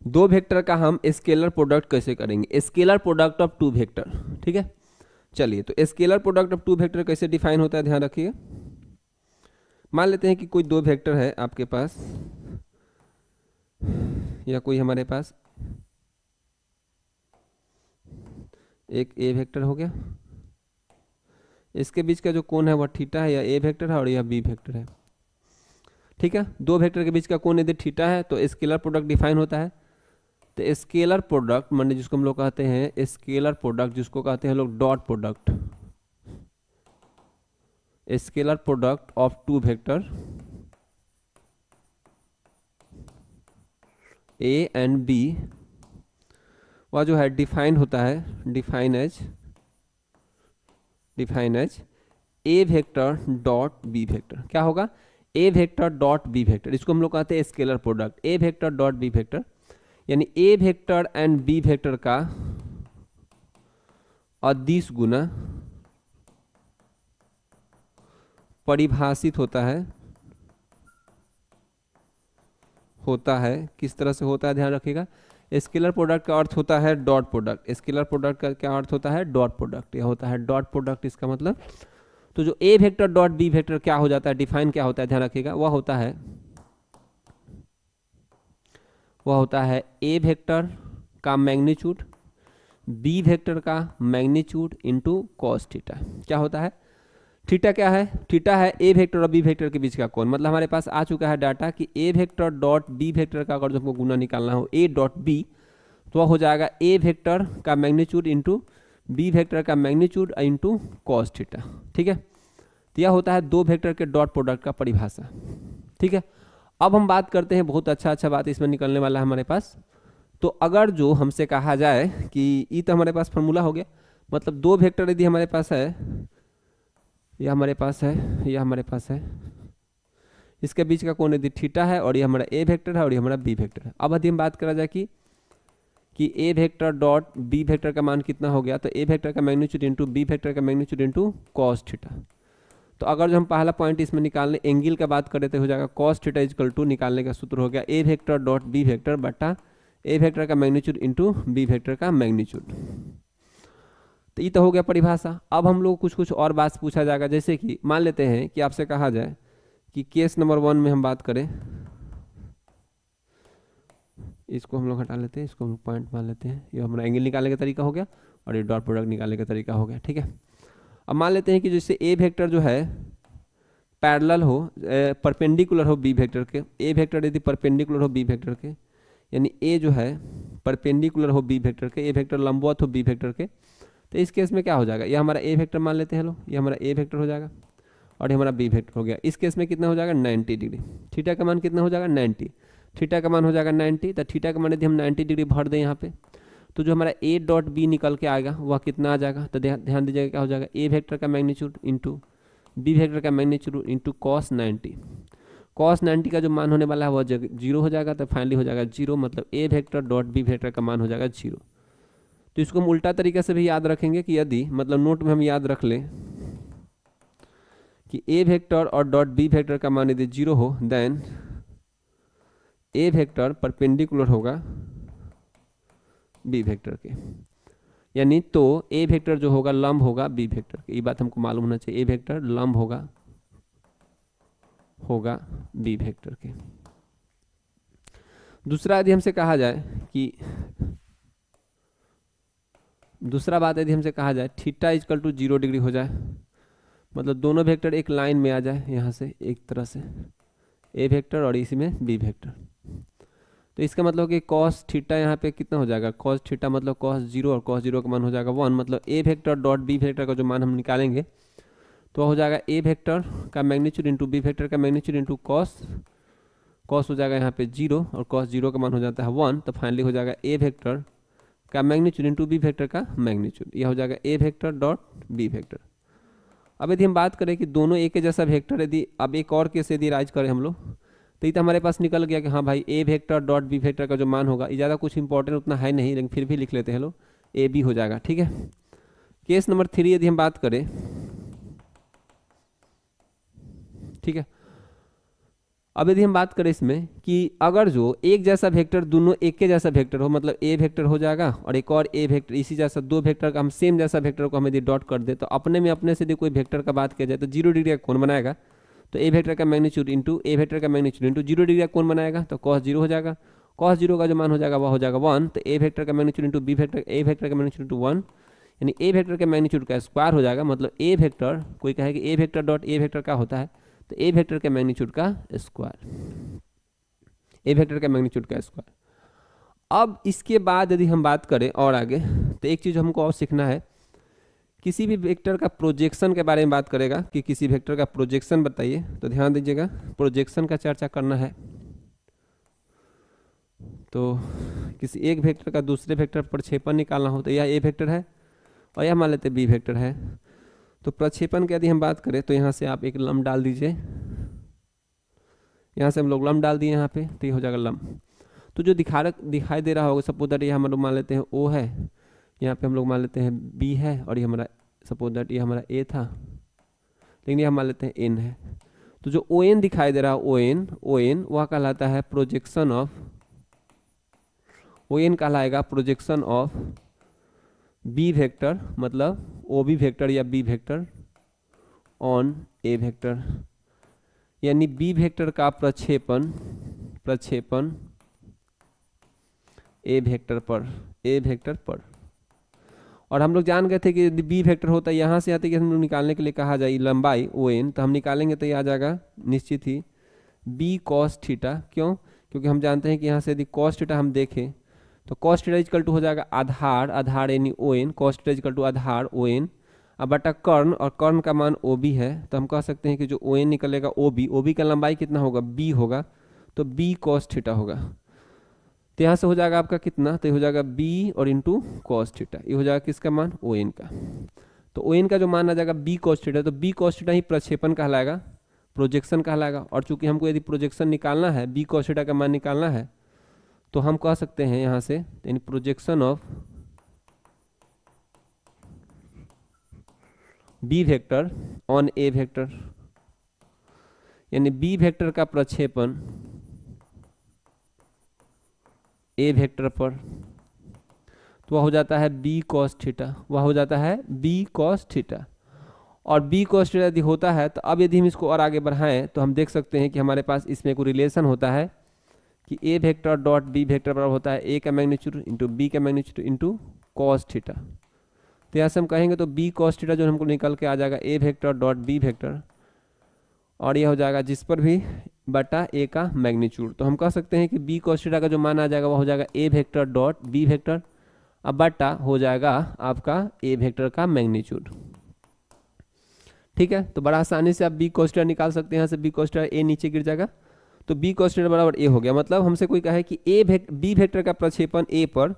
दो वेक्टर का हम स्केलर प्रोडक्ट कैसे करेंगे, scalar product of two vector, ठीक है। चलिए, तो scalar product of two vector कैसे डिफाइन होता है ध्यान रखिए। मान लेते हैं कि कोई दो वेक्टर है आपके पास, या कोई हमारे पास एक ए वेक्टर हो गया, इसके बीच का जो कोण है वह थीटा है, या ए वेक्टर है और यह बी वेक्टर है, ठीक है। दो वेक्टर के बीच का कोण यदि थीटा है तो स्केलर प्रोडक्ट डिफाइन होता है। तो स्केलर प्रोडक्ट माने जिसको हम लोग कहते हैं स्केलर प्रोडक्ट, जिसको कहते हैं लोग dot product, scalar product of two vector A and B, वह जो है डिफाइन होता है, define as A vector dot B vector. क्या होगा A vector dot B vector, इसको हम लोग कहते हैं scalar product A vector dot B vector, यानी A vector and B vector का अदिश गुना परिभाषित होता है किस तरह से होता है ध्यान रखिएगा। स्केलर प्रोडक्ट का अर्थ होता है डॉट प्रोडक्ट, स्केलर प्रोडक्ट का क्या अर्थ होता है डॉट प्रोडक्ट, यह होता है डॉट प्रोडक्ट। इसका मतलब तो जो ए वेक्टर डॉट बी वेक्टर क्या हो जाता है, डिफाइन क्या होता है ध्यान रखिएगा, वह होता है ए वेक्टर का मैग्नीट्यूड बी वेक्टर का मैग्नीट्यूड इनटू कॉस थीटा। क्या होता है थीटा, क्या है थीटा है ए वेक्टर और बी वेक्टर के बीच का कोण। मतलब हमारे पास आ चुका है डाटा कि ए वेक्टर डॉट बी वेक्टर का अगर हमको गुना निकालना हो ए डॉट बी, तो वह हो जाएगा ए वेक्टर का मैग्नीट्यूड इंटू बी वेक्टर का मैग्नीट्यूड इंटू कॉस थीटा, ठीक है। तो यह होता है दो वेक्टर के डॉट प्रोडक्ट का परिभाषा, ठीक है। अब हम बात करते हैं, बहुत अच्छा बात इसमें निकलने वाला है हमारे पास। तो अगर जो हमसे कहा जाए कि ये तो हमारे पास फॉर्मूला हो गया, मतलब दो वेक्टर यदि हमारे पास है, यह हमारे पास है, इसके बीच का कोण यदि थीटा है और ये हमारा ए वेक्टर है और ये हमारा बी वेक्टर है। अब यदि हम बात करा जाए कि ए वेक्टर डॉट बी वेक्टर का मान कितना हो गया, तो ए वेक्टर का मैग्नीट्यूड इंटू बी वेक्टर का मैग्नीट्यूड इंटू कॉस थीटा। तो अगर जो हम पहला पॉइंट इसमें निकालने एंगल का बात करें तो हो जाएगा कॉस थीटा इक्वल टू, निकालने का सूत्र हो गया ए वेक्टर डॉट बी वेक्टर बटा ए वेक्टर का मैग्नीट्यूड इंटू बी वेक्टर का मैग्नीट्यूड। तो ये तो हो गया परिभाषा। अब हम लोग कुछ कुछ और बात पूछा जाएगा, जैसे कि मान लेते हैं कि आपसे कहा जाए कि केस नंबर 1 में हम बात करें, इसको हम लोग हटा लेते हैं, इसको हम लोग पॉइंट मान लेते हैं, ये हमारा एंगल निकालने का तरीका हो गया और ये डॉट प्रोडक्ट निकालने का तरीका हो गया, ठीक है। अब मान लेते हैं कि जैसे ए वेक्टर जो है पैरेलल हो, परपेंडिकुलर हो बी वेक्टर के, ए वेक्टर यदि परपेंडिकुलर हो बी वेक्टर के, यानी ए जो है परपेंडिकुलर हो बी वेक्टर के, ए वेक्टर लंबवत हो बी वेक्टर के, तो इस केस में क्या हो जाएगा, ये हमारा ए वेक्टर मान लेते हैं लोग, ये हमारा ए वेक्टर हो जाएगा और ये हमारा बी वेक्टर हो गया। इस केस में कितना हो जाएगा 90 डिग्री, थीटा का मान कितना हो जाएगा 90, थीटा का मान हो जाएगा 90, तो थीटा का मान यदि हम 90 डिग्री भर दें यहाँ पे, तो जो हमारा ए डॉट बी निकल के आएगा वह कितना आ जाएगा, तो ध्यान दीजिएगा क्या हो जाएगा, ए वेक्टर का मैग्नीट्यूड इंटू बी वेक्टर का मैग्नीट्यूड इंटू कॉस 90, कॉस 90 का जो मान होने वाला है वह 0 हो जाएगा, तो फाइनली हो जाएगा 0, मतलब A vector dot B vector का मान हो जाएगा 0। तो इसको हम उल्टा तरीके से भी याद रखेंगे कि यदि मतलब नोट में हम याद रख लें कि ए वेक्टर और डॉट बी वेक्टर का मान यदि 0 हो, देन ए वेक्टर परपेंडिकुलर होगा बी वेक्टर के, यानी तो ए वेक्टर जो होगा लंब होगा बी वेक्टर के, ये बात हमको मालूम होना चाहिए, ए वेक्टर लंब होगा बी वेक्टर के। दूसरा यदि हमसे कहा जाए कि दूसरा बात यदि हमसे कहा जाए थीटा इजकल टू 0 डिग्री हो जाए, मतलब दोनों वेक्टर एक लाइन में आ जाए यहाँ से एक तरह से, ए वेक्टर और इसी में बी वेक्टर, तो इसका मतलब कि कॉस थीटा यहाँ पे कितना हो जाएगा, कॉस थीटा मतलब कॉस 0 और कॉस 0 का मान हो जाएगा 1, मतलब A vector dot B vector का जो मान हम निकालेंगे तो हो जाएगा ए वेक्टर का मैग्नीट्यूड इंटू बी वेक्टर का मैग्नीट्यूड इंटू कॉस, कॉस हो जाएगा यहाँ पे 0 और कॉस 0 का मान हो जाता है 1, तो फाइनली हो जाएगा ए वेक्टर का मैग्नीट्यूड इंटू बी वेक्टर का मैग्नीट्यूड, यह हो जाएगा ए वेक्टर डॉट बी वेक्टर। अब यदि हम बात करें कि दोनों एक जैसा वेक्टर, यदि अब एक और केस यदि राइज करें हम लोग, तो ये तो हमारे पास निकल गया कि हाँ भाई ए वेक्टर डॉट बी वेक्टर का जो मान होगा, ये ज़्यादा कुछ इंपॉर्टेंट उतना है नहीं, लेकिन फिर भी लिख लेते हैं लोग, ए बी हो जाएगा, ठीक है। केस नंबर 3 यदि हम बात करें, ठीक है, अब यदि हम बात करें इसमें कि अगर जो एक जैसा वेक्टर दोनों एक के जैसा वेक्टर हो, मतलब ए वेक्टर हो जाएगा और एक और ए वेक्टर, इसी जैसा दो वेक्टर का हम सेम जैसा वेक्टर को हम यदि डॉट कर दे, तो अपने में अपने से यदि कोई वेक्टर का बात किया जाए तो 0 डिग्री का कोण बनाएगा, तो ए वेक्टर का मैग्नीट्यूड इंटू ए वेक्टर का मैग्नीट्यूड इंटू 0 डिग्री का कोण बनाएगा, तो कॉस 0 हो जाएगा, कॉस 0 का जो मान हो जाएगा वह हो जाएगा 1, तो ए वेक्टर का magnitude into B vector A vector का मैग्नीट्यूड इंटू 1, यानी ए वेक्टर के मैग्नीट्यूड का स्क्वायर हो जाएगा, मतलब ए वेक्टर, कोई कहे कि ए वेक्टर डॉट ए वेक्टर का होता है, तो ए वेक्टर के मैग्नीट्यूड का स्क्वायर, ए वेक्टर का मैग्नीट्यूड का स्क्वायर। अब इसके बाद यदि हम बात करें और आगे, तो एक चीज़ हमको और सीखना है, किसी भी वेक्टर का प्रोजेक्शन के बारे में बात करेगा कि किसी वेक्टर का प्रोजेक्शन बताइए, तो ध्यान दीजिएगा प्रोजेक्शन का चर्चा करना है, तो किसी एक वेक्टर का दूसरे वेक्टर प्रक्षेपण निकालना हो, तो यह ए वेक्टर है और यह मान लेते बी वेक्टर है, तो प्रक्षेपण की यदि हम बात करें तो यहाँ से आप एक लंब डाल दीजिए, यहाँ से हम लोग लंब डाल दिए यहाँ पे, तो ये हो जाएगा लंब। तो जो दिखाई दे रहा होगा, सपोज दैट ये हम लोग मान लेते हैं ओ है, यहाँ पे हम लोग मान लेते हैं बी है, और ये हमारा सपोज दैट ये हमारा ए था, लेकिन ये हम मान लेते हैं एन है, तो जो ओ एन दिखाई दे रहा है ओ एन वह कहलाता है प्रोजेक्शन ऑफ, ओ एन कहलाएगा प्रोजेक्शन ऑफ बी वेक्टर, मतलब ओ बी वेक्टर या B vector on A vector, यानी बी वेक्टर का प्रक्षेपण ए वेक्टर पर। और हम लोग जान गए थे कि यदि बी वेक्टर होता है यहाँ से आते कि हम लोग निकालने के लिए कहा जाए लंबाई ओ एन, तो हम निकालेंगे तो ये आ जाएगा निश्चित ही बी कॉस थीटा, क्यों, क्योंकि हम जानते हैं कि यहाँ से यदि कॉस थीटा हम देखें तो कॉस थीटा इक्वल टू हो जाएगा आधार यानी O N, cos theta equal to आधार ओ एन, अब बटा कर्ण, और कर्ण का मान ओ बी है, तो हम कह सकते हैं कि जो ओ एन निकलेगा ओ बी का लंबाई कितना होगा बी होगा, तो बी कॉस थीटा होगा, तो यहाँ से हो जाएगा आपका कितना, तो ये हो जाएगा बी और इंटू कॉस थीटा, ये हो जाएगा किसका मान ओ एन का, तो ओ एन का जो मान आ जाएगा बी कॉस थीटा, तो बी कॉस थीटा ही प्रक्षेपण कहलाएगा, प्रोजेक्शन कहलाएगा, और चूंकि हमको यदि प्रोजेक्शन निकालना है बी कॉस थीटा का मान निकालना है, तो हम कह सकते हैं यहाँ से यानी projection of B vector on A vector, यानी बी वेक्टर का प्रक्षेपण ए वेक्टर पर, तो वह हो जाता है बी कॉस थीटा, वह हो जाता है बी कॉस थीटा। और बी कॉस थीटा यदि होता है तो अब यदि हम इसको और आगे बढ़ाएं तो हम देख सकते हैं कि हमारे पास इसमें कोई रिलेशन होता है कि ए वेक्टर डॉट बी वेक्टर बराबर होता है ए का मैग्नीट्यूड इंटू बी का मैग्नीट्यूड इंटू कॉस थीटा। तो यहाँ से हम कहेंगे तो बी कॉस थीटा जो हमको निकल के आ जाएगा ए वेक्टर डॉट बी वेक्टर, और यह हो जाएगा जिस पर भी बटा ए का मैग्नीट्यूड। तो हम कह सकते हैं कि बी कॉस थीटा का जो मान आ जाएगा वह हो जाएगा ए वेक्टर डॉट बी वेक्टर, अब बटा हो जाएगा आपका ए वेक्टर का मैग्नीट्यूड। ठीक है, तो बड़ा आसानी से आप बी कॉस थीटा निकाल सकते हैं। यहाँ से बी कॉस थीटा ए नीचे गिर जाएगा तो बी कॉस थीटा बराबर ए हो गया। मतलब हमसे कोई कहे कि बी वेक्टर का प्रक्षेपण ए पर,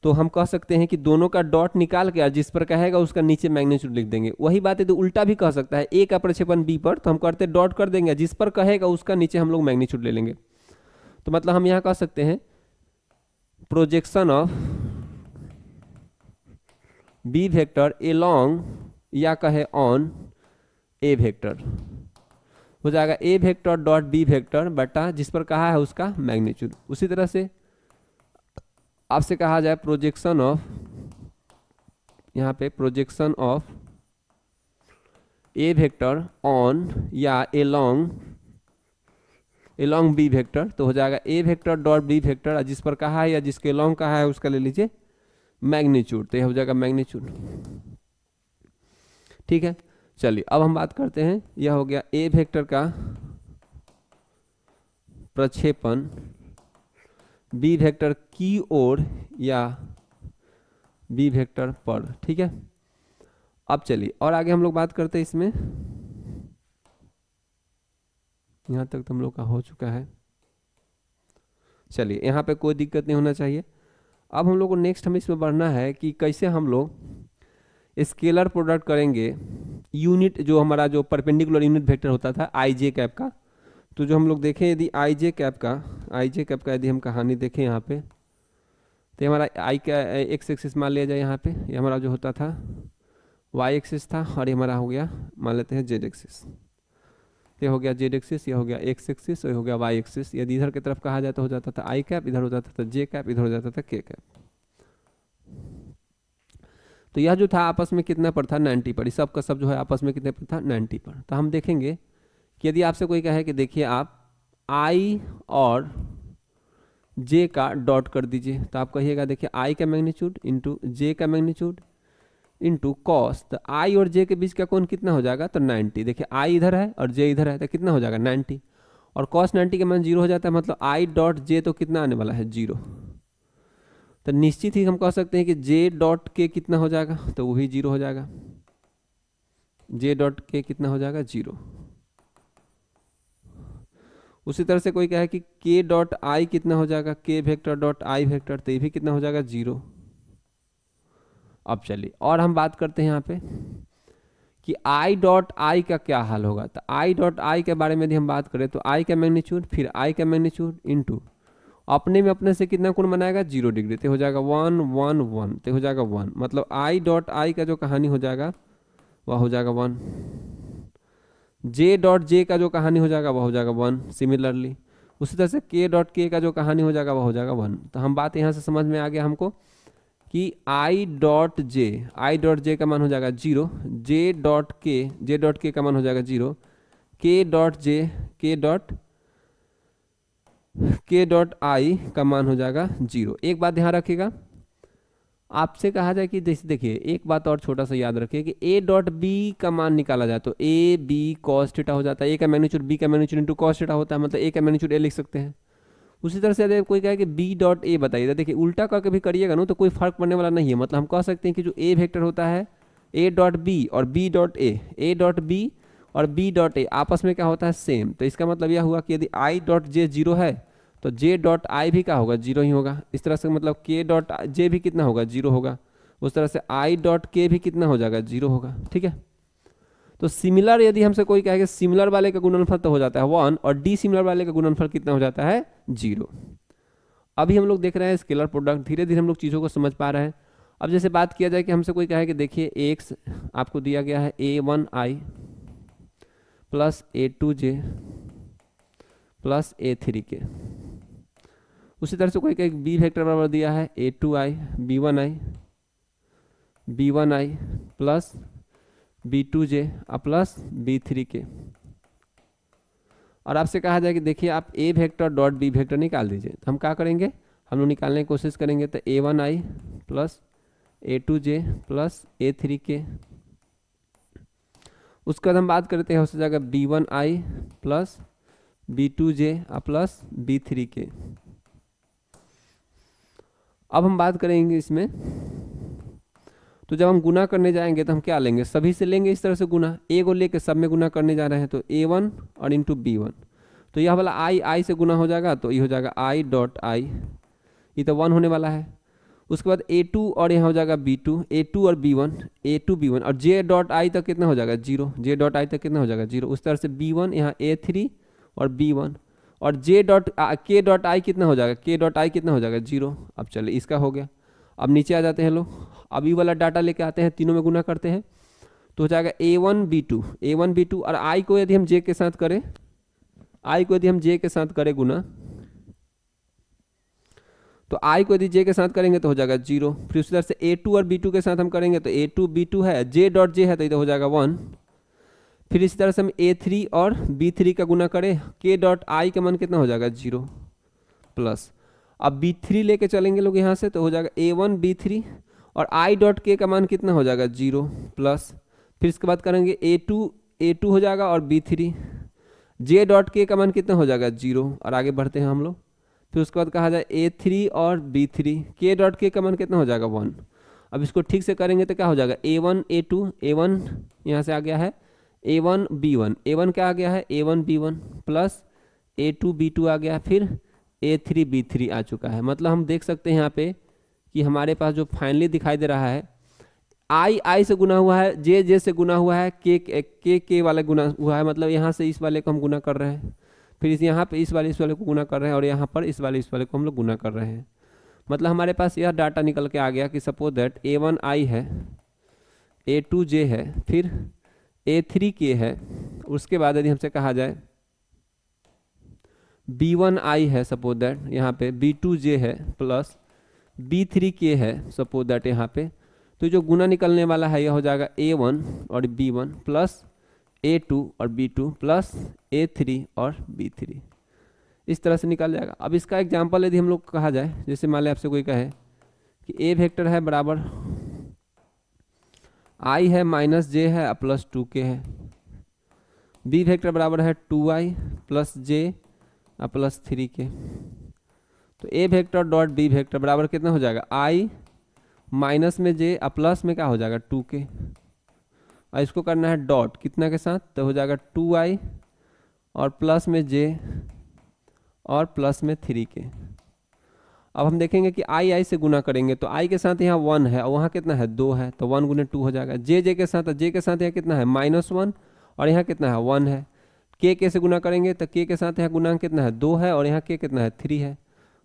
तो हम कह सकते हैं कि दोनों का डॉट निकाल के जिस पर कहेगा उसका नीचे मैग्नीट्यूड लिख देंगे। वही बात है तो उल्टा भी कह सकता है, ए का प्रक्षेपण बी पर तो हम करते डॉट कर देंगे, जिस पर कहेगा उसका नीचे हम लोग मैग्नीट्यूड ले लेंगे। तो मतलब हम यहाँ कह सकते हैं projection of B vector along या कहे ऑन ए वेक्टर हो जाएगा ए वेक्टर डॉट बी वेक्टर बटा जिस पर कहा है उसका मैग्नीट्यूड। उसी तरह से आपसे कहा जाए प्रोजेक्शन ऑफ, यहाँ पे projection of A vector on या एलॉन्ग बी वेक्टर, तो हो जाएगा ए वेक्टर डॉट बी वेक्टर जिस पर कहा है या जिसके एलॉन्ग कहा है उसका ले लीजिए मैग्नीट्यूड, तो यह हो जाएगा मैग्नीट्यूड। ठीक है, चलिए अब हम बात करते हैं, यह हो गया ए वेक्टर का प्रक्षेपण बी वेक्टर की ओर या बी वेक्टर पर। ठीक है, अब चलिए और आगे हम लोग बात करते हैं इसमें, यहां तक तो हम लोग का हो चुका है। चलिए यहाँ पे कोई दिक्कत नहीं होना चाहिए। अब हम लोग को नेक्स्ट हमें इसमें बढ़ना है कि कैसे हम लोग स्केलर प्रोडक्ट करेंगे यूनिट, जो हमारा जो परपेंडिकुलर यूनिट वेक्टर होता था आई जे कैप का। तो जो हम लोग देखें यदि आई जे कैप का यदि हम कहानी देखें यहाँ पे, तो हमारा आई का एक्स एक्सिस मान लिया जाए, यहाँ पे ये हमारा जो होता था वाई एक्सिस था और ये हमारा हो गया मान लेते हैं जेड एक्सिस। ये हो गया जेड एक्सिस, ये हो गया एक्स एक्सिस, ये हो गया वाई एक्सिस। यदि इधर की तरफ कहा जाए तो हो जाता था आई कैप, इधर हो जाता था जे कैप, इधर हो जाता था के कैप। तो यह जो था आपस में कितना पर था 90 पर, इस सब का सब जो है आपस में कितने पर था 90 पर। तो हम देखेंगे कि यदि आपसे कोई कहे कि देखिए आप आई और जे का डॉट कर दीजिए, तो आप कहिएगा देखिए आई का मैग्नीट्यूड इंटू जे का मैग्नीट्यूड इंटू कॉस, तो आई और जे के बीच का कोण कितना हो जाएगा तो 90। देखिए आई इधर है और जे इधर है तो कितना हो जाएगा 90, और कॉस 90 के मान 0 हो जाता है, मतलब आई डॉट जे तो कितना आने वाला है 0। तो निश्चित ही हम कह सकते हैं कि जे डॉट के कितना हो जाएगा, तो वही 0 हो जाएगा। जे डॉट के कितना हो जाएगा 0। उसी तरह से कोई कहे कि के डॉट आई कितना हो जाएगा, के वेक्टर डॉट आई वेक्टर, तो ये भी कितना हो जाएगा 0। अब चलिए और हम बात करते हैं यहाँ पे कि आई डॉट आई का क्या हाल होगा। तो आई डॉट आई के बारे में यदि हम बात करें तो आई का मैग्नीट्यूड फिर आई का मैग्नीट्यूड इंटू अपने में अपने से कितना कोण बनाएगा 0 डिग्री, तो हो जाएगा 1 1 1, तो हो जाएगा 1। मतलब आई डॉट आई का जो कहानी हो जाएगा वह हो जाएगा 1। जे डॉट जे का जो कहानी हो जाएगा वह हो जाएगा 1 सिमिलरली। उसी तरह से के डॉट के का जो कहानी हो जाएगा वह हो जाएगा 1। तो हम बात यहाँ से समझ में आ गया हमको कि आई डॉट जे का मान हो जाएगा 0, जे डॉट के का मान हो जाएगा 0, के डॉट आई का मान हो जाएगा 0। एक बात ध्यान रखिएगा, आपसे कहा जाए कि जैसे देखिए एक बात और छोटा सा याद रखिए कि ए डॉट बी का मान निकाला जाए तो ए बी कॉस थीटा हो जाता है, ए का मैग्नीट्यूड बी का मैग्नीट्यूड इंटू कॉस थीटा होता है, मतलब ए का मैग्नीट्यूड ए लिख सकते हैं। उसी तरह से यदि कोई कहे कि बी डॉट ए बताइए, देखिए उल्टा करके भी करिएगा ना तो कोई फर्क पड़ने वाला नहीं है। मतलब हम कह सकते हैं कि जो ए वेक्टर होता है ए डॉट बी और B dot A dot B और बी डॉट ए आपस में क्या होता है सेम। तो इसका मतलब यह हुआ कि यदि आई डॉट जे 0 है तो जे डॉट आई भी क्या होगा 0 ही होगा। इस तरह से मतलब के डॉट जे भी कितना होगा 0 होगा। उस तरह से आई डॉट के भी कितना हो जाएगा 0 होगा। ठीक है, तो सिमिलर यदि हमसे कोई कहेगा सिमिलर वाले का गुणनफल तो हो जाता है 1 और डी सिमिलर वाले का गुणनफल कितना हो जाता है 0। अभी हम लोग देख रहे हैं स्केलर प्रोडक्ट, धीरे धीरे हम लोग चीज़ों को समझ पा रहे हैं। अब जैसे बात किया जाए कि हमसे कोई कहे कि देखिए एक्स आपको दिया गया है a1i plus a2j plus a3k, उसी तरह से कोई एक बी वेक्टर बराबर दिया है a2i b1i plus b2j plus b3k, और आपसे कहा जाए कि देखिए आप a vector dot b vector निकाल दीजिए। तो हम क्या करेंगे, हम लोग निकालने की कोशिश करेंगे। तो a1i plus a2j plus a3k, उसके बाद हम बात करते हैं, हो जाएगा b1i plus b2j plus b3k। अब हम बात करेंगे इसमें, तो जब हम गुना करने जाएंगे तो हम क्या लेंगे, सभी से लेंगे इस तरह से गुना, ए को लेके सब में गुना करने जा रहे हैं। तो a1 और इंटू b1, तो यह वाला आई से गुना हो जाएगा, तो ये हो जाएगा i डॉट आई, ये तो 1 होने वाला है। उसके बाद a2 और यहाँ हो जाएगा b2, a2 और b1, a2 b1 और j डॉट आई तक कितना हो जाएगा 0, j डॉट आई तक कितना हो जाएगा 0। उस तरह से b1 यहाँ a3 और b1 और j dot k dot I कितना हो जाएगा, k डॉट आई कितना हो जाएगा 0। अब चलिए इसका हो गया। अब नीचे आ जाते हैं लोग, अब ये वाला डाटा लेके आते हैं, तीनों में गुना करते हैं, तो हो जाएगा a1 b2 और i को यदि हम j के साथ करें, i को यदि हम j के साथ करें गुना, तो i को यदि j के साथ करेंगे तो हो जाएगा 0। फिर उसी तरह से a2 और b2 के साथ हम करेंगे तो a2 b2 है, j डॉट j है तो इधर हो जाएगा 1। फिर इसी तरह से हम a3 और b3 का गुना करें, k डॉट i का मान कितना हो जाएगा 0 प्लस, अब b3 लेके चलेंगे लोग यहाँ से, तो हो जाएगा a1 b3 और i डॉट k का मान कितना हो जाएगा 0 प्लस। फिर इसके बाद करेंगे a2 हो जाएगा और b3, j डॉट k का मान कितना हो जाएगा 0, और आगे बढ़ते हैं हम लोग। फिर उसके बाद कहा जाए a3 और b3, k डॉट k का मान कितना हो जाएगा 1। अब इसको ठीक से करेंगे तो क्या हो जाएगा a1 a1 यहाँ से आ गया है a1 b1, a1 क्या आ गया है a1 b1 plus a2 b2 आ गया, फिर a3 b3 आ चुका है। मतलब हम देख सकते हैं यहाँ पे कि हमारे पास जो फाइनली दिखाई दे रहा है, आई से गुना हुआ है, जे से गुना हुआ है, के वाला गुना हुआ है, मतलब यहाँ से इस वाले को हम गुना कर रहे हैं, फिर इस यहाँ पे इस वाले को गुना कर रहे हैं, और यहाँ पर इस वाले को हम लोग गुना कर रहे हैं। मतलब हमारे पास यह डाटा निकल के आ गया कि सपोज दैट a1i है, a2j है, फिर a3k है, उसके बाद यदि हमसे कहा जाए b1i है सपोज दैट यहाँ पे, b2j है प्लस b3k है सपोज दैट यहाँ पे, तो जो गुना निकलने वाला है यह हो जाएगा a1 और b1 प्लस a2 और b2 प्लस a3 और b3, इस तरह से निकल जाएगा। अब इसका एग्जांपल यदि हम लोग कहा जाए, जैसे मान लें आपसे कोई कहे कि a वेक्टर है बराबर i है माइनस j है प्लस 2k है, b वेक्टर बराबर है 2i plus j plus 3k, तो a vector dot b vector बराबर कितना हो जाएगा i माइनस में j प्लस में क्या हो जाएगा 2k, और इसको करना है डॉट कितना के साथ, तो हो जाएगा 2i और प्लस में j और प्लस में 3k। अब हम देखेंगे कि i से गुना करेंगे तो i के साथ यहाँ 1 है और वहाँ कितना है 2 है, तो 1 गुने 2 हो जाएगा। j के साथ यहाँ कितना है -1 और यहाँ कितना है 1 है। k से गुना करेंगे तो k के साथ यहाँ गुणांक कितना है 2 है और यहाँ k कितना है 3 है,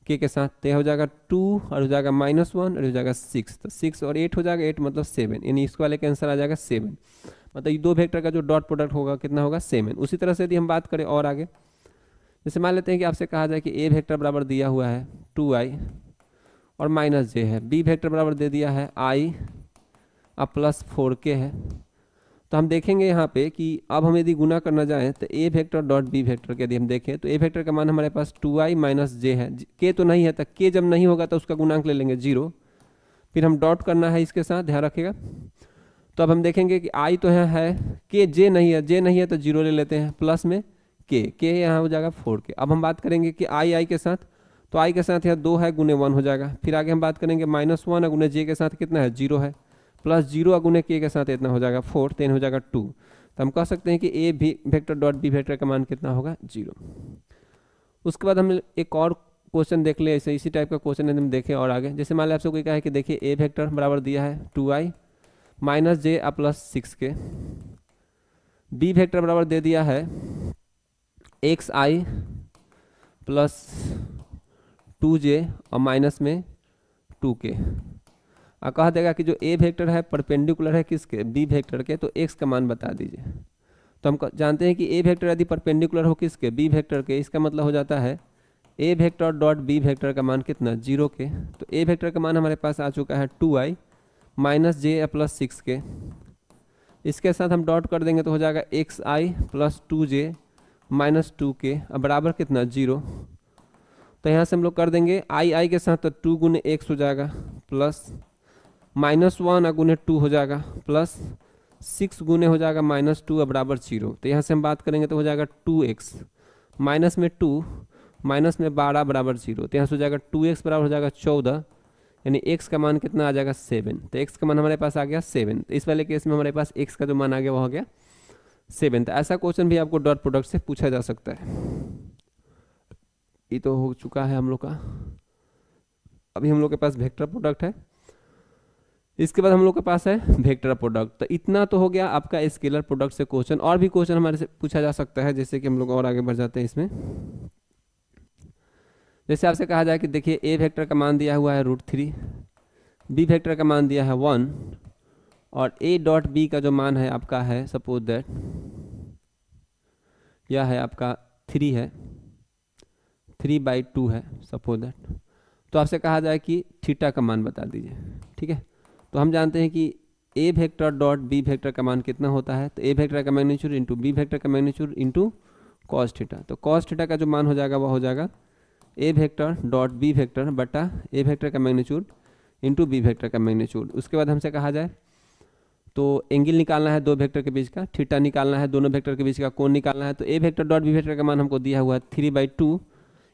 k के साथ तो हो जाएगा 2 और हो जाएगा -1 और हो जाएगा 6, तो 6 और 8 हो जाएगा 8 मतलब 7, यानी इसको वाले का आंसर आ जाएगा 7। मतलब ये दो वेक्टर का जो डॉट प्रोडक्ट होगा कितना होगा 7। उसी तरह से यदि हम बात करें और आगे, जैसे मान लेते हैं कि आपसे कहा जाए कि a वेक्टर बराबर दिया हुआ है 2i और माइनस j है, b वेक्टर बराबर दे दिया है i अब प्लस 4k है, तो हम देखेंगे यहाँ पे कि अब हम यदि गुना करना जाएँ तो a vector dot b vector के यदि हम देखें तो a वेक्टर का मान हमारे पास 2i माइनस j है, k तो नहीं है, तो k जब नहीं होगा तो उसका गुणांक ले लेंगे 0, फिर हम डॉट करना है इसके साथ, ध्यान रखिएगा। तो अब हम देखेंगे कि i तो यहाँ है, k j नहीं है तो 0 ले लेते हैं, प्लस में k यहाँ हो जाएगा 4k। अब हम बात करेंगे कि i के साथ, तो i के साथ यहाँ 2 है गुने 1 हो जाएगा, फिर आगे हम बात करेंगे -1 गुने j के साथ कितना है 0 है, प्लस 0 गुने k के साथ इतना हो जाएगा 4, तो हो जाएगा 2। तो हम कह सकते हैं कि a vector dot b vector का मान कितना होगा 0। उसके बाद हम एक और क्वेश्चन देख ले, ऐसे इसी टाइप का क्वेश्चन हम देखें और आगे, जैसे मान लिया आपसे कोई कहा है कि देखिए a वेक्टर बराबर दिया है 2i minus j plus 6k, b vector बराबर दे दिया है xi प्लस 2j और माइनस में 2k, और कहा देगा कि जो a वेक्टर है परपेंडिकुलर है किसके b वेक्टर के, तो x का मान बता दीजिए। तो हम जानते हैं कि a वेक्टर यदि परपेंडिकुलर हो किसके b वेक्टर के, इसका मतलब हो जाता है a vector dot B vector का मान कितना 0 के, तो ए वेक्टर का मान हमारे पास आ चुका है 2i माइनस जे प्लस 6 के। इसके साथ हम डॉट कर देंगे तो हो जाएगा xi प्लस 2j माइनस 2 के, अब बराबर कितना 0। तो यहाँ से हम लोग कर देंगे i के साथ तो 2 गुने x हो जाएगा प्लस माइनस 1 गुने 2 हो जाएगा प्लस 6 गुने हो जाएगा माइनस 2 बराबर 0। तो यहाँ से हम बात करेंगे तो हो जाएगा 2x माइनस में 2 माइनस में 12 बराबर 0। तो यहाँ से हो जाएगा 2x बराबर हो जाएगा 14, यानी x का मान कितना आ जाएगा 7। तो x का मान हमारे पास आ गया 7। तो इस वाले केस में हमारे पास x का जो मान आ गया वो हो गया 7। तो ऐसा क्वेश्चन भी आपको डॉट प्रोडक्ट से पूछा जा सकता है। ये तो हो चुका है हम लोग का। अभी हम लोग के पास वेक्टर प्रोडक्ट है, इसके बाद हम लोग के पास है वेक्टर प्रोडक्ट। तो इतना तो हो गया आपका स्केलर प्रोडक्ट से क्वेश्चन। और भी क्वेश्चन हमारे से पूछा जा सकता है, जैसे कि हम लोग और आगे बढ़ जाते हैं इसमें। जैसे आपसे कहा जाए कि देखिए ए वेक्टर का मान दिया हुआ है √3, बी वेक्टर का मान दिया है 1 और ए डॉट बी का जो मान है आपका है सपोज दैट यह है आपका 3 है, 3/2 है सपोज दैट। तो आपसे कहा जाए कि थीटा का मान बता दीजिए, ठीक है। तो हम जानते हैं कि ए वेक्टर डॉट बी वेक्टर का मान कितना होता है, तो ए वेक्टर का मैग्नीट्यूड इंटू बी वेक्टर का मैग्नीट्यूड इंटू कॉस थीटा। तो कॉस थीटा का जो मान हो जाएगा वह हो जाएगा ए वेक्टर डॉट बी वेक्टर बटा ए वेक्टर का मैग्नीट्यूड इंटू बी वेक्टर का मैग्नीट्यूड। उसके बाद हमसे कहा जाए तो एंगल निकालना है दो वेक्टर के बीच का, थीटा निकालना है, दोनों वेक्टर के बीच का कोण निकालना है। तो ए वेक्टर डॉट बी वेक्टर का मान हमको दिया हुआ है 3/2,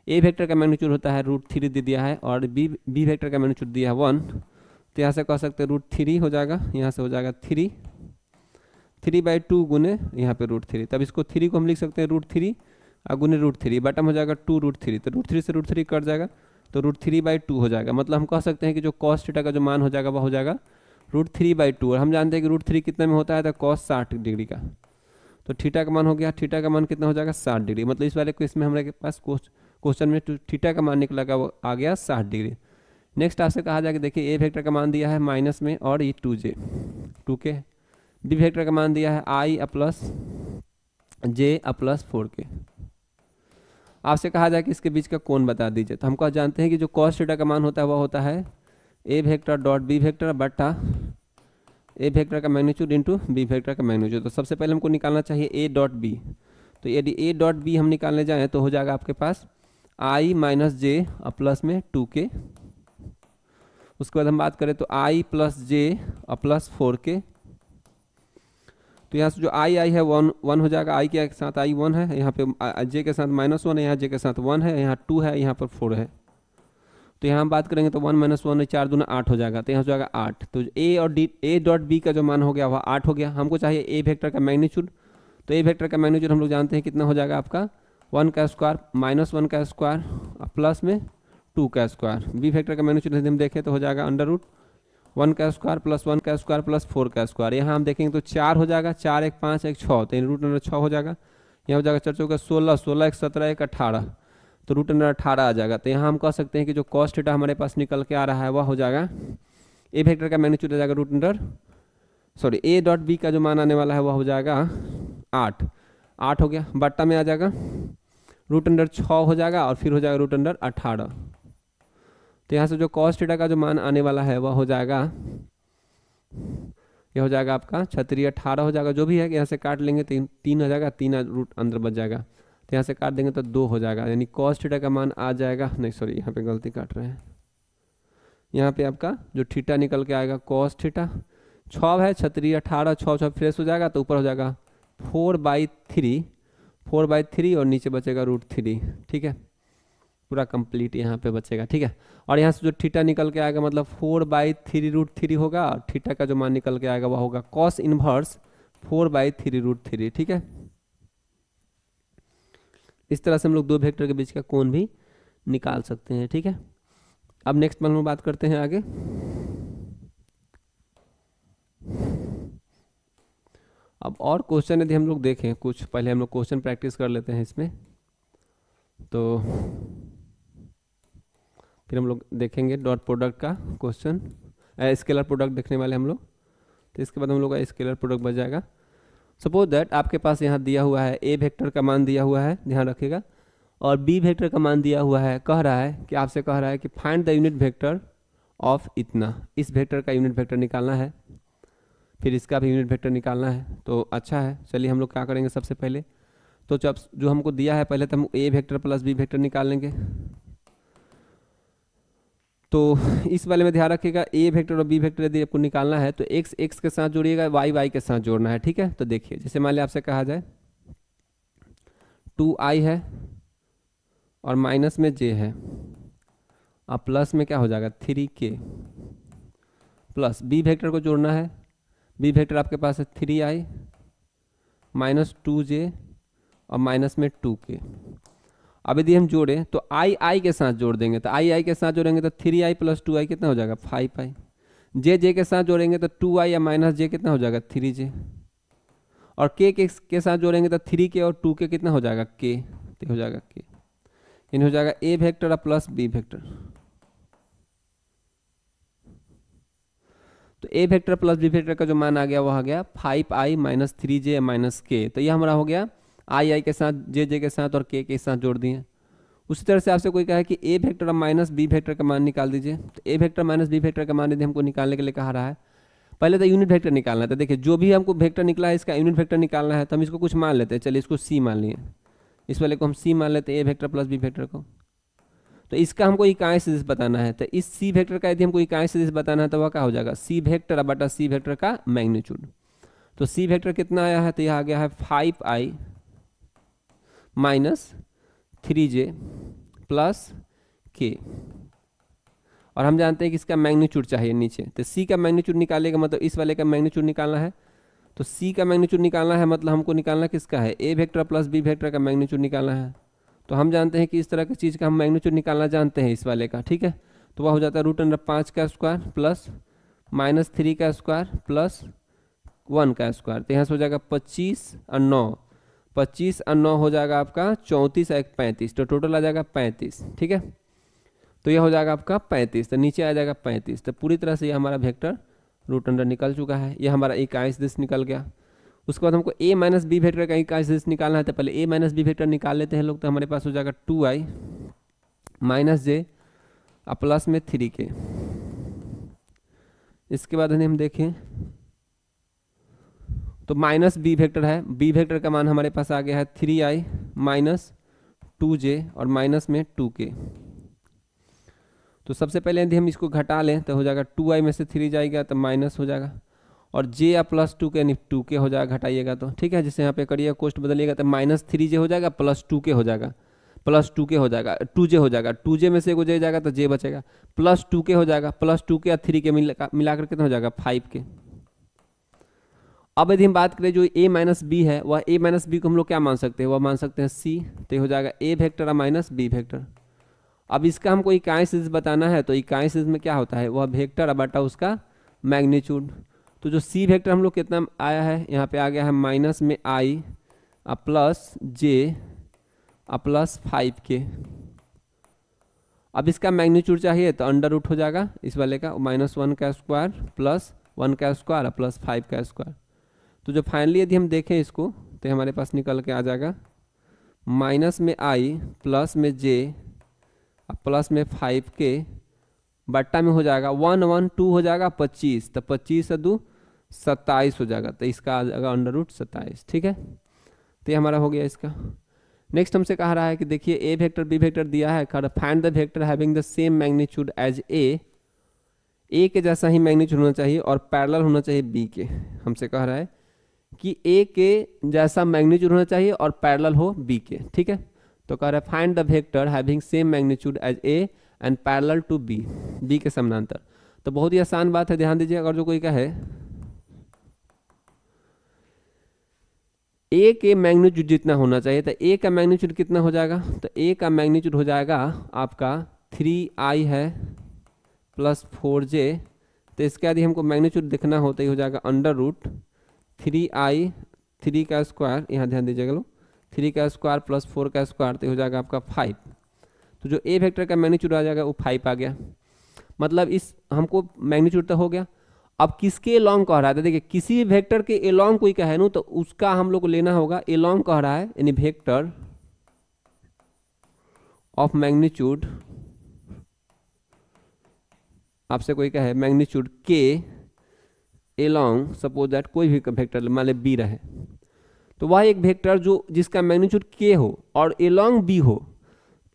ए वेक्टर का मैग्नीट्यूड होता है √3 दे दिया है और बी वेक्टर का मैग्नीट्यूड दिया है 1। तो यहाँ से कह सकते हैं √3 हो जाएगा, यहाँ से हो जाएगा 3/2 गुने यहाँ पे √3। तब इसको 3 को हम लिख सकते हैं √3 और गुने √3, बटम हो जाएगा 2√3। तो √3 से √3 कट जाएगा तो √3/2 हो जाएगा। मतलब हम कह सकते हैं कि जो कॉस थीटा का जो मान हो जाएगा वह हो जाएगा √3/2। और हम जानते हैं कि √3 कितने में होता है, तो कॉस 60 डिग्री का। तो थीटा का मान हो गया, थीटा का मान कितना हो जाएगा 60 डिग्री। मतलब इस वाले केस में हमारे पास क्वेश्चन में थीटा का मान निकलेगा वो आ गया 60 डिग्री। नेक्स्ट आपसे कहा जाए कि देखिए ए वेक्टर का मान दिया है माइनस में और ये 2j 2 के, बी वेक्टर का मान दिया है i प्लस j प्लस 4 के। आपसे कहा जाए कि इसके बीच का कोण बता दीजिए। तो हमको जानते हैं कि जो कॉस थीटा का मान होता है वह होता है a vector dot B vector बटा ए वेक्टर का मैग्नीट्यूड इंटू बी वेक्टर का मैग्नीट्यूड। तो सबसे पहले हमको निकालना चाहिए ए डॉट बी। तो यदि ए डॉट बी हम निकालने जाएँ तो हो जाएगा आपके पास i माइनस जे प्लस में 2 के। उसके बाद हम बात करें तो i प्लस जे प्लस 4 के। तो यहाँ से जो i है 1 हो जाएगा, i के साथ i 1 है, यहाँ पे j के साथ -1 है, यहाँ j के साथ 1 है, यहाँ 2 है, यहाँ पर 4 है। तो यहाँ हम बात करेंगे तो 1 - 1 4 दूना 8 हो जाएगा। तो यहाँ हो जाएगा 8। तो ए डॉट बी का जो मान हो गया वह 8 हो गया। हमको चाहिए ए वेक्टर का मैग्नीट्यूड। तो ए वेक्टर का मैग्नीट्यूड हम लोग जानते हैं कितना हो जाएगा आपका 1 का स्क्वायर माइनस 1 का स्क्वायर प्लस में 2 का स्क्वायर। बी वेक्टर का मैग्नीट्यूड यदि हम देखें तो हो जाएगा √1 का स्क्वायर प्लस 1 का स्क्वायर प्लस 4 का स्क्वायर। यहाँ हम देखेंगे तो 4 हो जाएगा, 4 1 5 1 6, तो √6 हो जाएगा। यहाँ हो जाएगा 4 4 16, 16 1 17 1 18, तो √18 आ जाएगा। तो यहाँ हम कह सकते हैं कि जो कॉस थीटा हमारे पास निकल के आ रहा है वह हो जाएगा ए वेक्टर का मैग्नीट्यूड आ जाएगा ए डॉट बी का जो मान आने वाला है वह हो जाएगा 8 हो गया, बट्टा में आ जाएगा √6 हो जाएगा और फिर हो जाएगा √18। तो यहाँ से जो कॉस थीटा का जो मान आने वाला है वह हो जाएगा, यह हो जाएगा आपका 36 18 हो जाएगा। जो भी है यहाँ से काट लेंगे 3 हो जाएगा, 3 रूट अंदर बच जाएगा। तो यहाँ से काट देंगे तो 2 हो जाएगा, यानी कॉस थीटा का मान आ जाएगा, नहीं सॉरी यहाँ पे गलती काट रहे हैं। यहाँ पे आपका जो थीटा निकल के आएगा कॉस थीटा 6 है, 36 18 6 फ्रेश हो जाएगा। तो ऊपर हो जाएगा 4/3 और नीचे बचेगा √3, ठीक है, पूरा कंप्लीट यहाँ पे बचेगा, ठीक है। और यहाँ से जो थीटा निकल के आएगा मतलब 4/3 √3 होगा, और थीटा का जो मान निकल के आएगा वह होगा कॉस इनवर्स 4/3 √3, ठीक है। इस तरह से हम लोग दो वेक्टर के बीच का कोण भी निकाल सकते हैं, ठीक है। अब नेक्स्ट में बात करते हैं आगे। अब और क्वेश्चन यदि हम लोग देखें कुछ, पहले हम लोग क्वेश्चन प्रैक्टिस कर लेते हैं इसमें, तो फिर हम लोग देखेंगे डॉट प्रोडक्ट का क्वेश्चन, स्केलर प्रोडक्ट देखने वाले हम लोग। तो इसके बाद हम लोग का स्केलर प्रोडक्ट बच जाएगा। सपोज दैट आपके पास यहाँ दिया हुआ है ए वेक्टर का मान दिया हुआ है, ध्यान रखिएगा, और बी वेक्टर का मान दिया हुआ है, कह रहा है कि आपसे कह रहा है कि find the unit vector of इतना, इस वेक्टर का यूनिट वेक्टर निकालना है, फिर इसका भी यूनिट वेक्टर निकालना है। तो अच्छा है, चलिए हम लोग क्या करेंगे सबसे पहले, तो जब जो हमको दिया है पहले तो हम ए वेक्टर प्लस बी वेक्टर निकाल लेंगे। तो इस वाले में ध्यान रखिएगा, ए वेक्टर और बी वेक्टर यदि आपको निकालना है तो एक्स एक्स के साथ जोड़िएगा, वाई वाई के साथ जोड़ना है, ठीक है। तो देखिए जैसे मान लिया आपसे कहा जाए 2i है और माइनस में j है और प्लस में क्या हो जाएगा 3k, प्लस बी वेक्टर को जोड़ना है, बी वेक्टर आपके पास है 3i माइनस 2j और माइनस में 2k। अब यदि हम जोड़ें तो आई के साथ जोड़ देंगे, तो आई के साथ जोड़ेंगे तो 3i प्लस 2i कितना हो जाएगा 5i, जे के साथ जोड़ेंगे तो 2i या माइनस j कितना हो जाएगा 3j, और के साथ जोड़ेंगे तो 3k और 2k कितना हो जाएगा k, तो हो जाएगा k, इन हो जाएगा ए वेक्टर प्लस बी वेक्टर। तो ए वेक्टर प्लस बी वेक्टर का जो मान आ गया वो आ गया 5i minus 3j minus k। तो ये हमारा हो गया आई के साथ जे के साथ और के साथ जोड़ दिए। उसी तरह से आपसे कोई कहा है कि ए वेक्टर और माइनस बी वेक्टर का मान निकाल दीजिए, तो ए वेक्टर माइनस बी वेक्टर का मान यदि हमको निकालने के लिए कहा रहा है, पहले तो यूनिट वेक्टर निकालना है। तो देखिए जो भी हमको वेक्टर निकला है इसका यूनिट वेक्टर निकालना है, तो हम इसको कुछ मान लेते हैं, चलिए इसको सी मान लिए, इस वाले को हम सी मान लेते हैं, ए वेक्टर प्लस बी वेक्टर को। तो इसका हमको इकाई सदिश बताना है, तो इस सी वेक्टर का यदि हमको इकाई सदिश बताना है तो वह क्या हो जाएगा सी वेक्टर बटा सी वेक्टर का मैग्नीट्यूड। तो सी वेक्टर कितना आया है, तो यह आ गया है 5i minus 3j plus k, और हम जानते हैं कि इसका मैग्नीट्यूड चाहिए नीचे, तो सी का मैग्नीट्यूड निकालेगा, मतलब इस वाले का मैग्नीट्यूड निकालना है। तो सी का मैग्नीट्यूड निकालना है मतलब हमको निकालना किसका है, a vector plus b vector का मैग्नीट्यूड निकालना है। तो हम जानते हैं कि इस तरह की चीज़ का हम मैग्नीट्यूड निकालना जानते हैं इस वाले का, ठीक है। तो वह हो जाता है √5 का स्क्वायर प्लस माइनस 3 का स्क्वायर प्लस 1 का स्क्वायर, तो यहाँ से हो जाएगा 25 और 9, 25 और 9 हो जाएगा आपका 34 और 1 35, तो टोटल आ जाएगा 35, ठीक है। तो यह हो जाएगा आपका 35, तो नीचे आ जाएगा 35। तो पूरी तरह से ये हमारा वेक्टर √अंडर निकल चुका है, ये हमारा इकाई सदिश निकल गया। उसके बाद हमको a माइनस बी वेक्टर का इकाई सदिश निकालना है, तो पहले a माइनस बी वेक्टर निकाल लेते हैं लोग। तो हमारे पास हो जाएगा 2i माइनस j और प्लस में 3k। इसके बाद हम देखें तो माइनस बी वेक्टर है, बी वेक्टर का मान हमारे पास आ गया है 3i माइनस 2j और माइनस में 2k। तो सबसे पहले यदि हम इसको घटा लें तो हो जाएगा 2i में से 3 जाएगा तो माइनस हो जाएगा, और j या प्लस 2k यानी 2k हो जाएगा घटाइएगा तो, ठीक है। जैसे यहाँ पे करिएगा कोष्ट बदलिएगा तो माइनस 3j हो जाएगा प्लस 2k हो जाएगा, प्लस 2k हो जाएगा, 2j हो जाएगा, 2j में से एगो j जाएगा तो j बचेगा, प्लस 2k हो जाएगा, प्लस 2k और 3k मिलाकर कितना हो जाएगा 5k। अब यदि हम बात करें जो a माइनस बी है, वह a माइनस बी को हम लोग क्या मान सकते हैं, वह मान सकते हैं c, तो हो जाएगा a vector minus B vector. अब इसका हमको इकाई सदिश बताना है, तो इकाई सदिश में क्या होता है, वह वेक्टर बटा उसका मैग्नीट्यूड। तो जो सी वेक्टर हम लोग कितना आया है, यहाँ पे आ गया है माइनस में i plus j plus 5k। अब इसका मैग्नीट्यूड चाहिए तो अंडर रूट हो जाएगा इस वाले का, -1 का स्क्वायर प्लस 1 का स्क्वायर प्लस 5 का स्क्वायर। तो जो फाइनली यदि हम देखें इसको तो हमारे पास निकल के आ जाएगा माइनस में i प्लस में j प्लस में 5k बट्टा में हो जाएगा 1 1 2 हो जाएगा 25, तो 25 और 2 27 हो जाएगा, तो इसका आ जाएगा √27, ठीक है। तो ये हमारा हो गया इसका। नेक्स्ट हमसे कहा रहा है कि देखिए ए वेक्टर बी वेक्टर दिया है, find the vector having the same magnitude as A के जैसा ही मैग्नीट्यूड होना चाहिए और पैरेलल होना चाहिए बी के। हमसे कह रहा है कि ए के जैसा मैग्नीट्यूड होना चाहिए और पैरेलल हो बी के, ठीक है। तो कह रहा है find the vector having same magnitude as A and parallel to B, B के समानांतर। तो बहुत ही आसान बात है, ध्यान दीजिए। अगर जो कोई कहे ए के मैग्नीट्यूड जितना होना चाहिए, तो ए का मैग्नीट्यूड कितना हो जाएगा, तो ए का मैग्नीट्यूड हो जाएगा आपका 3i है प्लस 4j। तो इसके यदि हमको मैग्नीट्यूड देखना हो तो ये हो जाएगा √3i 3 का स्क्वायर, यहाँ ध्यान दीजिएगा लोग, 3 का स्क्वायर प्लस 4 का स्क्वायर, तो हो जाएगा आपका 5। तो जो ए वेक्टर का मैग्नीट्यूड आ जाएगा वो 5 आ गया। मतलब इस हमको मैग्नीट्यूड तो हो गया। अब किसके एलॉन्ग कह रहा है, तो देखिए किसी वेक्टर के एलॉन्ग कोई कहे नो तो उसका हम लोग को लेना होगा एलॉन्ग कह रहा है, यानी वेक्टर ऑफ मैग्नीट्यूड, आपसे कोई कहे मैग्नीट्यूड के एलोंग, सपोज दैट कोई भी वेक्टर मान ले बी रहे, तो वह एक वेक्टर जो जिसका मैग्नीट्यूड के हो और एलोंग बी हो,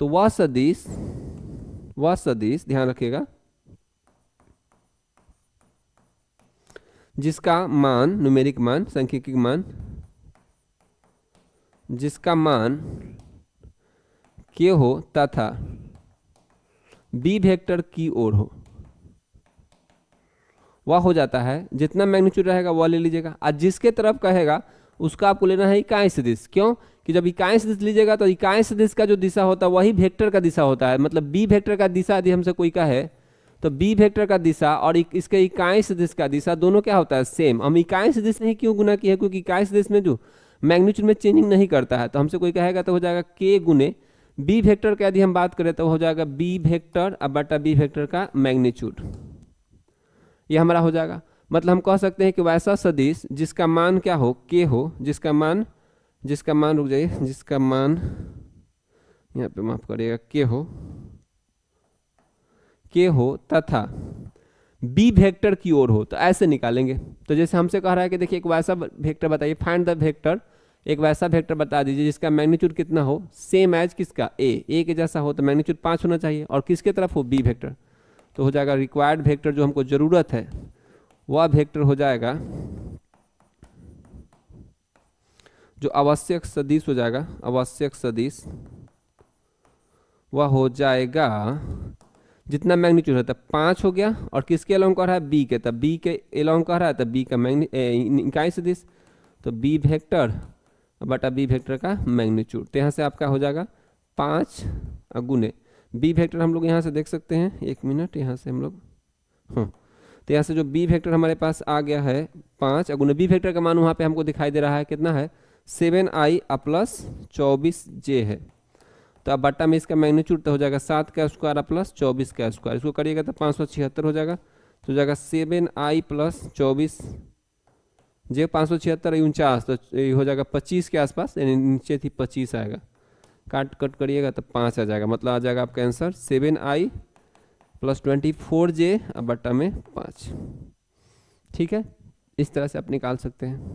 तो वह सदिश ध्यान रखिएगा जिसका मान, न्यूमेरिक मान, सांख्यिकी मान, जिसका मान के हो तथा बी वेक्टर की ओर हो, वह हो जाता है, जितना मैग्नीट्यूड रहेगा वह ले लीजिएगा, और जिसके तरफ कहेगा उसका आपको लेना है इकाई सदिश। क्यों कि जब इकाई सदिश लीजिएगा तो इकाई सदिश का जो दिशा होता है वही वेक्टर का दिशा होता है। मतलब बी वेक्टर का दिशा यदि हमसे कोई कहे तो बी वेक्टर का दिशा और इसके इकाई सदिश का दिशा दोनों क्या होता है, सेम। हम इकाई सदिश नहीं क्यों गुना किया, क्योंकि इकाई सदिश में जो मैग्नीट्यूड में चेंजिंग नहीं करता है, तो हमसे कोई कहेगा तो हो जाएगा के गुने बी वेक्टर का यदि हम बात करें तो हो जाएगा बी वेक्टर अब बटा बी वेक्टर का मैग्नीट्यूड, ये हमारा हो जाएगा। मतलब हम कह सकते हैं कि वैसा सदिश जिसका मान क्या हो, के हो, जिसका मान रुक जाइए, जिसका मान यहाँ पे माफ करिएगा के हो तथा बी वेक्टर की ओर हो, तो ऐसे निकालेंगे। तो जैसे हमसे कह रहा है कि देखिए एक वैसा वेक्टर बताइए, फाइंड द वेक्टर, एक वैसा वेक्टर बता दीजिए जिसका मैग्नीट्यूड कितना हो, सेम एज किसका, ए के जैसा हो, तो मैग्नीट्यूड 5 होना चाहिए, और किसके तरफ हो, बी वेक्टर। तो हो जाएगा रिक्वायर्ड वेक्टर जो हमको जरूरत है वह वेक्टर हो जाएगा, जो आवश्यक सदिश हो जाएगा, आवश्यक सदिश वह हो जाएगा जितना मैग्नीट्यूड है, तब 5 हो गया, और किसके अलोंग कह रहा है, बी के, तब बी के अलोंग कह रहा है, तब बी का इकाई सदिश, तो बी वेक्टर बटा बी वेक्टर का मैग्नीट्यूड। तो यहाँ से आपका हो जाएगा 5 गुने बी वेक्टर, हम लोग यहाँ से देख सकते हैं, 1 मिनट, यहाँ से हम लोग तो यहाँ से जो बी वेक्टर हमारे पास आ गया है 5 गुने बी वेक्टर का मान वहाँ पे हमको दिखाई दे रहा है कितना है, 7i प्लस 24j है। तो अब बट्टा में इसका मैग्नीट्यूड तो हो जाएगा 7 का स्क्वायर प्लस 24 का स्क्वायर, इसको करिएगा तो 576 हो जाएगा। तो हो जाएगा 7i प्लस 24j, 576 49, तो ये हो जाएगा 25 के आसपास, यानी नीचे थी 25 आएगा, काट करिएगा तो 5 आ जाएगा। मतलब आ जाएगा आपका आंसर 7i प्लस 24j अब बट्टा में 5। ठीक है, इस तरह से आप निकाल सकते हैं।